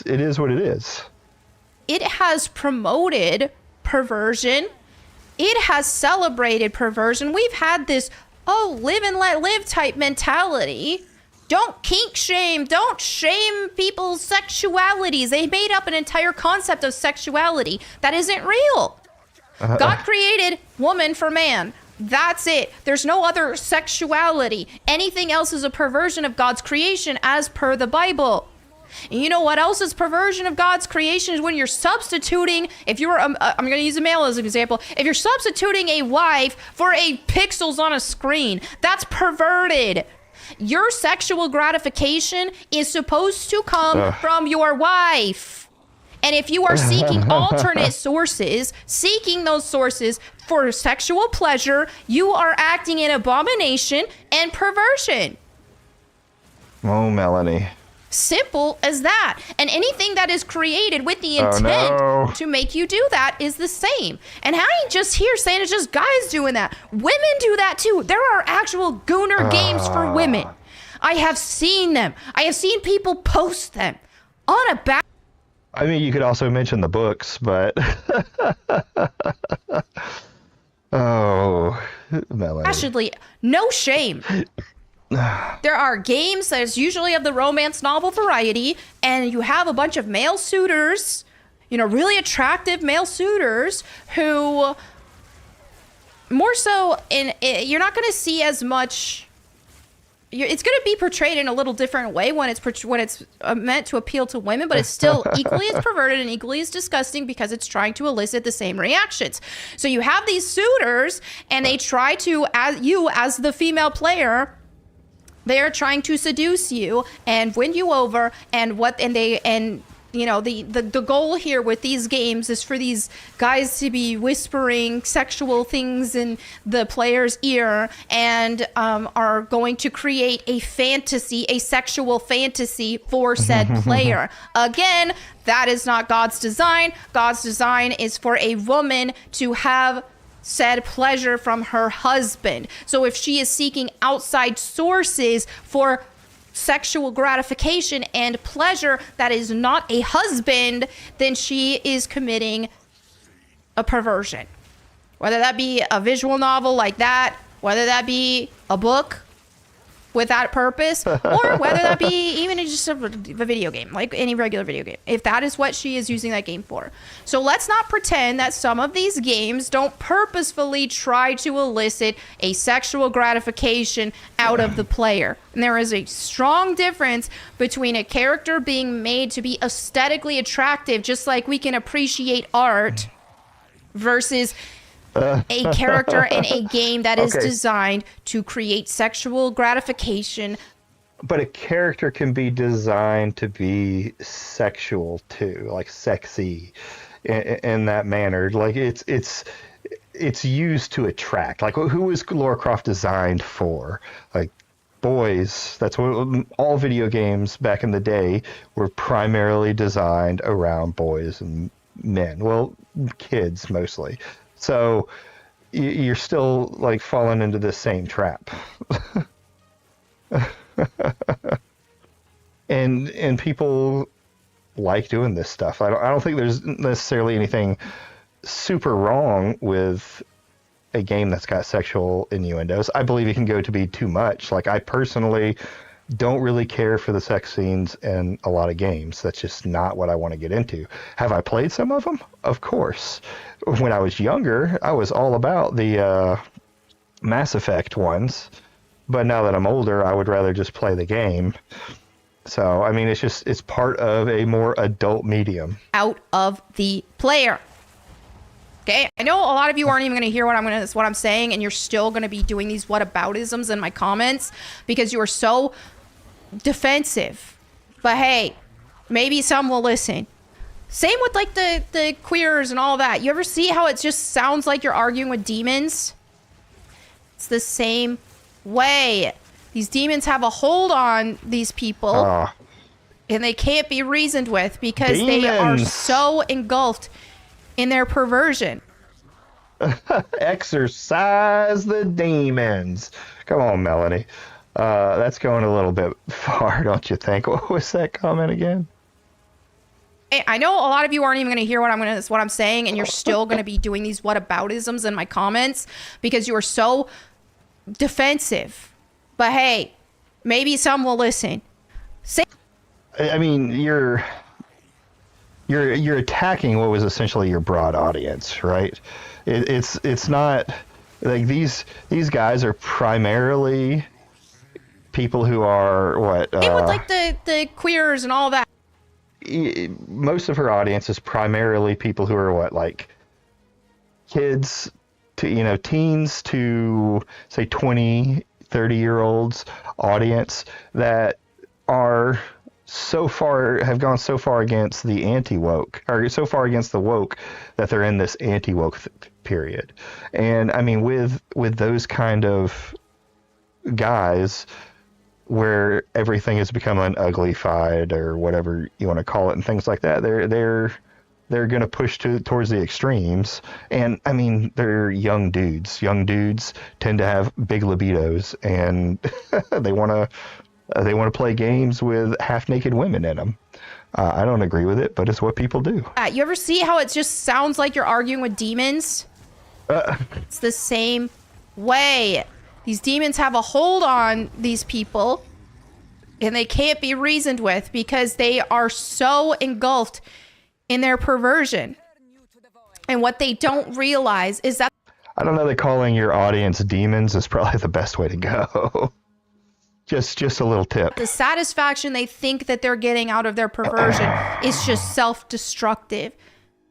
is what it is. It has promoted perversion. It has celebrated perversion. We've had this, live and let live type mentality. Don't kink shame. Don't shame people's sexualities. They made up an entire concept of sexuality that isn't real. God created woman for man. That's it. There's no other sexuality. Anything else is a perversion of God's creation as per the Bible. And you know what else is perversion of God's creation? Is when you're substituting, if you're, I'm going to use a male as an example. If you're substituting a wife for a pixels on a screen, that's perverted. Your sexual gratification is supposed to come from your wife. And if you are seeking alternate sources, seeking those sources for sexual pleasure, you are acting in abomination and perversion. Oh, Melonie. Simple as that. And anything that is created with the intent to make you do that is the same. And I ain't just here saying it's just guys doing that. Women do that too. There are actual Gooner games for women. I have seen them. I have seen people post them on a back. I mean, you could also mention the books, but Melonie. Actually, no shame. There are games that's usually of the romance novel variety, and you have a bunch of male suitors, really attractive male suitors who more so you're not going to see as much. It's going to be portrayed in a little different way when it's meant to appeal to women, but it's still equally as perverted and equally as disgusting because it's trying to elicit the same reactions. So you have these suitors, and they try to, as the female player, they are trying to seduce you and win you over, the goal here with these games is for these guys to be whispering sexual things in the player's ear and are going to create a sexual fantasy for said player. Again, that is not God's design. God's design is for a woman to have said pleasure from her husband. So if she is seeking outside sources for sexual gratification and pleasure that is not a husband, then she is committing a perversion. Whether that be a visual novel like that, whether that be a book with that purpose, or whether that be even just a video game, like any regular video game, if that is what she is using that game for. So let's not pretend that some of these games don't purposefully try to elicit a sexual gratification out of the player. And there is a strong difference between a character being made to be aesthetically attractive, just like we can appreciate art, versus a character in a game that is designed to create sexual gratification. But a character can be designed to be sexual too, like sexy in that manner. Like it's used to attract. Like who is Lara Croft designed for? Like boys. That's what all video games back in the day were primarily designed around boys and men. Well, kids mostly. So you're still like falling into the same trap. and people like doing this stuff. I don't think there's necessarily anything super wrong with a game that's got sexual innuendos. I believe it can go to be too much. Like I personally don't really care for the sex scenes in a lot of games. That's just not what I want to get into. Have I played some of them? Of course. When I was younger, I was all about the Mass Effect ones. But now that I'm older, I would rather just play the game. So, I mean, it's part of a more adult medium. Out of the player. Okay, I know a lot of you aren't even going to hear what I'm saying, and you're still going to be doing these whataboutisms in my comments because you are so defensive. But hey, maybe some will listen. Same with like the queers and all that. You ever see how it just sounds like you're arguing with demons? It's the same way. These demons have a hold on these people, and they can't be reasoned with because they are so engulfed in their perversion. Exercise the demons. Come on, Melonie. That's going a little bit far, don't you think? What was that comment again? I know a lot of you aren't even going to hear what I'm saying, and you're still going to be doing these whataboutisms in my comments because you are so defensive. But hey, maybe some will listen. I mean, you're attacking what was essentially your broad audience, right? It's not like these guys are primarily people who are what? Same with like the queers and all that. Most of her audience is primarily people who are what, like kids to teens to say 20, 30-year-olds audience that are have gone so far against the anti-woke, or so far against the woke that they're in this anti-woke period. And I mean, with those kind of guys, where everything has become uglified or whatever you want to call it, and things like that, they're going to push towards the extremes. And I mean, they're young dudes. Young dudes tend to have big libidos, and they want to play games with half-naked women in them. I don't agree with it, but it's what people do. You ever see how it just sounds like you're arguing with demons? It's the same way. These demons have a hold on these people, and they can't be reasoned with because they are so engulfed in their perversion. And what they don't realize is that I don't know that calling your audience demons is probably the best way to go. Just a little tip. The satisfaction they think that they're getting out of their perversion is just self-destructive.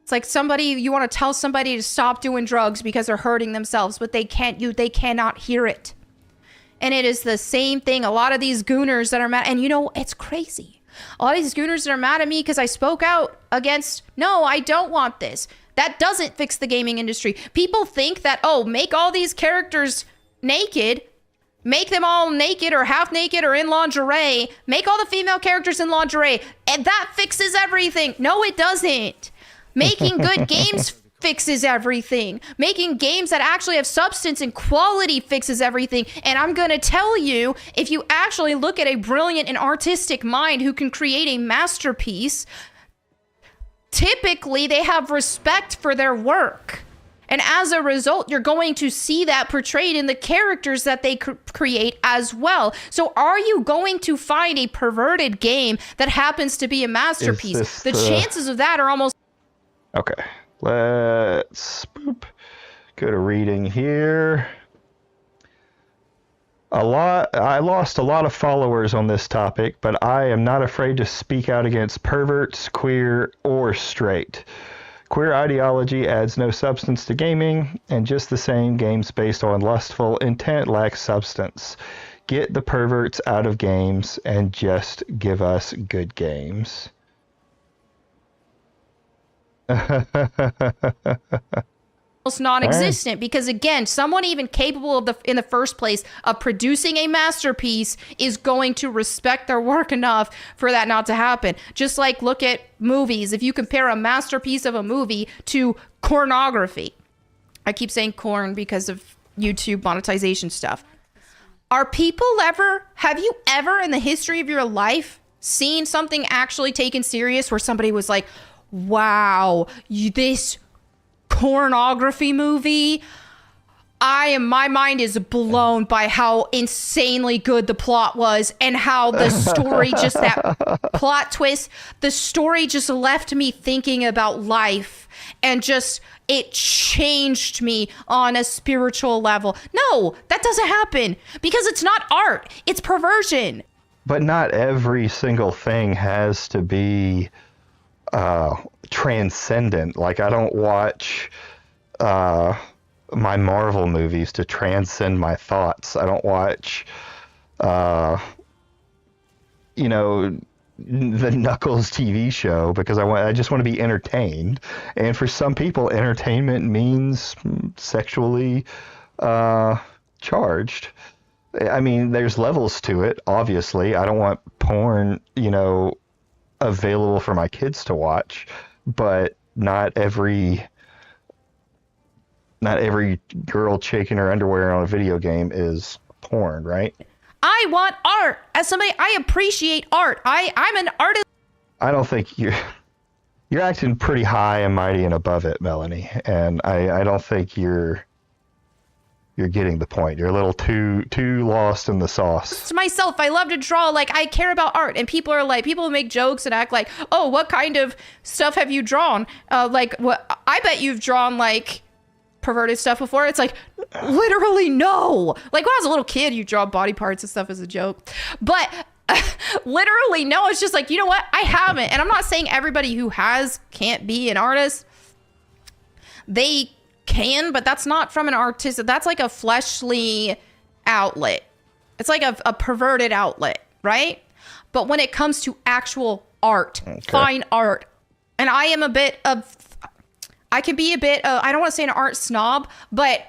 It's like you want to tell somebody to stop doing drugs because they're hurting themselves, but they cannot hear it. And it is the same thing. A lot of these gooners that are mad, and it's crazy. A lot of these gooners that are mad at me because I spoke out against, no, I don't want this. That doesn't fix the gaming industry. People think that, make all these characters naked, make them all naked or half naked or in lingerie, make all the female characters in lingerie, and that fixes everything. No, it doesn't. Making good games fixes everything. Making games that actually have substance and quality fixes everything. And I'm going to tell you, if you actually look at a brilliant and artistic mind who can create a masterpiece, typically they have respect for their work. And as a result, you're going to see that portrayed in the characters that they create as well. So are you going to find a perverted game that happens to be a masterpiece? The chances of that are almost... Okay, let's go to reading here. I lost a lot of followers on this topic, but I am not afraid to speak out against perverts, queer, or straight. Queer ideology adds no substance to gaming, and just the same, games based on lustful intent lack substance. Get the perverts out of games and just give us good games. Almost non-existent, because again, someone even capable of in the first place of producing a masterpiece is going to respect their work enough for that not to happen. Just like look at movies. If you compare a masterpiece of a movie to pornography, I keep saying corn because of YouTube monetization stuff. Have you ever in the history of your life seen something actually taken serious where somebody was like, wow, this pornography movie, my mind is blown by how insanely good the plot was and how the story, just that plot twist, the story just left me thinking about life and just, it changed me on a spiritual level. No, that doesn't happen because it's not art, it's perversion. But not every single thing has to be transcendent. Like, I don't watch my Marvel movies to transcend my thoughts. I don't watch the Knuckles TV show because I just want to be entertained. And for some people, entertainment means sexually charged. I mean, there's levels to it, obviously. I don't want porn, available for my kids to watch, but not every girl shaking her underwear on a video game is porn, right? I want art. As somebody, I appreciate art. I'm an artist. I don't think you're acting pretty high and mighty and above it, Melonie, and I don't think you're getting the point. You're a little too lost in the sauce. To myself, I love to draw. Like, I care about art, and people make jokes and act like, oh, what kind of stuff have you drawn? What? I bet you've drawn like perverted stuff before. It's like, literally no. Like, when I was a little kid, you draw body parts and stuff as a joke, but literally no. It's just like, you know what? I haven't, and I'm not saying everybody who can't be an artist. They can, but that's not from an artist. That's like a fleshly outlet. It's like a perverted outlet, right? But when it comes to actual art, fine art, and I am I can be a bit I don't want to say an art snob, but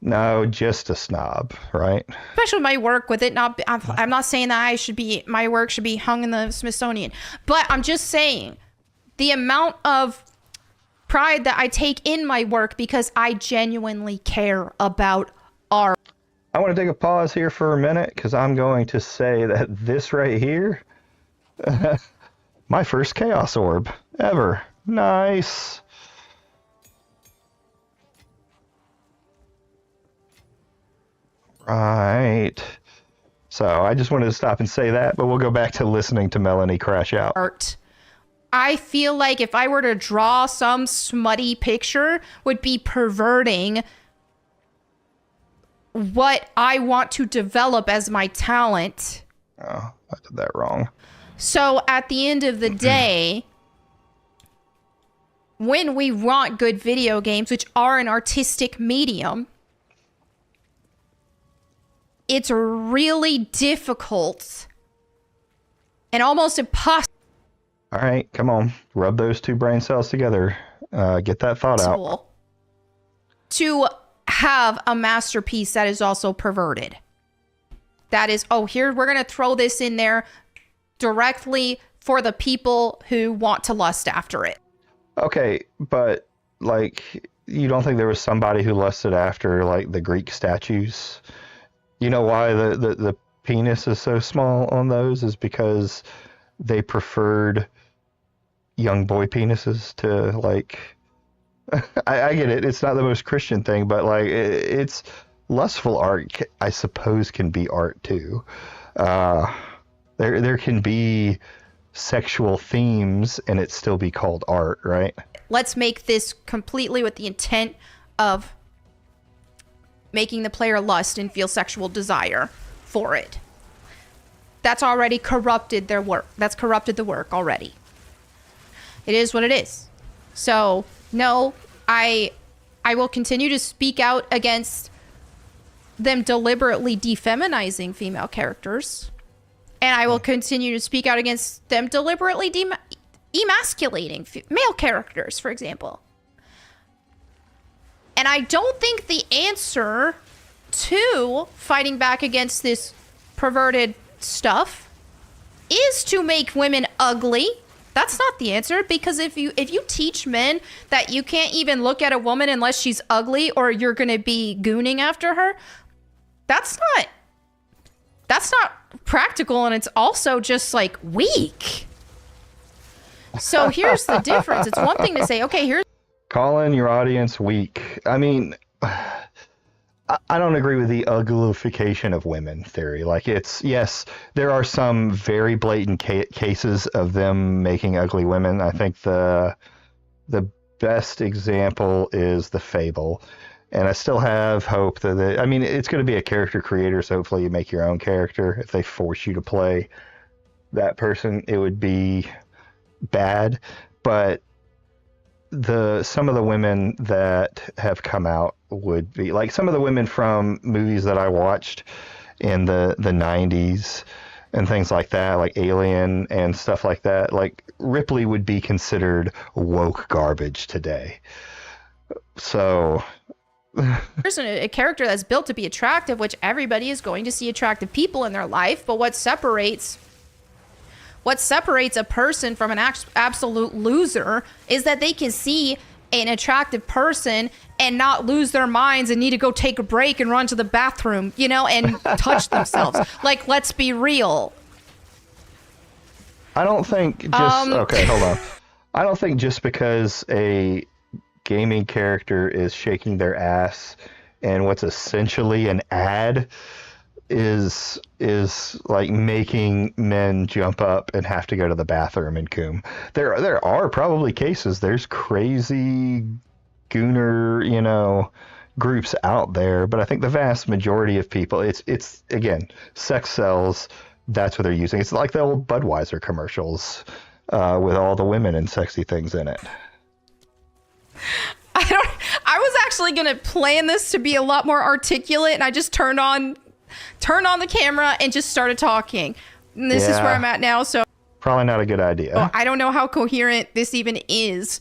no, just a snob, right? Especially my work with it. I'm not saying that my work should be hung in the Smithsonian, but I'm just saying the amount of pride that I take in my work because I genuinely care about art. I want to take a pause here for a minute because I'm going to say that this right here, my first Chaos Orb ever. Nice. Right. So I just wanted to stop and say that, but we'll go back to listening to Melonie crash out. Art. I feel like if I were to draw some smutty picture, would be perverting what I want to develop as my talent. Oh, I did that wrong. So at the end of the day, when we want good video games, which are an artistic medium, it's really difficult and almost impossible. All right, come on. Rub those two brain cells together. Get that thought out. To have a masterpiece that is also perverted. That is, oh, here, we're going to throw this in there directly for the people who want to lust after it. Okay, but, like, you don't think there was somebody who lusted after, like, the Greek statues? You know why the penis is so small on those is because they preferred young boy penises to, like... I get it. It's not the most Christian thing, but, like, it's... Lustful art, I suppose, can be art, too. There can be sexual themes and it still be called art, right? Let's make this completely with the intent of making the player lust and feel sexual desire for it. That's already corrupted their work. That's corrupted the work already. It is what it is. So, no, I will continue to speak out against them deliberately defeminizing female characters. And I will continue to speak out against them deliberately emasculating male characters, for example. And I don't think the answer to fighting back against this perverted stuff is to make women ugly. That's not the answer, because if you teach men that you can't even look at a woman unless she's ugly or you're going to be gooning after her, that's not practical, and it's also just like weak. So here's the difference. It's one thing to say, okay, here's calling your audience weak. I mean, I don't agree with the uglification of women theory. Like, it's, yes, there are some very blatant cases of them making ugly women. I think the best example is the Fable. And I still have hope that I mean, it's going to be a character creator, so hopefully you make your own character. If they force you to play that person, it would be bad. But some of the women that have come out would be like some of the women from movies that I watched in the 90s and things like that, like Alien and stuff like that. Like, Ripley would be considered woke garbage today. So there's a character that's built to be attractive, which everybody is going to see attractive people in their life. But what separates a person from an absolute loser is that they can see an attractive person and not lose their minds and need to go take a break and run to the bathroom, and touch themselves. Like, let's be real. I don't think just okay, hold on. I don't think just because a gaming character is shaking their ass and what's essentially an ad is like making men jump up and have to go to the bathroom and coom. There are probably cases. There's crazy gooner, groups out there, but I think the vast majority of people, it's again, sex sells. That's what they're using. It's like the old Budweiser commercials with all the women and sexy things in it. I was actually going to plan this to be a lot more articulate, and I just turned on the camera and just started talking. And this is where I'm at now, so probably not a good idea. I don't know how coherent this even is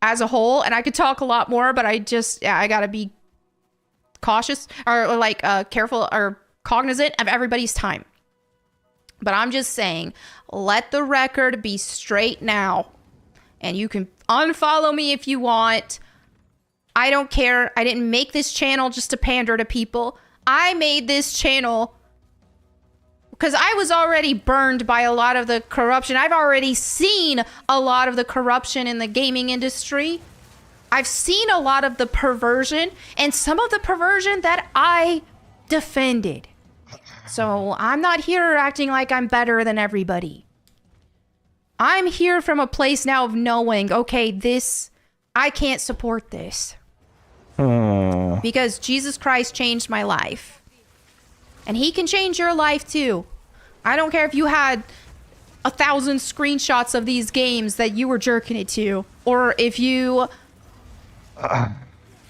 as a whole, and I could talk a lot more, but I got to be cautious or like careful or cognizant of everybody's time. But I'm just saying, let the record be straight now. And you can unfollow me if you want. I don't care. I didn't make this channel just to pander to people. I made this channel because I was already burned by a lot of the corruption. I've already seen a lot of the corruption in the gaming industry. I've seen a lot of the perversion and some of the perversion that I defended. So I'm not here acting like I'm better than everybody. I'm here from a place now of knowing, okay, I can't support this. Because Jesus Christ changed my life. And he can change your life too. I don't care if you had 1,000 screenshots of these games that you were jerking it to, or if you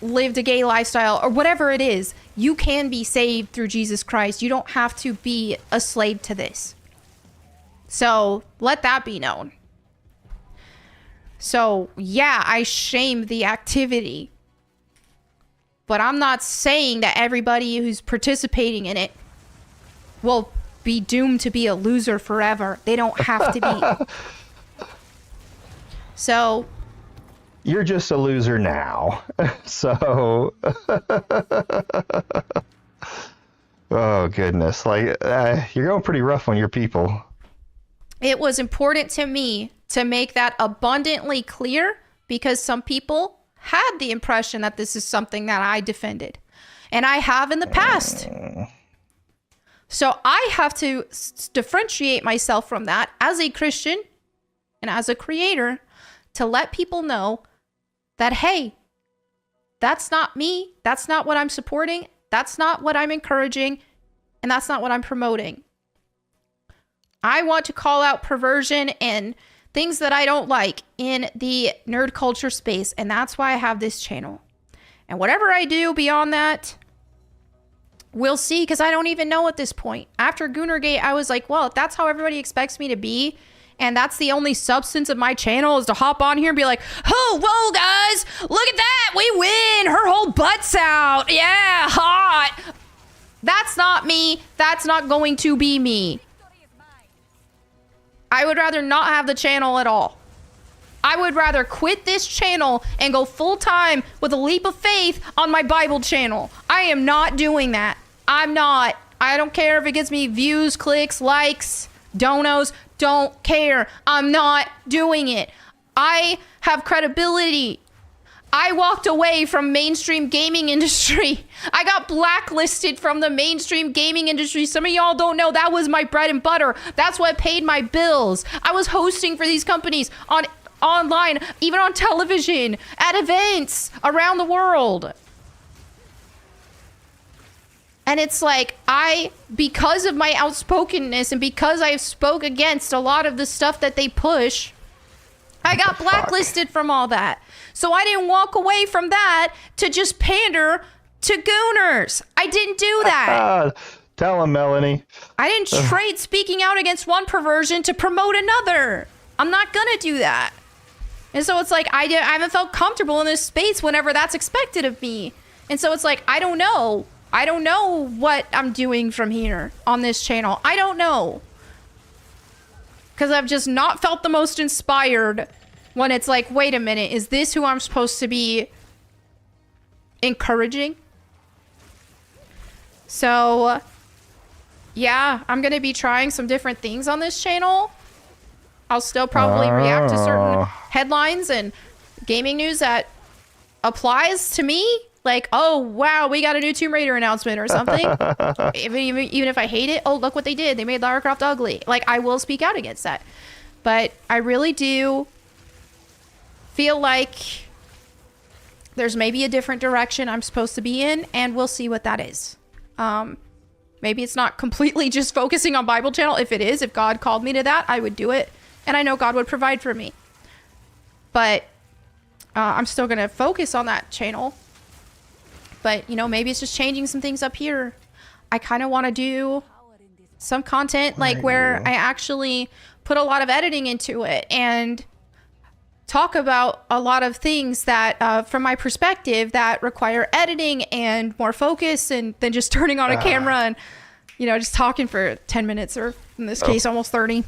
lived a gay lifestyle, or whatever it is. You can be saved through Jesus Christ. You don't have to be a slave to this. So let that be known. So yeah, I shame the activity, but I'm not saying that everybody who's participating in it will be doomed to be a loser forever. They don't have to be. So you're just a loser now. So oh goodness, like you're going pretty rough on your people. It was important to me to make that abundantly clear because some people had the impression that this is something that I defended, and I have in the past. So I have to differentiate myself from that as a Christian and as a creator to let people know that, hey, that's not me. That's not what I'm supporting. That's not what I'm encouraging. And that's not what I'm promoting. I want to call out perversion and things that I don't like in the nerd culture space. And that's why I have this channel. And whatever I do beyond that, we'll see, because I don't even know at this point. After Goonergate, I was like, well, if that's how everybody expects me to be, and that's the only substance of my channel is to hop on here and be like, oh, whoa, guys, look at that. We win. Her whole butt's out. Yeah, hot. That's not me. That's not going to be me. I would rather not have the channel at all. I would rather quit this channel and go full time with a leap of faith on my Bible channel. I am not doing that. I'm not. I don't care if it gets me views, clicks, likes, donos. Don't care. I'm not doing it. I have credibility. I walked away from mainstream gaming industry. I got blacklisted from the mainstream gaming industry. Some of y'all don't know that was my bread and butter. That's what paid my bills. I was hosting for these companies online, even on television, at events around the world. And it's like, because of my outspokenness and because I spoke against a lot of the stuff that they push, I got blacklisted from all that. So I didn't walk away from that to just pander to gooners. I didn't do that. Tell him, Melonie. I didn't trade speaking out against one perversion to promote another. I'm not gonna do that. And so it's like, I haven't felt comfortable in this space whenever that's expected of me. And so it's like, I don't know. I don't know what I'm doing from here on this channel. I don't know. Because I've just not felt the most inspired when it's like, wait a minute, is this who I'm supposed to be encouraging? So, yeah, I'm going to be trying some different things on this channel. I'll still probably react to certain headlines and gaming news that applies to me. Like, oh, wow, we got a new Tomb Raider announcement or something. even if I hate it, oh, look what they did. They made Lara Croft ugly. Like, I will speak out against that. But I really do feel like there's maybe a different direction I'm supposed to be in, and we'll see what that is. Maybe it's not completely just focusing on Bible channel. If it is, if God called me to that, I would do it. And I know God would provide for me. But I'm still going to focus on that channel. But, you know, maybe it's just changing some things up here. I kind of want to do some content like where I actually put a lot of editing into it and talk about a lot of things that, from my perspective, that require editing and more focus and than just turning on a camera and, you know, just talking for 10 minutes or in this case, almost 30.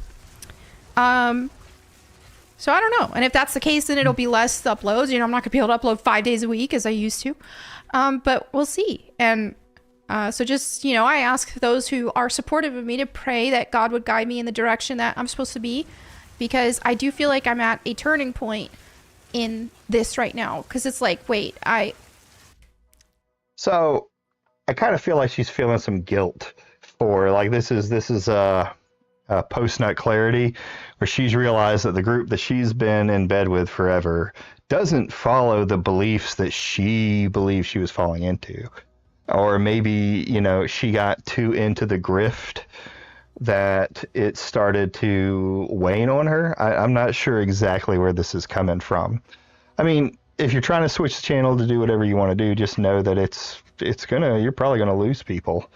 So I don't know. And if that's the case, then it'll be less uploads. You know, I'm not gonna be able to upload 5 days a week as I used to. But we'll see. And so just, you know, I ask those who are supportive of me to pray that God would guide me in the direction that I'm supposed to be, because I do feel like I'm at a turning point in this right now. Because it's like, wait, So I kind of feel like she's feeling some guilt for, like, this is post-nut clarity, where she's realized that the group that she's been in bed with forever doesn't follow the beliefs that she believed she was falling into. Or maybe, you know, she got too into the grift that it started to wane on her. I'm not sure exactly where this is coming from. I mean, if you're trying to switch the channel to do whatever you want to do, just know that you're probably gonna lose people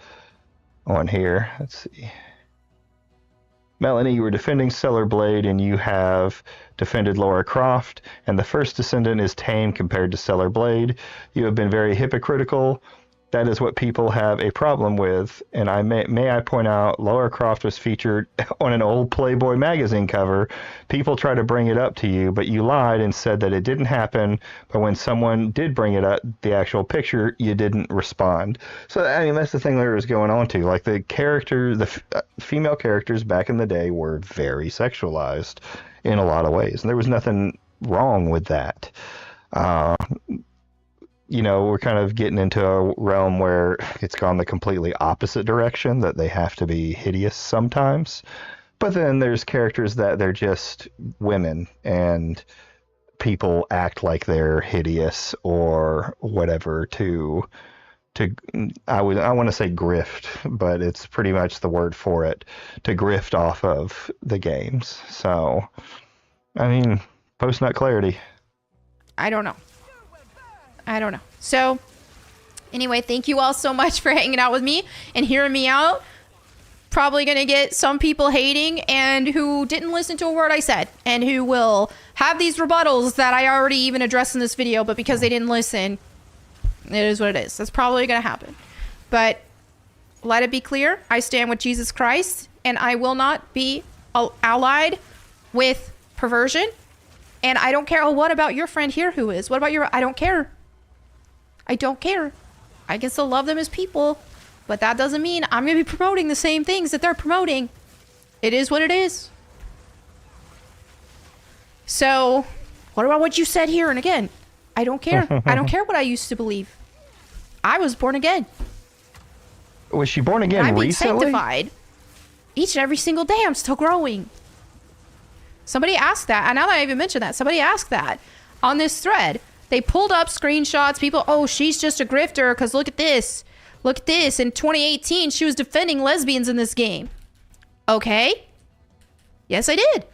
on here. Let's see. Melonie, you were defending Stellar Blade, and you have defended Lara Croft, and the first descendant is tame compared to Stellar Blade. You have been very hypocritical. That is what people have a problem with, and may I point out, Lara Croft was featured on an old Playboy magazine cover. People try to bring it up to you, but you lied and said that it didn't happen, but when someone did bring it up, the actual picture, you didn't respond. So, I mean, that's the thing that was going on too. Like, the female characters back in the day were very sexualized in a lot of ways, and there was nothing wrong with that. You know, we're kind of getting into a realm where it's gone the completely opposite direction, that they have to be hideous sometimes. But then there's characters that they're just women, and people act like they're hideous or whatever I want to say grift, but it's pretty much the word for it, to grift off of the games. So, I mean, post-nut clarity. I don't know. So, anyway, thank you all so much for hanging out with me and hearing me out. Probably going to get some people hating and who didn't listen to a word I said and who will have these rebuttals that I already even addressed in this video, but because they didn't listen, it is what it is. That's probably going to happen. But let it be clear, I stand with Jesus Christ, and I will not be allied with perversion. And I don't care. Oh, what about your friend here who is? What about I don't care. I don't care. I can still love them as people, but that doesn't mean I'm going to be promoting the same things that they're promoting. It is what it is. So, what about what you said here and again? I don't care. I don't care what I used to believe. I was born again. Was she born again I'm being recently? sanctified. Each and every single day, I'm still growing. Somebody asked that, and now that I even mentioned that, somebody asked that on this thread. They pulled up screenshots. People, oh, she's just a grifter because look at this. Look at this. In 2018, she was defending lesbians in this game. Okay. Yes, I did.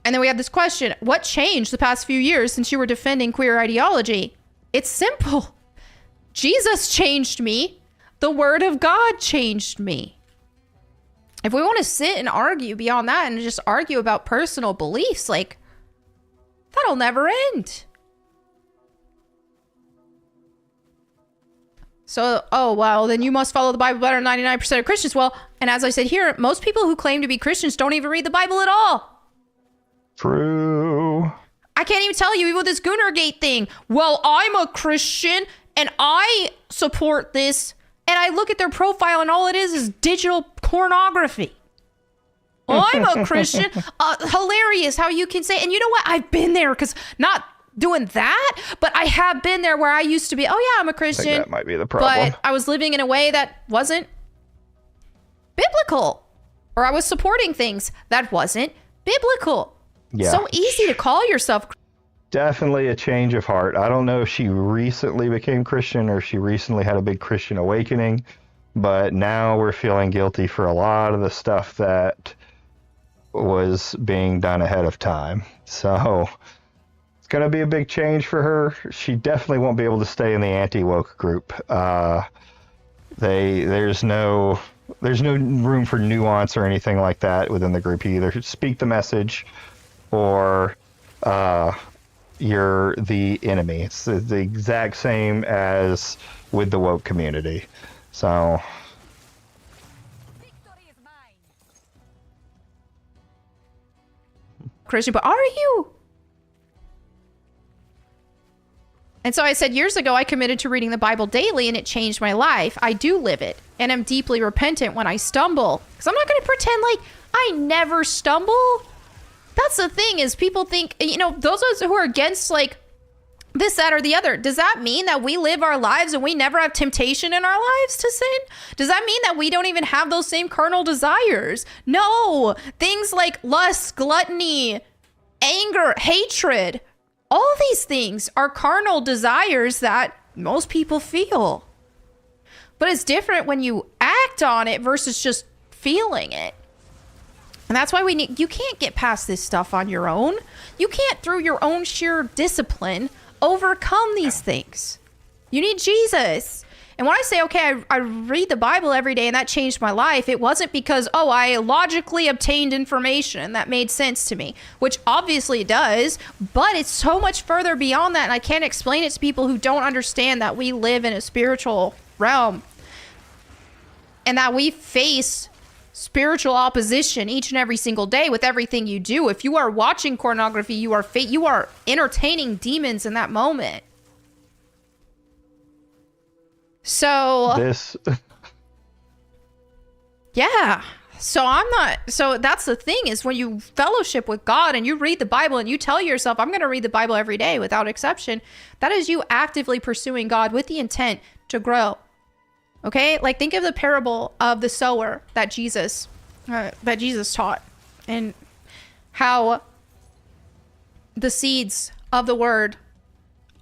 And then we have this question. What changed the past few years since you were defending queer ideology? It's simple. Jesus changed me. The word of God changed me. If we want to sit and argue beyond that and just argue about personal beliefs, like, that'll never end. So, oh, well, then you must follow the Bible better than 99% of Christians. Well, and as I said here, most people who claim to be Christians don't even read the Bible at all. True. I can't even tell you, even with this Goonergate thing. Well, I'm a Christian and I support this. And I look at their profile and all it is digital pornography. I'm a Christian. Hilarious how you can say, and you know what? I've been there, because not doing that, but I have been there where I used to be, oh yeah, I'm a Christian. I think that might be the problem. But I was living in a way that wasn't biblical. Or I was supporting things that wasn't biblical. Yeah. So easy to call yourself. Definitely a change of heart. I don't know if she recently became Christian or if she recently had a big Christian awakening, but now we're feeling guilty for a lot of the stuff that was being done ahead of time. So it's going to be a big change for her. She definitely won't be able to stay in the anti-woke group. There's no room for nuance or anything like that within the group. You either speak the message or you're the enemy. It's the exact same as with the woke community. So Christian, but are you? And so I said years ago, I committed to reading the Bible daily and it changed my life. I do live it and I'm deeply repentant when I stumble. Because I'm not going to pretend like I never stumble. That's the thing, is people think, you know, those of us who are against like this, that, or the other. Does that mean that we live our lives and we never have temptation in our lives to sin? Does that mean that we don't even have those same carnal desires? No. Things like lust, gluttony, anger, hatred, all these things are carnal desires that most people feel. But it's different when you act on it versus just feeling it. And that's why you can't get past this stuff on your own. You can't, through your own sheer discipline, overcome these things. You need Jesus. And when I say, okay, I read the Bible every day and that changed my life, it wasn't because, I logically obtained information that made sense to me, which obviously it does, but it's so much further beyond that. And I can't explain it to people who don't understand that we live in a spiritual realm and that we face spiritual opposition each and every single day with everything you do. If you are watching pornography, you are entertaining demons in that moment. So yeah. So that's the thing, is when you fellowship with God and you read the Bible and you tell yourself, I'm going to read the Bible every day without exception, that is you actively pursuing God with the intent to grow. Okay, like think of the parable of the sower that Jesus taught, and how the seeds of the word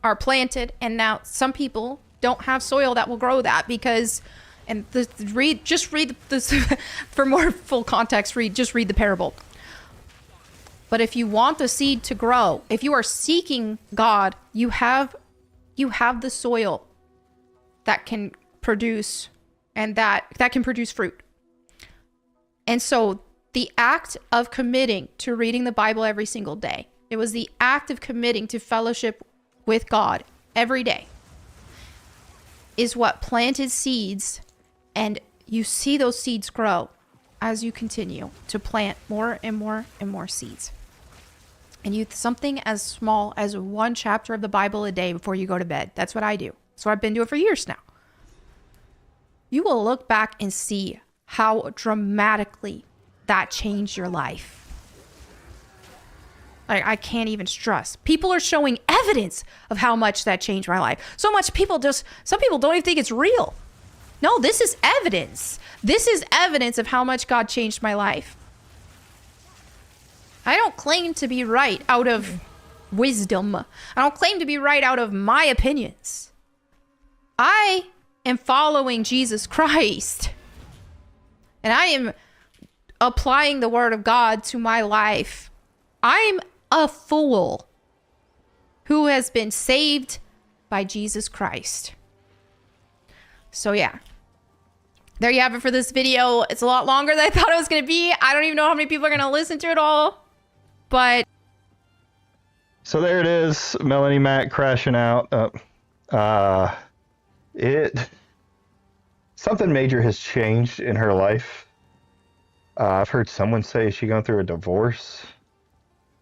are planted, and now some people don't have soil that will grow that because, and read this for more full context. Read the parable. But if you want the seed to grow, if you are seeking God, you have the soil that can produce, and that can produce fruit. And so the act of committing to reading the Bible every single day, it was the act of committing to fellowship with God every day, is what planted seeds, and you see those seeds grow as you continue to plant more and more and more seeds. And something as small as one chapter of the Bible a day before you go to bed. That's what I do. That's what I've been doing for years now. You will look back and see how dramatically that changed your life. I can't even stress. People are showing evidence of how much that changed my life. So much some people don't even think it's real. No, this is evidence. This is evidence of how much God changed my life. I don't claim to be right out of wisdom. I don't claim to be right out of my opinions. I am following Jesus Christ, and I am applying the word of God to my life. I'm a fool who has been saved by Jesus Christ. So yeah, there you have it for this video. It's a lot longer than I thought it was going to be. I don't even know how many people are going to listen to it all, but so there it is. Melonie Mac crashing out. Something major has changed in her life. I've heard someone say she's going through a divorce.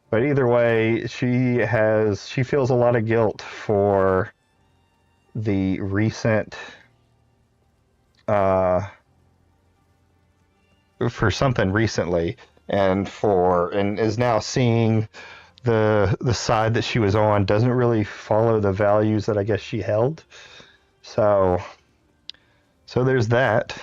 But either way, she feels a lot of guilt for the recent, for something recently, and is now seeing the side that she was on doesn't really follow the values that I guess she held. So there's that.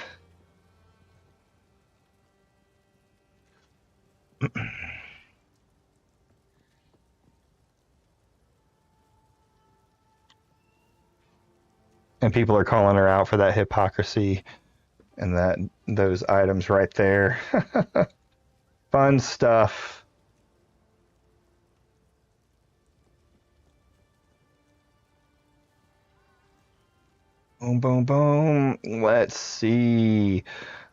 And people are calling her out for that hypocrisy and those items right there. Fun stuff. Boom, boom, boom. Let's see.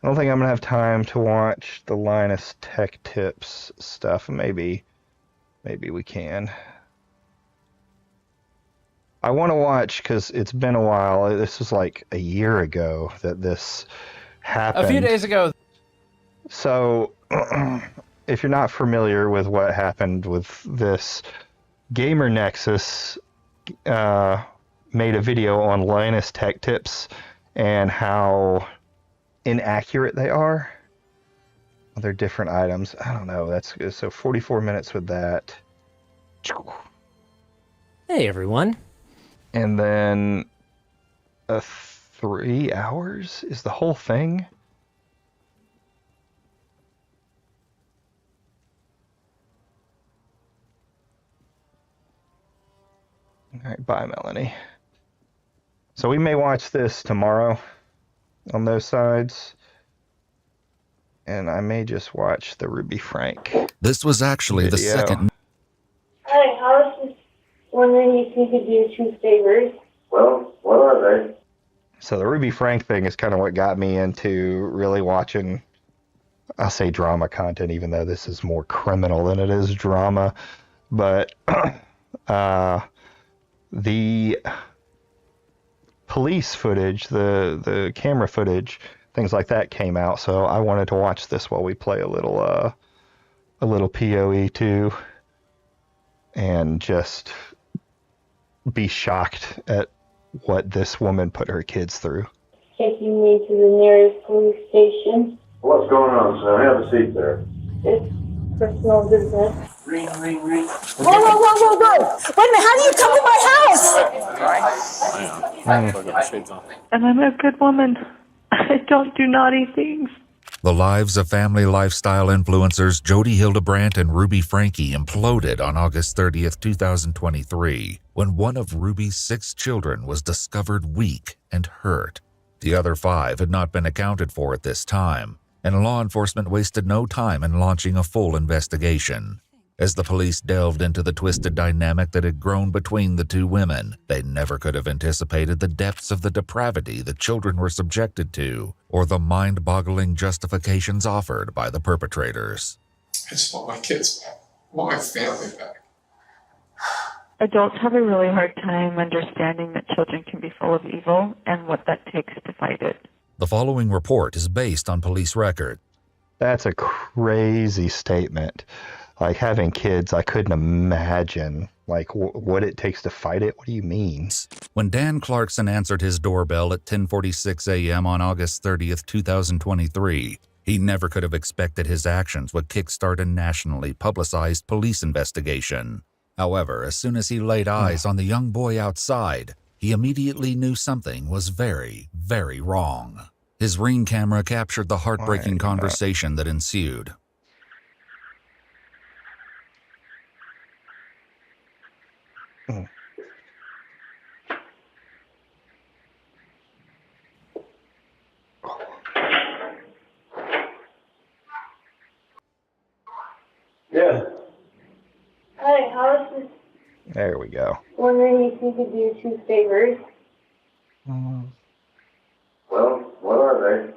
I don't think I'm going to have time to watch the Linus Tech Tips stuff. Maybe we can. I want to watch because it's been a while. This was like a year ago that this happened. A few days ago. So, if you're not familiar with what happened with this, Gamer Nexus made a video on Linus Tech Tips and how inaccurate they are. They're different items. I don't know. That's so 44 minutes with that. Hey, everyone. And then 3 hours is the whole thing? All right, bye, Melonie. So we may watch this tomorrow on those sides. And I may just watch the Ruby Frank. This was actually the video. second. Hi, I was just wondering if you could do 2 favors. Well, what are they? So the Ruby Frank thing is kind of what got me into really watching, I'll say drama content, even though this is more criminal than it is drama. But the police footage, the camera footage, things like that came out. So I wanted to watch this while we play a little PoE too, and just be shocked at what this woman put her kids through. Taking me to the nearest police station. What's going on, son? Have a seat there. It's personal business. Ring, ring, ring. Whoa, whoa, whoa, whoa, whoa! Wait a minute, how do you come to my house? And I'm a good woman. I don't do naughty things. The lives of family lifestyle influencers Jody Hildebrandt and Ruby Frankie imploded on August 30th, 2023, when one of Ruby's 6 children was discovered weak and hurt. The other 5 had not been accounted for at this time, and law enforcement wasted no time in launching a full investigation. As the police delved into the twisted dynamic that had grown between the 2 women, they never could have anticipated the depths of the depravity the children were subjected to, or the mind-boggling justifications offered by the perpetrators. I just want my kids back. I want my family back. Adults have a really hard time understanding that children can be full of evil and what that takes to fight it. The following report is based on police record. That's a crazy statement. Like, having kids, I couldn't imagine, like, what it takes to fight it. What do you mean? When Dan Clarkson answered his doorbell at 10:46 a.m. on August 30th, 2023, he never could have expected his actions would kickstart a nationally publicized police investigation. However, as soon as he laid eyes on the young boy outside, he immediately knew something was very, very wrong. His Ring camera captured the heartbreaking conversation that ensued. Yeah. Hi, I was just There we go. wondering if you could do 2 favors. Well, what are they?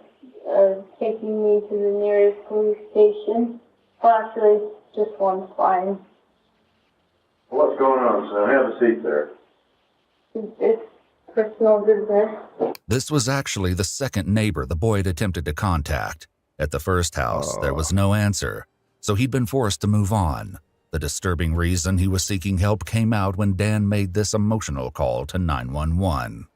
Taking me to the nearest police station. Well, actually, just one's fine. What's going on, son? Have a seat there. It's personal business. This was actually the second neighbor the boy had attempted to contact. At the first house, there was no answer, so he'd been forced to move on. The disturbing reason he was seeking help came out when Dan made this emotional call to 911.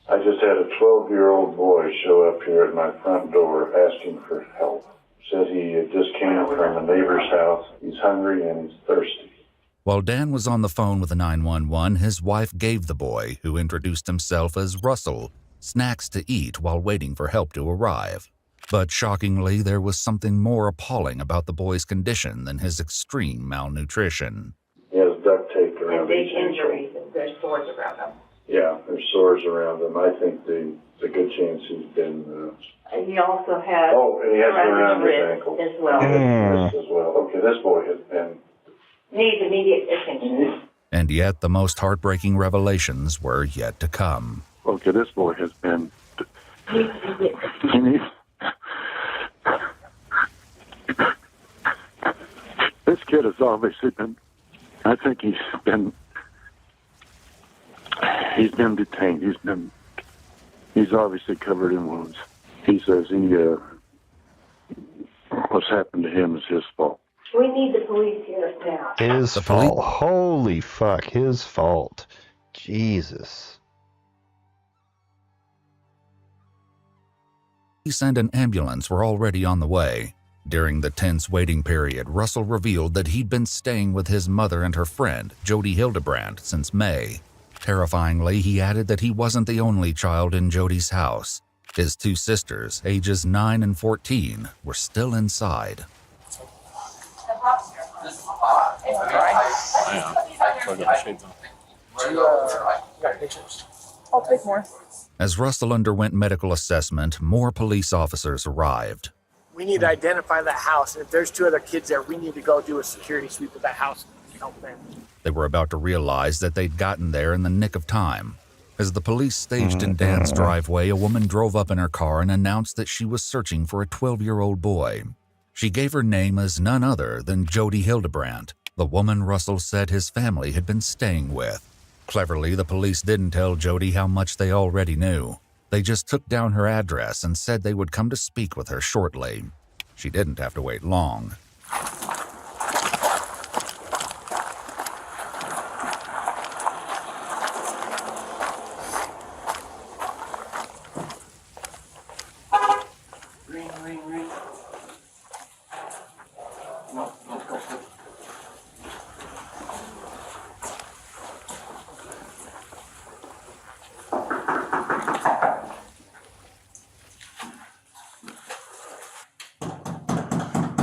I just had a 12-year-old boy show up here at my front door asking for help. Said he just came from a neighbor's house. He's hungry and he's thirsty. While Dan was on the phone with the 911, his wife gave the boy, who introduced himself as Russell, snacks to eat while waiting for help to arrive. But shockingly, there was something more appalling about the boy's condition than his extreme malnutrition. He has duct tape around his injuries. There's sores around him. Yeah, there's sores around him. I think there's a good chance he's been... And he also has and he has it around his ankle. as well. Wrist as well. Okay, this boy has been... Needs immediate attention. And yet the most heartbreaking revelations were yet to come. Okay, this boy has been... Needs immediate This kid has obviously been... I think he's been detained. He's obviously covered in wounds. He says what's happened to him is his fault. We need the police here now. His fault. Holy fuck, his fault. Jesus. Police and an ambulance were already on the way. During the tense waiting period, Russell revealed that he'd been staying with his mother and her friend, Jody Hildebrandt, since May. Terrifyingly, he added that he wasn't the only child in Jody's house. His two sisters, ages 9 and 14, were still inside. I'll take more. As Russell underwent medical assessment, more police officers arrived. We need to identify that house, and if there's 2 other kids there, we need to go do a security sweep of that house and help them. They were about to realize that they'd gotten there in the nick of time. As the police staged in Dan's driveway, a woman drove up in her car and announced that she was searching for a 12-year-old boy. She gave her name as none other than Jody Hildebrandt, the woman Russell said his family had been staying with. Cleverly, the police didn't tell Jody how much they already knew. They just took down her address and said they would come to speak with her shortly. She didn't have to wait long. Ring. No, go.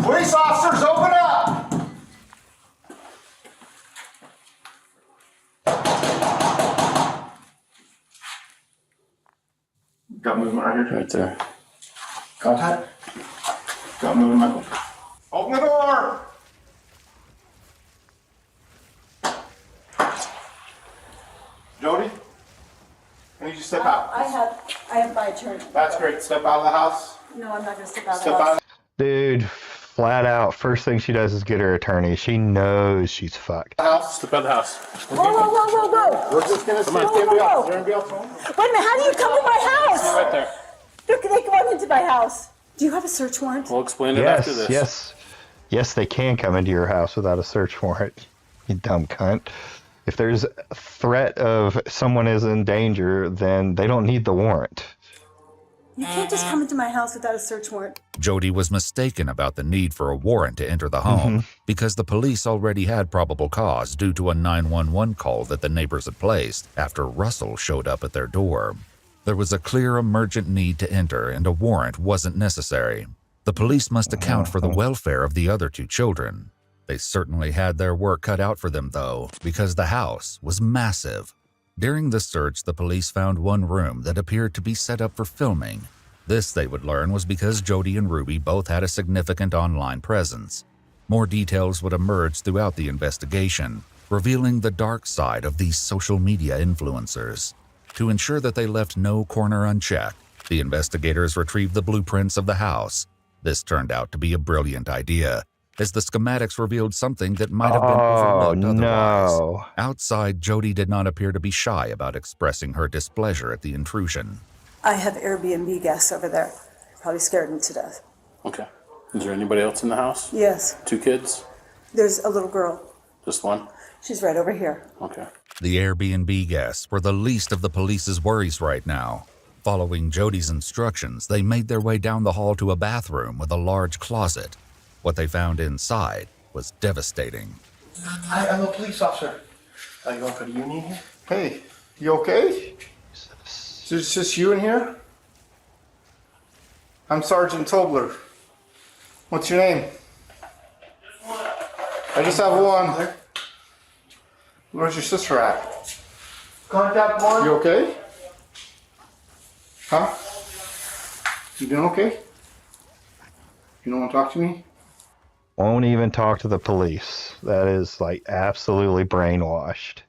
Police officers, open up! Got movement right here. Right there. Contact. Got movement. Open the door! Jody? I need you to step out. I have my attorney. That's great. Step out of the house. No, I'm not going to step out of Step the house. out. Dude, flat out, first thing she does is get her attorney. She knows she's fucked. House. Step out of the house. Whoa. We're just gonna see if Whoa. else. Is there anybody else home? Wait a minute, how do you come to my house? Right there. They come into my house. Do you have a search warrant? We'll explain it after this. Yes, they can come into your house without a search warrant. You dumb cunt. If there's a threat of someone is in danger, then they don't need the warrant. You can't just come into my house without a search warrant. Jody was mistaken about the need for a warrant to enter the home because the police already had probable cause due to a 911 call that the neighbors had placed after Russell showed up at their door. There was a clear emergent need to enter and a warrant wasn't necessary. The police must account for the welfare of the other 2 children. They certainly had their work cut out for them, though, because the house was massive. During the search, the police found one room that appeared to be set up for filming. This, they would learn, was because Jody and Ruby both had a significant online presence. More details would emerge throughout the investigation, revealing the dark side of these social media influencers. To ensure that they left no corner unchecked, the investigators retrieved the blueprints of the house. This turned out to be a brilliant idea, as the schematics revealed something that might have been overlooked otherwise. No. Outside, Jody did not appear to be shy about expressing her displeasure at the intrusion. I have Airbnb guests over there. Probably scared them to death. Okay. Is there anybody else in the house? Yes. 2 kids? There's a little girl. Just one? She's right over here. Okay. The Airbnb guests were the least of the police's worries right now. Following Jody's instructions, they made their way down the hall to a bathroom with a large closet. What they found inside was devastating. Hi, I'm a police officer. Are you going for the union here? Hey, you okay? Is it just you in here? I'm Sergeant Tobler. What's your name? I just have one. Where's your sister at? Contact one. You okay? Huh? You doing okay? You don't want to talk to me? Won't even talk to the police. That is like absolutely brainwashed.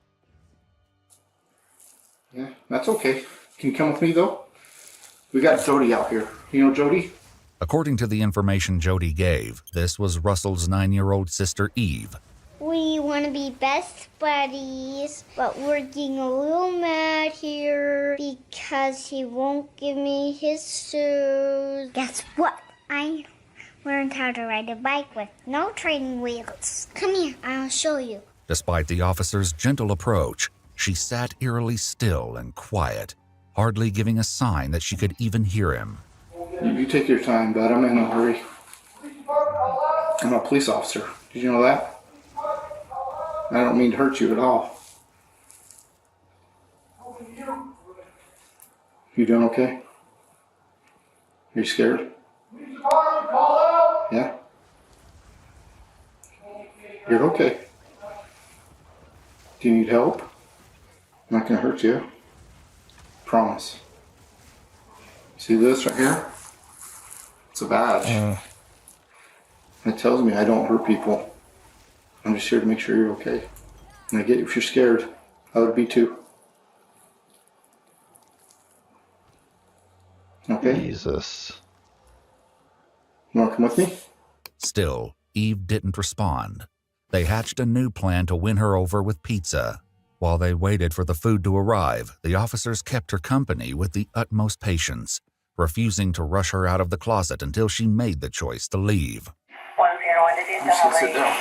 Yeah, that's okay. Can you come with me though? We got Jody out here. You know Jody? According to the information Jody gave, this was Russell's 9-year-old sister Eve. We want to be best buddies, but we're getting a little mad here because he won't give me his shoes. Guess what? I learned how to ride a bike with no training wheels. Come here, I'll show you. Despite the officer's gentle approach, she sat eerily still and quiet, hardly giving a sign that she could even hear him. You take your time, bud. I'm in a hurry. I'm a police officer. Did you know that? I don't mean to hurt you at all. You doing okay? Are you scared? Yeah? You're okay. Do you need help? I'm not gonna hurt you. Promise. See this right here? It's a badge. It tells me I don't hurt people. I'm just here to make sure you're okay. And I get if you're scared. I would be too. Okay? Jesus. You wanna come with me? Still, Eve didn't respond. They hatched a new plan to win her over with pizza. While they waited for the food to arrive, the officers kept her company with the utmost patience, refusing to rush her out of the closet until she made the choice to leave. I'm just gonna sit down.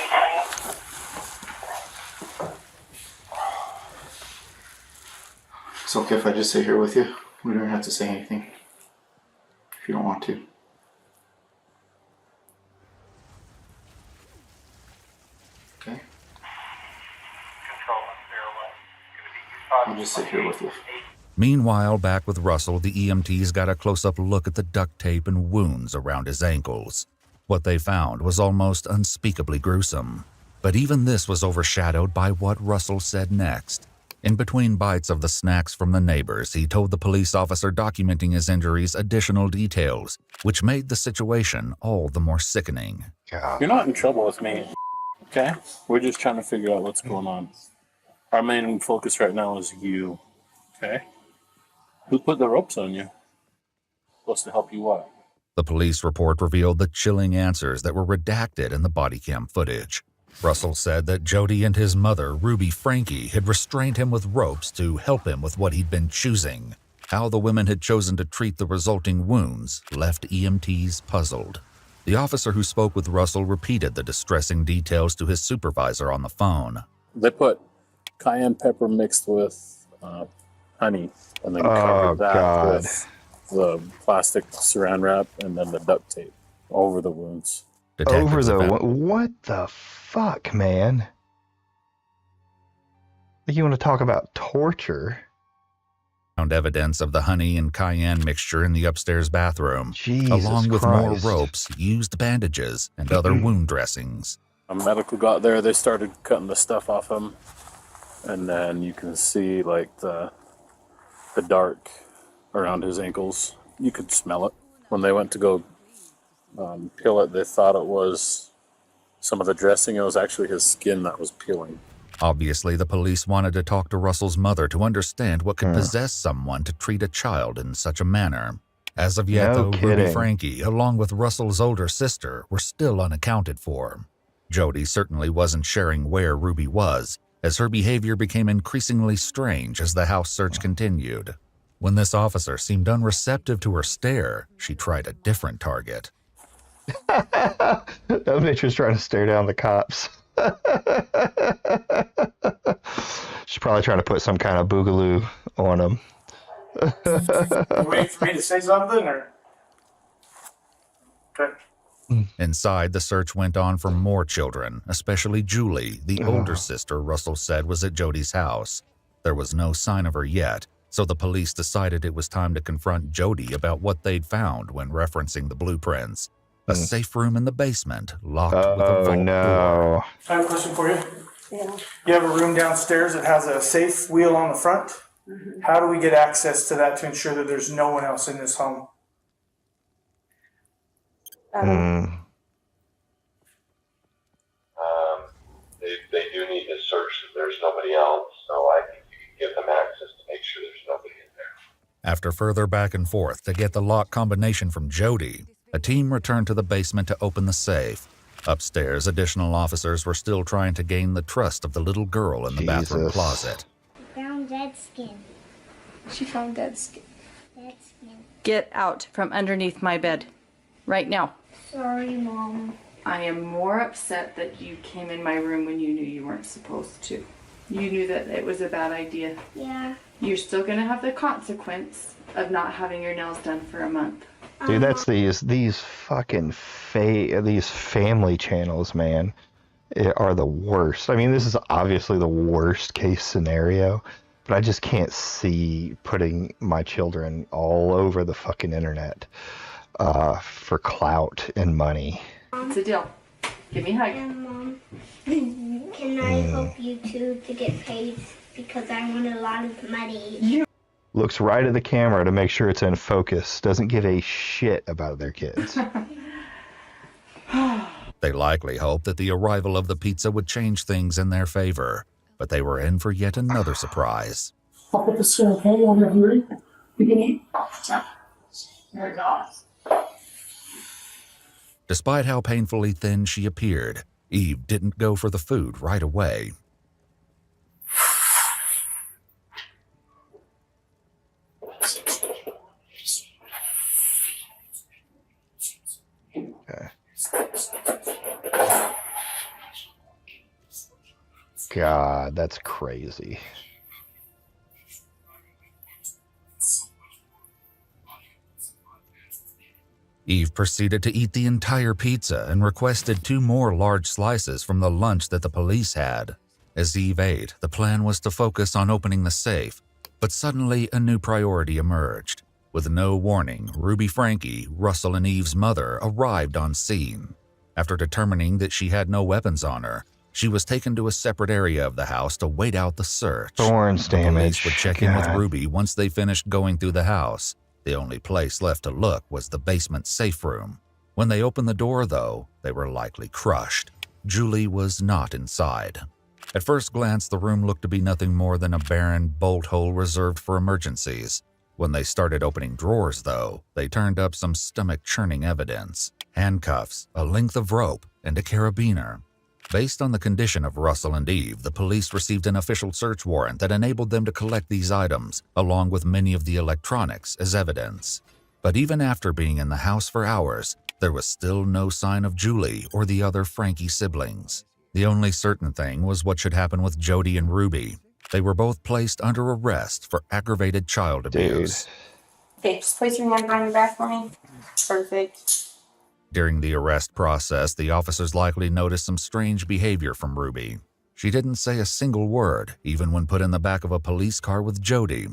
It's okay if I just sit here with you. We don't have to say anything. If you don't want to. Okay? I'll just sit here with you. Meanwhile, back with Russell, the EMTs got a close-up look at the duct tape and wounds around his ankles. What they found was almost unspeakably gruesome. But even this was overshadowed by what Russell said next. In between bites of the snacks from the neighbors, he told the police officer documenting his injuries additional details, which made the situation all the more sickening. You're not in trouble with me, okay? We're just trying to figure out what's going on. Our main focus right now is you, okay? Who put the ropes on you? Supposed to help you what? The police report revealed the chilling answers that were redacted in the body cam footage. Russell said that Jody and his mother, Ruby Frankie, had restrained him with ropes to help him with what he'd been choosing. How the women had chosen to treat the resulting wounds left EMTs puzzled. The officer who spoke with Russell repeated the distressing details to his supervisor on the phone. They put cayenne pepper mixed with honey and then covered that with the plastic saran wrap and then the duct tape over the wounds. What the fuck, man? You want to talk about torture? Found evidence of the honey and cayenne mixture in the upstairs bathroom, along with Christ. more ropes, used bandages, and other wound dressings. A medical got there, they started cutting the stuff off him, and then you can see like the dark around his ankles. You could smell it. When they went to go peel it, they thought it was some of the dressing. It was actually his skin that was peeling. Obviously, the police wanted to talk to Russell's mother to understand what could possess someone to treat a child in such a manner. As of yet, though, Ruby Frankie, along with Russell's older sister, were still unaccounted for. Jody certainly wasn't sharing where Ruby was, as her behavior became increasingly strange as the house search continued. When this officer seemed unreceptive to her stare, she tried a different target. That bitch was trying to stare down the cops. She's probably trying to put some kind of boogaloo on him. You waiting for me to say something, or? Okay. Inside, the search went on for more children, especially Julie, the older sister Russell said was at Jody's house. There was no sign of her yet, so the police decided it was time to confront Jody about what they'd found when referencing the blueprints. A safe room in the basement, locked with a vault door. I have a question for you. Yeah. You have a room downstairs that has a safe wheel on the front. Mm-hmm. How do we get access to that to ensure that there's no one else in this home? They do need to search if there's nobody else, so I think you can give them access to make sure there's nobody in there. After further back and forth to get the lock combination from Jody, a team returned to the basement to open the safe. Upstairs, additional officers were still trying to gain the trust of the little girl in the bathroom closet. Found dead skin. She found dead skin. Dead skin. Get out from underneath my bed. Right now. Sorry, Mom. I am more upset that you came in my room when you knew you weren't supposed to. You knew that it was a bad idea. Yeah. You're still gonna have the consequence of not having your nails done for a month. Dude, that's these fucking these family channels, man, are the worst. I mean, this is obviously the worst case scenario, but I just can't see putting my children all over the fucking internet for clout and money. It's a deal. Give me a hug. Mom, can I help you two to get paid? Because I want a lot of money. Looks right at the camera to make sure it's in focus. Doesn't give a shit about their kids. They likely hoped that the arrival of the pizza would change things in their favor, but they were in for yet another surprise. I'll put the skin, okay? You want me to hurry? You can eat? There we go. Despite how painfully thin she appeared, Eve didn't go for the food right away. God, that's crazy. Eve proceeded to eat the entire pizza and requested 2 more large slices from the lunch that the police had. As Eve ate, the plan was to focus on opening the safe, but suddenly a new priority emerged. With no warning, Ruby Frankie, Russell and Eve's mother, arrived on scene. After determining that she had no weapons on her, she was taken to a separate area of the house to wait out the search. Thorns The damage. police would check in with Ruby once they finished going through the house. The only place left to look was the basement safe room. When they opened the door, though, they were likely crushed. Julie was not inside. At first glance, the room looked to be nothing more than a barren bolt hole reserved for emergencies. When they started opening drawers, though, they turned up some stomach-churning evidence. Handcuffs, a length of rope, and a carabiner. Based on the condition of Russell and Eve, the police received an official search warrant that enabled them to collect these items, along with many of the electronics, as evidence. But even after being in the house for hours, there was still no sign of Julie or the other Frankie siblings. The only certain thing was what should happen with Jody and Ruby. They were both placed under arrest for aggravated child abuse. Okay, just place your hand behind your back for me. Perfect. During the arrest process, the officers likely noticed some strange behavior from Ruby. She didn't say a single word, even when put in the back of a police car with Jody.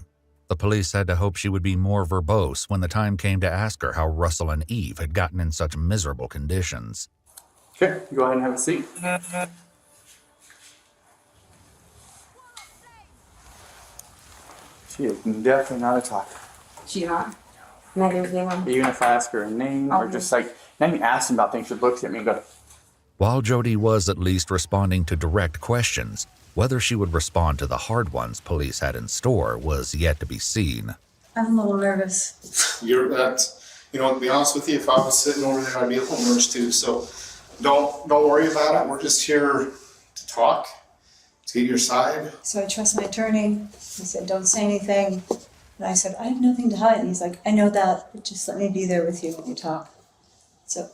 The police had to hope she would be more verbose when the time came to ask her how Russell and Eve had gotten in such miserable conditions. Sure, go ahead and have a seat. She is definitely not a talker. She not? Neither is anyone. Even if I ask her a name or just like, not even asking about things, she looks at me and goes, While Jody was at least responding to direct questions, whether she would respond to the hard ones police had in store was yet to be seen. I'm a little nervous. You're that, to be honest with you, if I was sitting over there, I'd be a little nervous too. So don't worry about it. We're just here to talk, to get your side. So I trust my attorney. He said, don't say anything. And I said, I have nothing to hide. And he's like, I know that, but just let me be there with you when you talk. So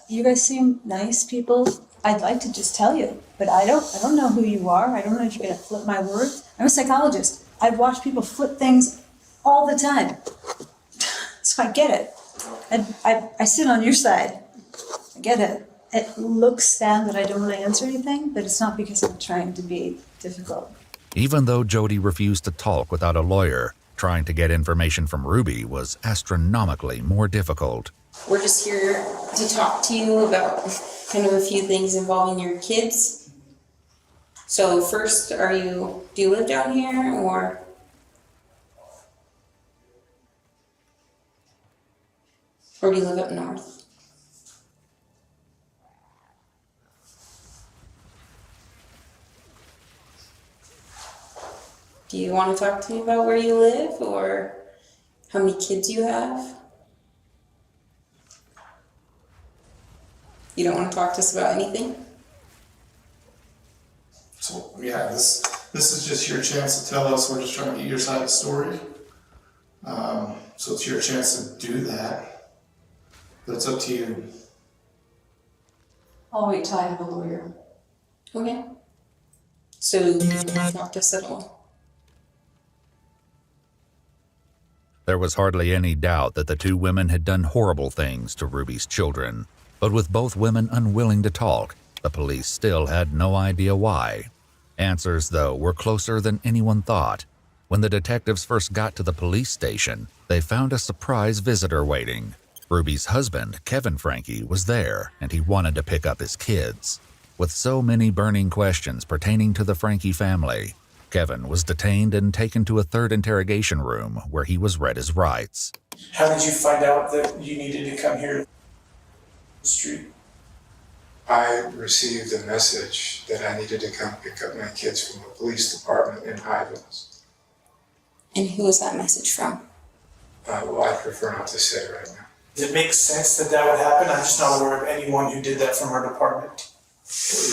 you guys seem nice people. I'd like to just tell you, but I don't know who you are. I don't know if you're gonna flip my words. I'm a psychologist. I've watched people flip things all the time. So I get it. And I sit on your side. I get it. It looks sad that I don't want to answer anything, but it's not because I'm trying to be difficult. Even though Jody refused to talk without a lawyer, trying to get information from Ruby was astronomically more difficult. We're just here to talk to you about kind of a few things involving your kids. So first, do you live down here or? Or do you live up north? Do you want to talk to me about where you live or how many kids you have? You don't want to talk to us about anything? So yeah, this is just your chance to tell us. We're just trying to get your side of the story. So it's your chance to do that. But it's up to you. I'll wait till I have a lawyer. Okay. So you don't want to talk to us at all? There was hardly any doubt that the two women had done horrible things to Ruby's children, but with both women unwilling to talk, the police still had no idea why. Answers, though, were closer than anyone thought. When the detectives first got to the police station, they found a surprise visitor waiting. Ruby's husband, Kevin Frankie, was there, and he wanted to pick up his kids. With so many burning questions pertaining to the Frankie family, Kevin was detained and taken to a third interrogation room where he was read his rights. How did you find out that you needed to come here to the street? I received a message that I needed to come pick up my kids from the police department in Highlands. And who was that message from? Well, I prefer not to say right now. Does it make sense that that would happen? I'm just not aware of anyone who did that from our department.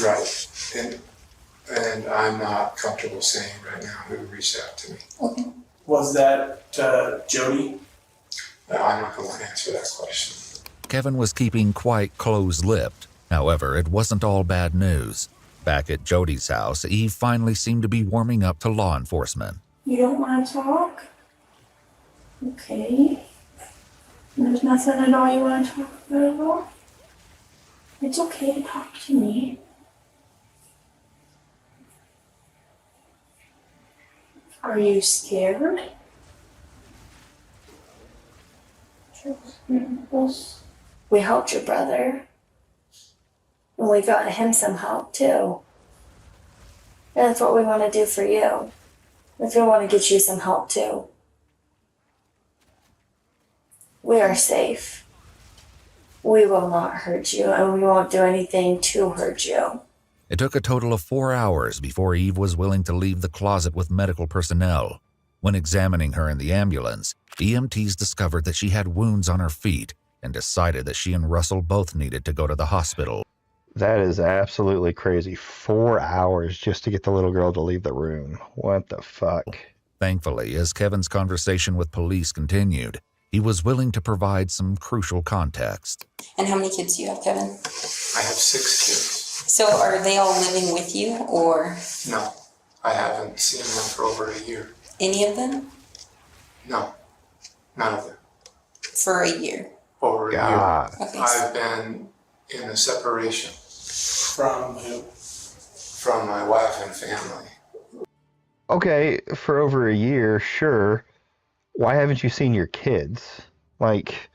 Right. And I'm not comfortable saying right now who reached out to me. Okay. Was that Jody? I'm not going to answer that question. Kevin was keeping quite close-lipped. However, it wasn't all bad news. Back at Jody's house, Eve finally seemed to be warming up to law enforcement. You don't want to talk? Okay. There's nothing at all you want to talk about at all? It's okay to talk to me. Are you scared? We helped your brother. And we got him some help too. And that's what we want to do for you. If we want to get you some help too. We are safe. We will not hurt you, and we won't do anything to hurt you. It took a total of 4 hours before Eve was willing to leave the closet with medical personnel. When examining her in the ambulance, EMTs discovered that she had wounds on her feet and decided that she and Russell both needed to go to the hospital. That is absolutely crazy. 4 hours just to get the little girl to leave the room. What the fuck? Thankfully, as Kevin's conversation with police continued, he was willing to provide some crucial context. And how many kids do you have, Kevin? I have 6 kids. So are they all living with you, or? No, I haven't seen them for over a year. Any of them? No, none of them. For a year? Over a year. Okay. I've been in a separation. From who? From my wife and family. Okay, for over a year, sure. Why haven't you seen your kids? Like,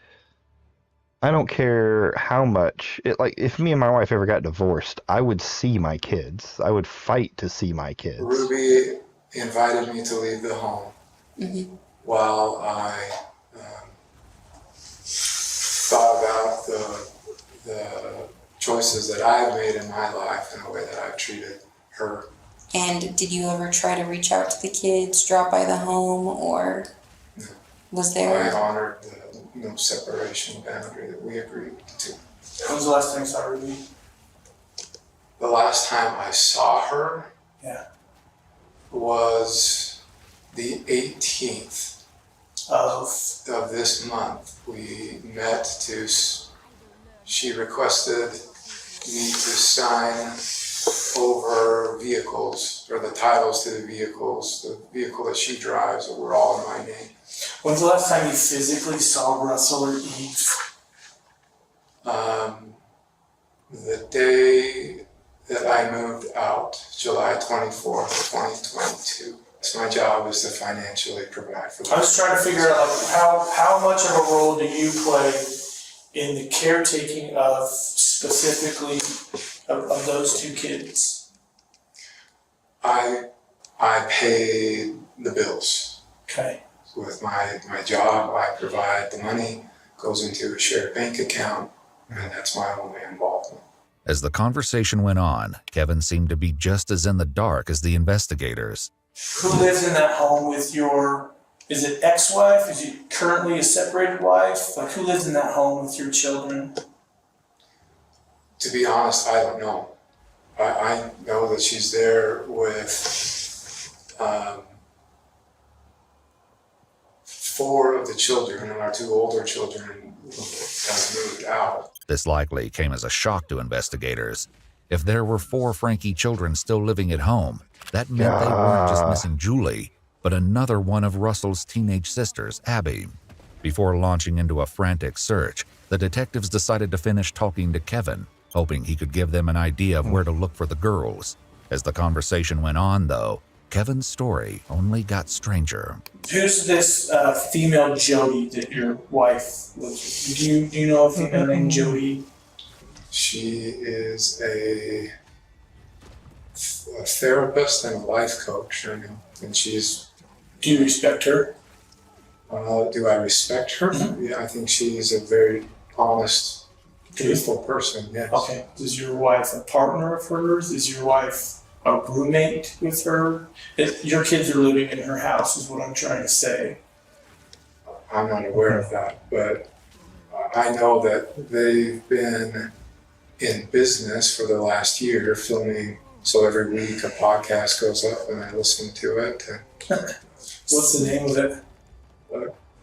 I don't care how much like if me and my wife ever got divorced, I would see my kids. I would fight to see my kids. Ruby invited me to leave the home while I thought about the choices that I've made in my life and the way that I've treated her. And did you ever try to reach out to the kids, drop by the home, or was there? I honored the no separation boundary that we agreed to. When was the last time you saw Ruby? The last time I saw her was the 18th of this month. We met to, she requested me to sign over vehicles, or the titles to the vehicle that she drives, that were all in my name. When's the last time you physically saw Russell or Eve? The day that I moved out, July 24th, 2022. So my job is to financially provide for them. I was trying to figure out how much of a role do you play in the caretaking of specifically of those two kids? I pay the bills. Okay. With my job, I provide the money, goes into a shared bank account, and that's my only involvement. As the conversation went on, Kevin seemed to be just as in the dark as the investigators. Who lives in that home with your, is it ex-wife? Is it currently a separated wife? Like, who lives in that home with your children? To be honest, I don't know. I know that she's there with 4 of the children, and our 2 older children have moved out. This likely came as a shock to investigators. If there were 4 Frankie children still living at home, that meant they weren't just missing Julie. but another one of Russell's teenage sisters, Abby. Before launching into a frantic search, the detectives decided to finish talking to Kevin, hoping he could give them an idea of where to look for the girls. As the conversation went on, though, Kevin's story only got stranger. Who's this female Jody that your wife lives with? Do you know a female named Jody? She is a therapist and a life coach, and she's... Do you respect her? Do I respect her? Yeah, I think she's a very honest, truthful person, yes. Okay. Is your wife a partner of hers? Is your wife a roommate with her? Your kids are living in her house is what I'm trying to say. I'm not aware of that, but I know that they've been in business for the last year filming, so every week a podcast goes up and I listen to it. What's the name of it?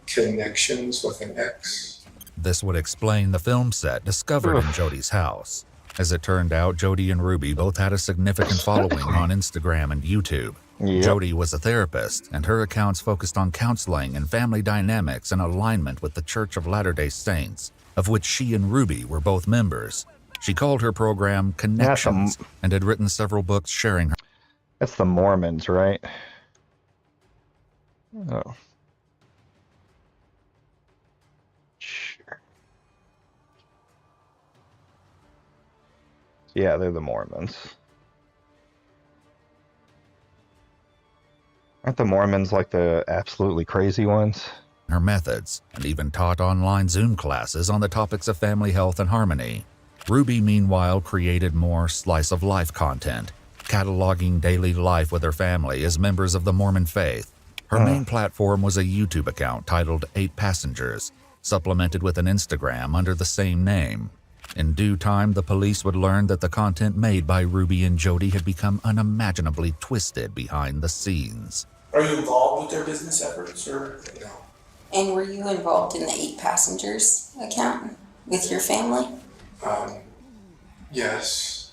Connections with an X. This would explain the film set discovered in Jody's house. As it turned out, Jody and Ruby both had a significant following on Instagram and YouTube. Yep. Jody was a therapist, and her accounts focused on counseling and family dynamics in alignment with the Church of Latter-day Saints, of which she and Ruby were both members. She called her program Connections and had written several books sharing her. That's the Mormons, right? Oh. Sure. Yeah, they're the Mormons. Aren't the Mormons like the absolutely crazy ones? Her methods, and even taught online Zoom classes on the topics of family health and harmony. Ruby, meanwhile, created more slice-of-life content, cataloging daily life with her family as members of the Mormon faith. Her main platform was a YouTube account titled 8 Passengers, supplemented with an Instagram under the same name. In due time, the police would learn that the content made by Ruby and Jody had become unimaginably twisted behind the scenes. Are you involved with their business efforts, or no? And were you involved in the 8 Passengers account with your family? Yes.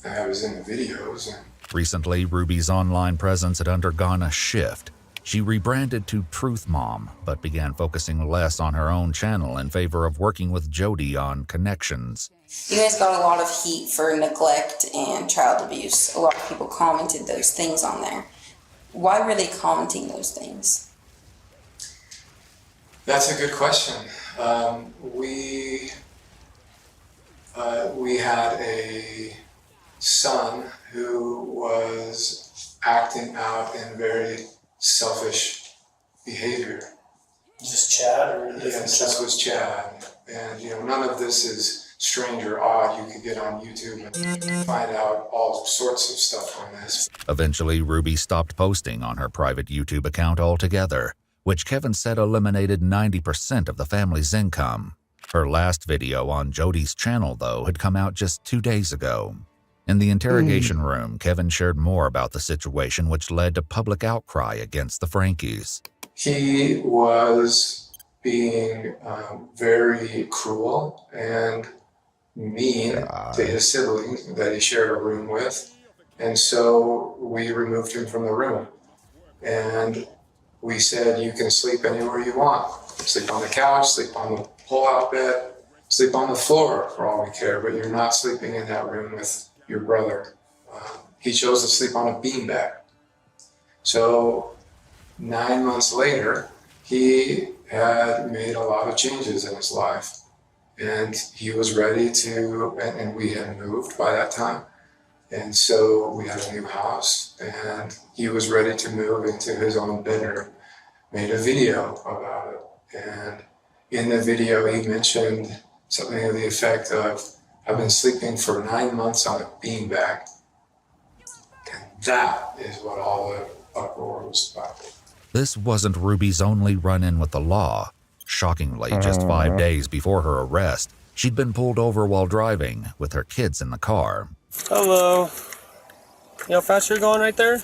I was in the videos. Recently, Ruby's online presence had undergone a shift. She rebranded to Truth Mom, but began focusing less on her own channel in favor of working with Jody on Connections. You guys got a lot of heat for neglect and child abuse. A lot of people commented those things on there. Why were they commenting those things? That's a good question. We had a son who was acting out in very selfish behavior. Just Chad, or yes, this was Chad, and none of this is strange or odd. You could get on YouTube and find out all sorts of stuff on this. Eventually, Ruby stopped posting on her private YouTube account altogether, which Kevin said eliminated 90% of the family's income. Her last video on Jody's channel, though, had come out just 2 days ago. In the interrogation room, Kevin shared more about the situation, which led to public outcry against the Frankies. He was being very cruel and mean to his siblings that he shared a room with. And so we removed him from the room. And we said, you can sleep anywhere you want. Sleep on the couch, sleep on the pull-out bed, sleep on the floor for all we care, but you're not sleeping in that room with your brother. He chose to sleep on a beanbag. So 9 months later, he had made a lot of changes in his life. And he was ready to, and we had moved by that time. And so we had a new house, and he was ready to move into his own bedroom. Made a video about it. And in the video, he mentioned something to the effect of, I've been sleeping for 9 months on a beanbag. And that is what all the uproar was about. This wasn't Ruby's only run-in with the law. Shockingly, just 5 days before her arrest, she'd been pulled over while driving with her kids in the car. Hello. You know how fast you're going right there?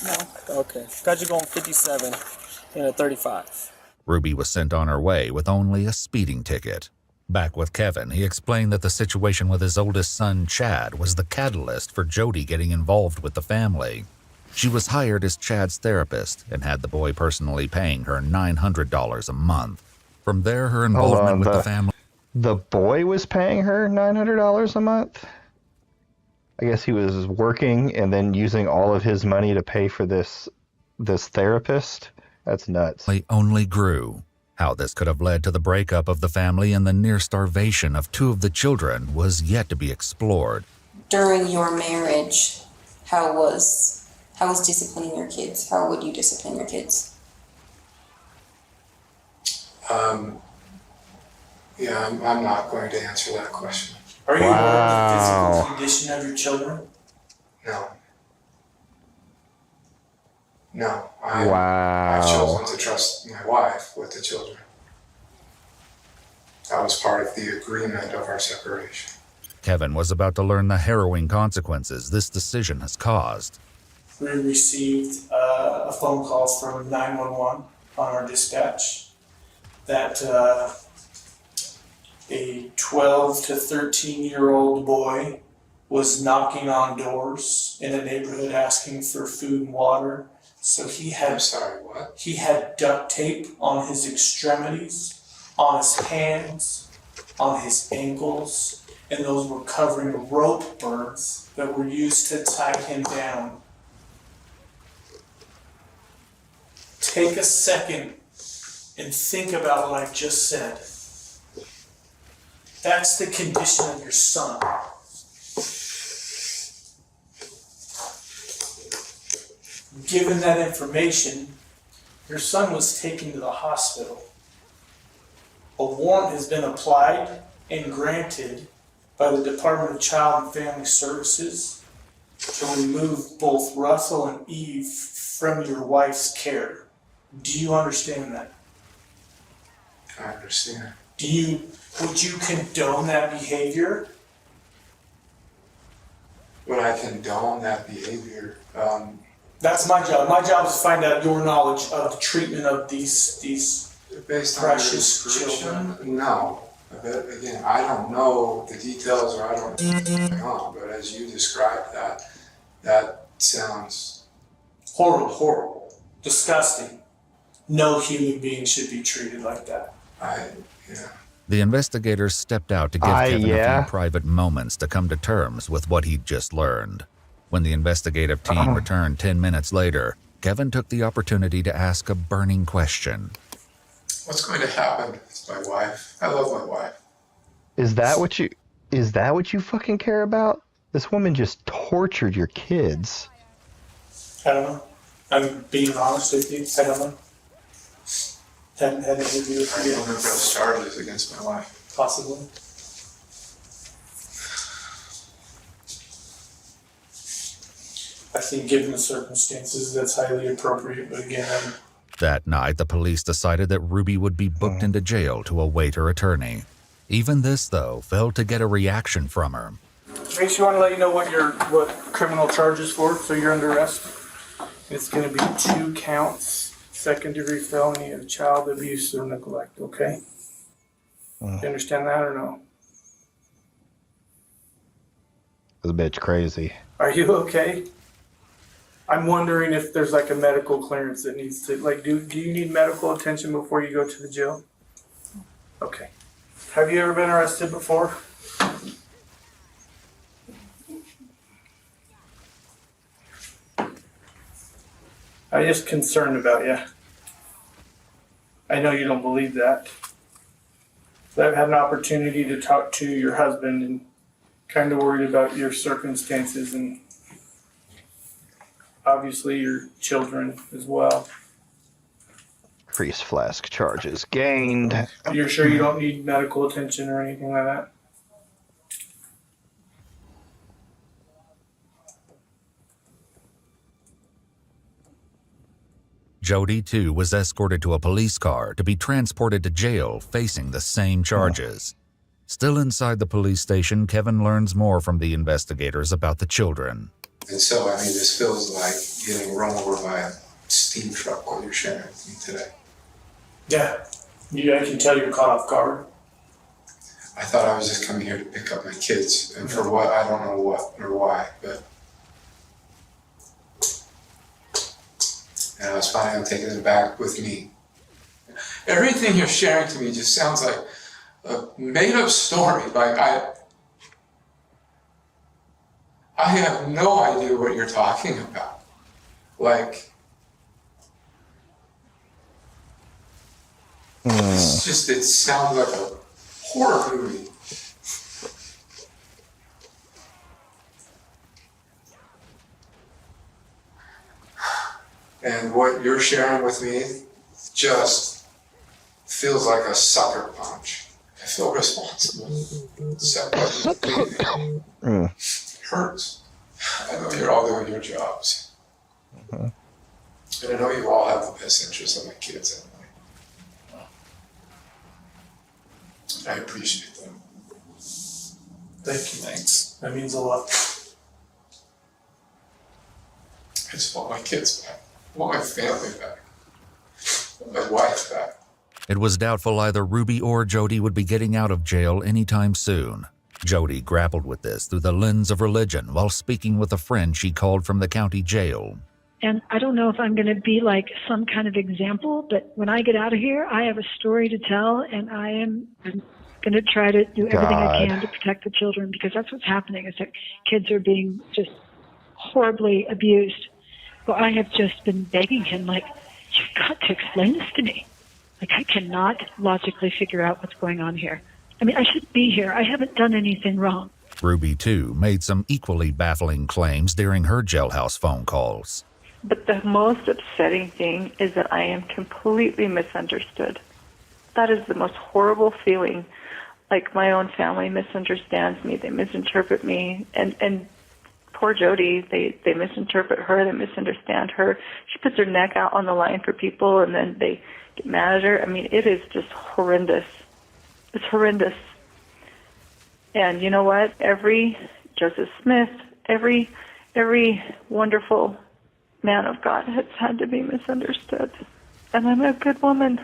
No. Okay. Got you going 57 in a 35. Ruby was sent on her way with only a speeding ticket. Back with Kevin, he explained that the situation with his oldest son, Chad, was the catalyst for Jody getting involved with the family. She was hired as Chad's therapist and had the boy personally paying her $900 a month. From there, her involvement with the family... The boy was paying her $900 a month? I guess he was working and then using all of his money to pay for this therapist? That's nuts. ...only grew. How this could have led to the breakup of the family and the near starvation of 2 of the children was yet to be explored. During your marriage, how was disciplining your kids? How would you discipline your kids? Yeah, I'm not going to answer that question. Are you aware of the physical condition of your children? No. No. Wow. I've chosen to trust my wife with the children. That was part of the agreement of our separation. Kevin was about to learn the harrowing consequences this decision has caused. We received a phone call from 911 on our dispatch that a 12 to 13-year-old boy was knocking on doors in a neighborhood asking for food and water. So he had... I'm sorry, what? He had duct tape on his extremities, on his hands, on his ankles, and those were covering rope burns that were used to tie him down. Take a second and think about what I just said. That's the condition of your son. Given that information, your son was taken to the hospital. A warrant has been applied and granted by the Department of Child and Family Services to remove both Russell and Eve from your wife's care. Do you understand that? I understand. Would you condone that behavior? Would I condone that behavior? That's my job. My job is to find out your knowledge of the treatment of these Based precious on your description, children. no. But again, I don't know the details or I don't know what's going on, but as you described that sounds horrible, disgusting. No human being should be treated like that. The investigators stepped out to give Kevin a few private moments to come to terms with what he'd just learned. When the investigative team returned 10 minutes later, Kevin took the opportunity to ask a burning question. What's going to happen to my wife? I love my wife. Is that what you fucking care about? This woman just tortured your kids. I don't know. I'm being honest with you. I don't know. Haven't had anything to do with I don't know if those charges against my wife. Possibly. I think given the circumstances, that's highly appropriate, but again, That night, the police decided that Ruby would be booked into jail to await her attorney. Even this, though, failed to get a reaction from her. Trace, you want to let you know what criminal charges for, so you're under arrest? It's going to be 2 counts, second-degree felony of child abuse or neglect, okay? You understand that or no? This bitch crazy. Are you okay? I'm wondering if there's like a medical clearance that needs to, like, do you need medical attention before you go to the jail? Okay. Have you ever been arrested before? I'm just concerned about you. I know you don't believe that. But I've had an opportunity to talk to your husband and kind of worried about your circumstances and obviously your children as well. Priest flask charges gained. You're sure you don't need medical attention or anything like that? Jody, too, was escorted to a police car to be transported to jail facing the same charges. Still inside the police station, Kevin learns more from the investigators about the children. And so, I mean, this feels like getting run over by a steam truck while you're sharing with me today. Yeah, I can tell you're caught off guard. I thought I was just coming here to pick up my kids, and for what, I don't know what or why, but And I was planning on taking it back with me. Everything you're sharing to me just sounds like a made-up story. Like, I have no idea what you're talking about. Like, it's just, it sounds like a horror movie. And what you're sharing with me just feels like a sucker punch. I feel responsible. It hurts. I know you're all doing your jobs. And I know you all have the best interests of my kids in mind. I appreciate them. Thank you. Thanks. That means a lot. I just want my kids back. I want my family back. I want my wife back. It was doubtful either Ruby or Jody would be getting out of jail anytime soon. Jody grappled with this through the lens of religion while speaking with a friend she called from the county jail. And I don't know if I'm going to be like some kind of example, but when I get out of here, I have a story to tell, and I'm going to try to do everything I can to protect the children, because that's what's happening, is that kids are being just horribly abused. Well, I have just been begging him, like, you've got to explain this to me. Like, I cannot logically figure out what's going on here. I mean, I should be here. I haven't done anything wrong. Ruby, too, made some equally baffling claims during her jailhouse phone calls. But the most upsetting thing is that I am completely misunderstood. That is the most horrible feeling. Like, my own family misunderstands me. They misinterpret me. And poor Jody, they misinterpret her. They misunderstand her. She puts her neck out on the line for people, and then they get mad at her. I mean, it is just horrendous. It's horrendous. And you know what? Every Joseph Smith, every wonderful man of God has had to be misunderstood. And I'm a good woman.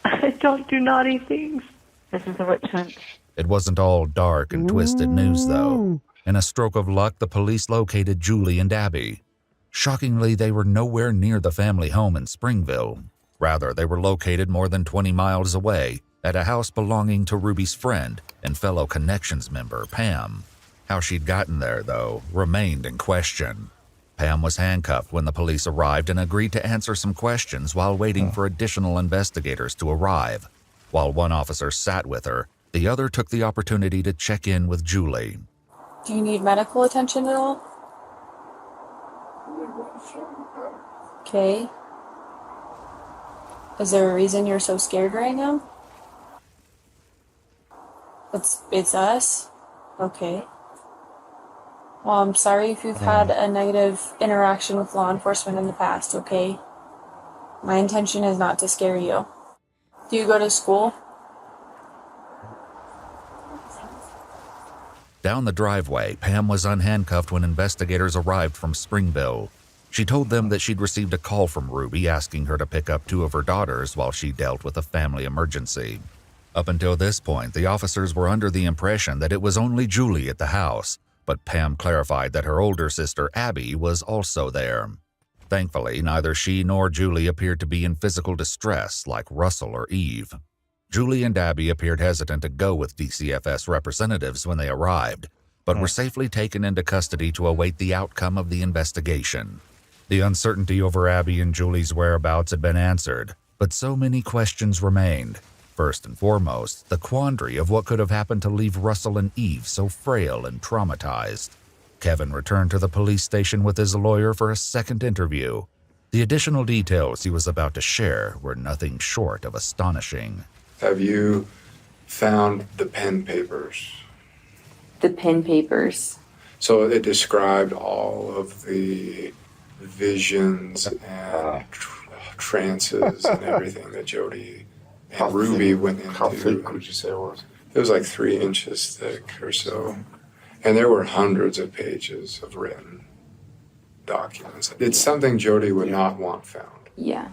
I don't do naughty things. This is the witch hunt. It wasn't all dark and twisted news, though. In a stroke of luck, the police located Julie and Abby. Shockingly, they were nowhere near the family home in Springville. Rather, they were located more than 20 miles away at a house belonging to Ruby's friend and fellow Connections member, Pam. How she'd gotten there, though, remained in question. Pam was handcuffed when the police arrived and agreed to answer some questions while waiting for additional investigators to arrive. While one officer sat with her, the other took the opportunity to check in with Julie. Do you need medical attention at all? Okay. Is there a reason you're so scared right now? It's us? Okay. Well, I'm sorry if you've had a negative interaction with law enforcement in the past, okay? My intention is not to scare you. Do you go to school? Down the driveway, Pam was unhandcuffed when investigators arrived from Springville. She told them that she'd received a call from Ruby asking her to pick up two of her daughters while she dealt with a family emergency. Up until this point, the officers were under the impression that it was only Julie at the house, but Pam clarified that her older sister, Abby, was also there. Thankfully, neither she nor Julie appeared to be in physical distress like Russell or Eve. Julie and Abby appeared hesitant to go with DCFS representatives when they arrived, but were safely taken into custody to await the outcome of the investigation. The uncertainty over Abby and Julie's whereabouts had been answered, but so many questions remained. First and foremost, the quandary of what could have happened to leave Russell and Eve so frail and traumatized. Kevin returned to the police station with his lawyer for a second interview. The additional details he was about to share were nothing short of astonishing. Have you found the pen papers? The pen papers. So it described all of the visions and trances and everything that Jody and Ruby went into. How thick would you say it was? It was like 3 inches thick or so. And there were hundreds of pages of written documents. It's something Jody would not want found. Yeah.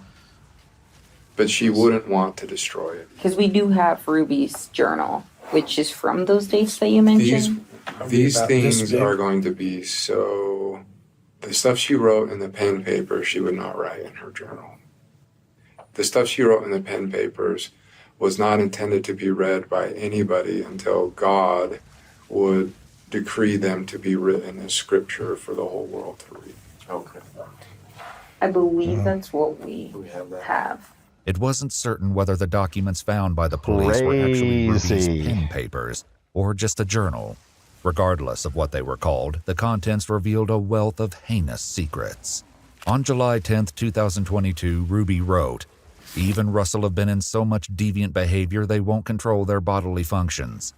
But she wouldn't want to destroy it. Because we do have Ruby's journal, which is from those dates that you mentioned. These things are going to be so The stuff she wrote in the pen paper, she would not write in her journal. The stuff she wrote in the pen papers was not intended to be read by anybody until God would decree them to be written as scripture for the whole world to read. Okay. I believe that's what we have. It wasn't certain whether the documents found by the police were actually Ruby's Crazy. pen papers or just a journal. Regardless of what they were called, the contents revealed a wealth of heinous secrets. On July 10, 2022, Ruby wrote, "Eve and Russell have been in so much deviant behavior they won't control their bodily functions.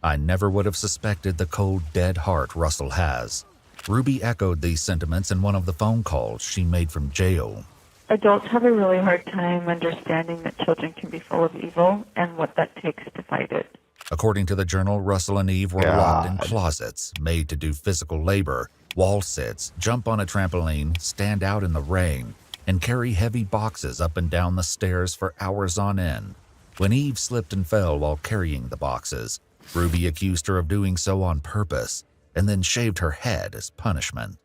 I never would have suspected the cold, dead heart Russell has." Ruby echoed these sentiments in one of the phone calls she made from jail. Adults have a really hard time understanding that children can be full of evil and what that takes to fight it. According to the journal, Russell and Eve were locked in closets, made to do physical labor, wall sits, jump on a trampoline, stand out in the rain, and carry heavy boxes up and down the stairs for hours on end. When Eve slipped and fell while carrying the boxes, Ruby accused her of doing so on purpose and then shaved her head as punishment.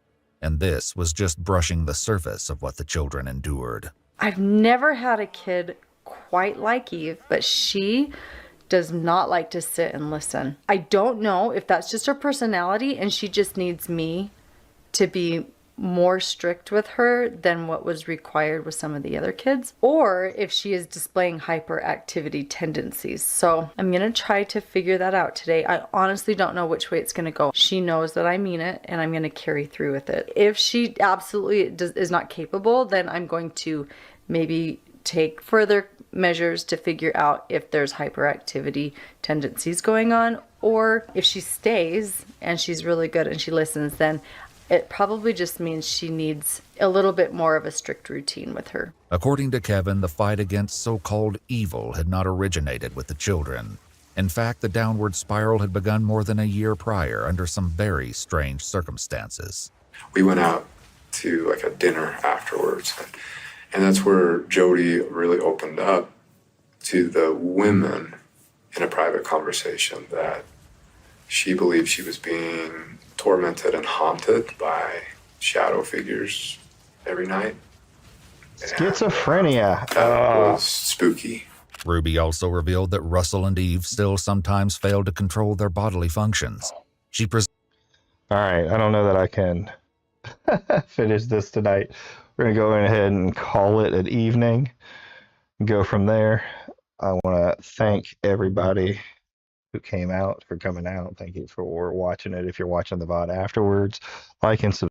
And this was just brushing the surface of what the children endured. I've never had a kid quite like Eve, but she does not like to sit and listen. I don't know if that's just her personality and she just needs me to be more strict with her than what was required with some of the other kids, or if she is displaying hyperactivity tendencies. So I'm gonna try to figure that out today. I honestly don't know which way it's gonna go. She knows that I mean it and I'm gonna carry through with it. If she absolutely is not capable, then I'm going to maybe take further measures to figure out if there's hyperactivity tendencies going on, or if she stays and she's really good and she listens, then it probably just means she needs a little bit more of a strict routine with her. According to Kevin, the fight against so-called evil had not originated with the children. In fact, the downward spiral had begun more than a year prior under some very strange circumstances. We went out to like a dinner afterwards, and that's where Jody really opened up to the women in a private conversation that she believed she was being tormented and haunted by shadow figures every night. Schizophrenia. That was spooky. Ruby also revealed that Russell and Eve still sometimes failed to control their bodily functions. All right, I don't know that I can finish this tonight. We're going to go ahead and call it an evening. Go from there. I want to thank everybody who came out for coming out. Thank you for watching it. If you're watching the VOD afterwards, like and subscribe.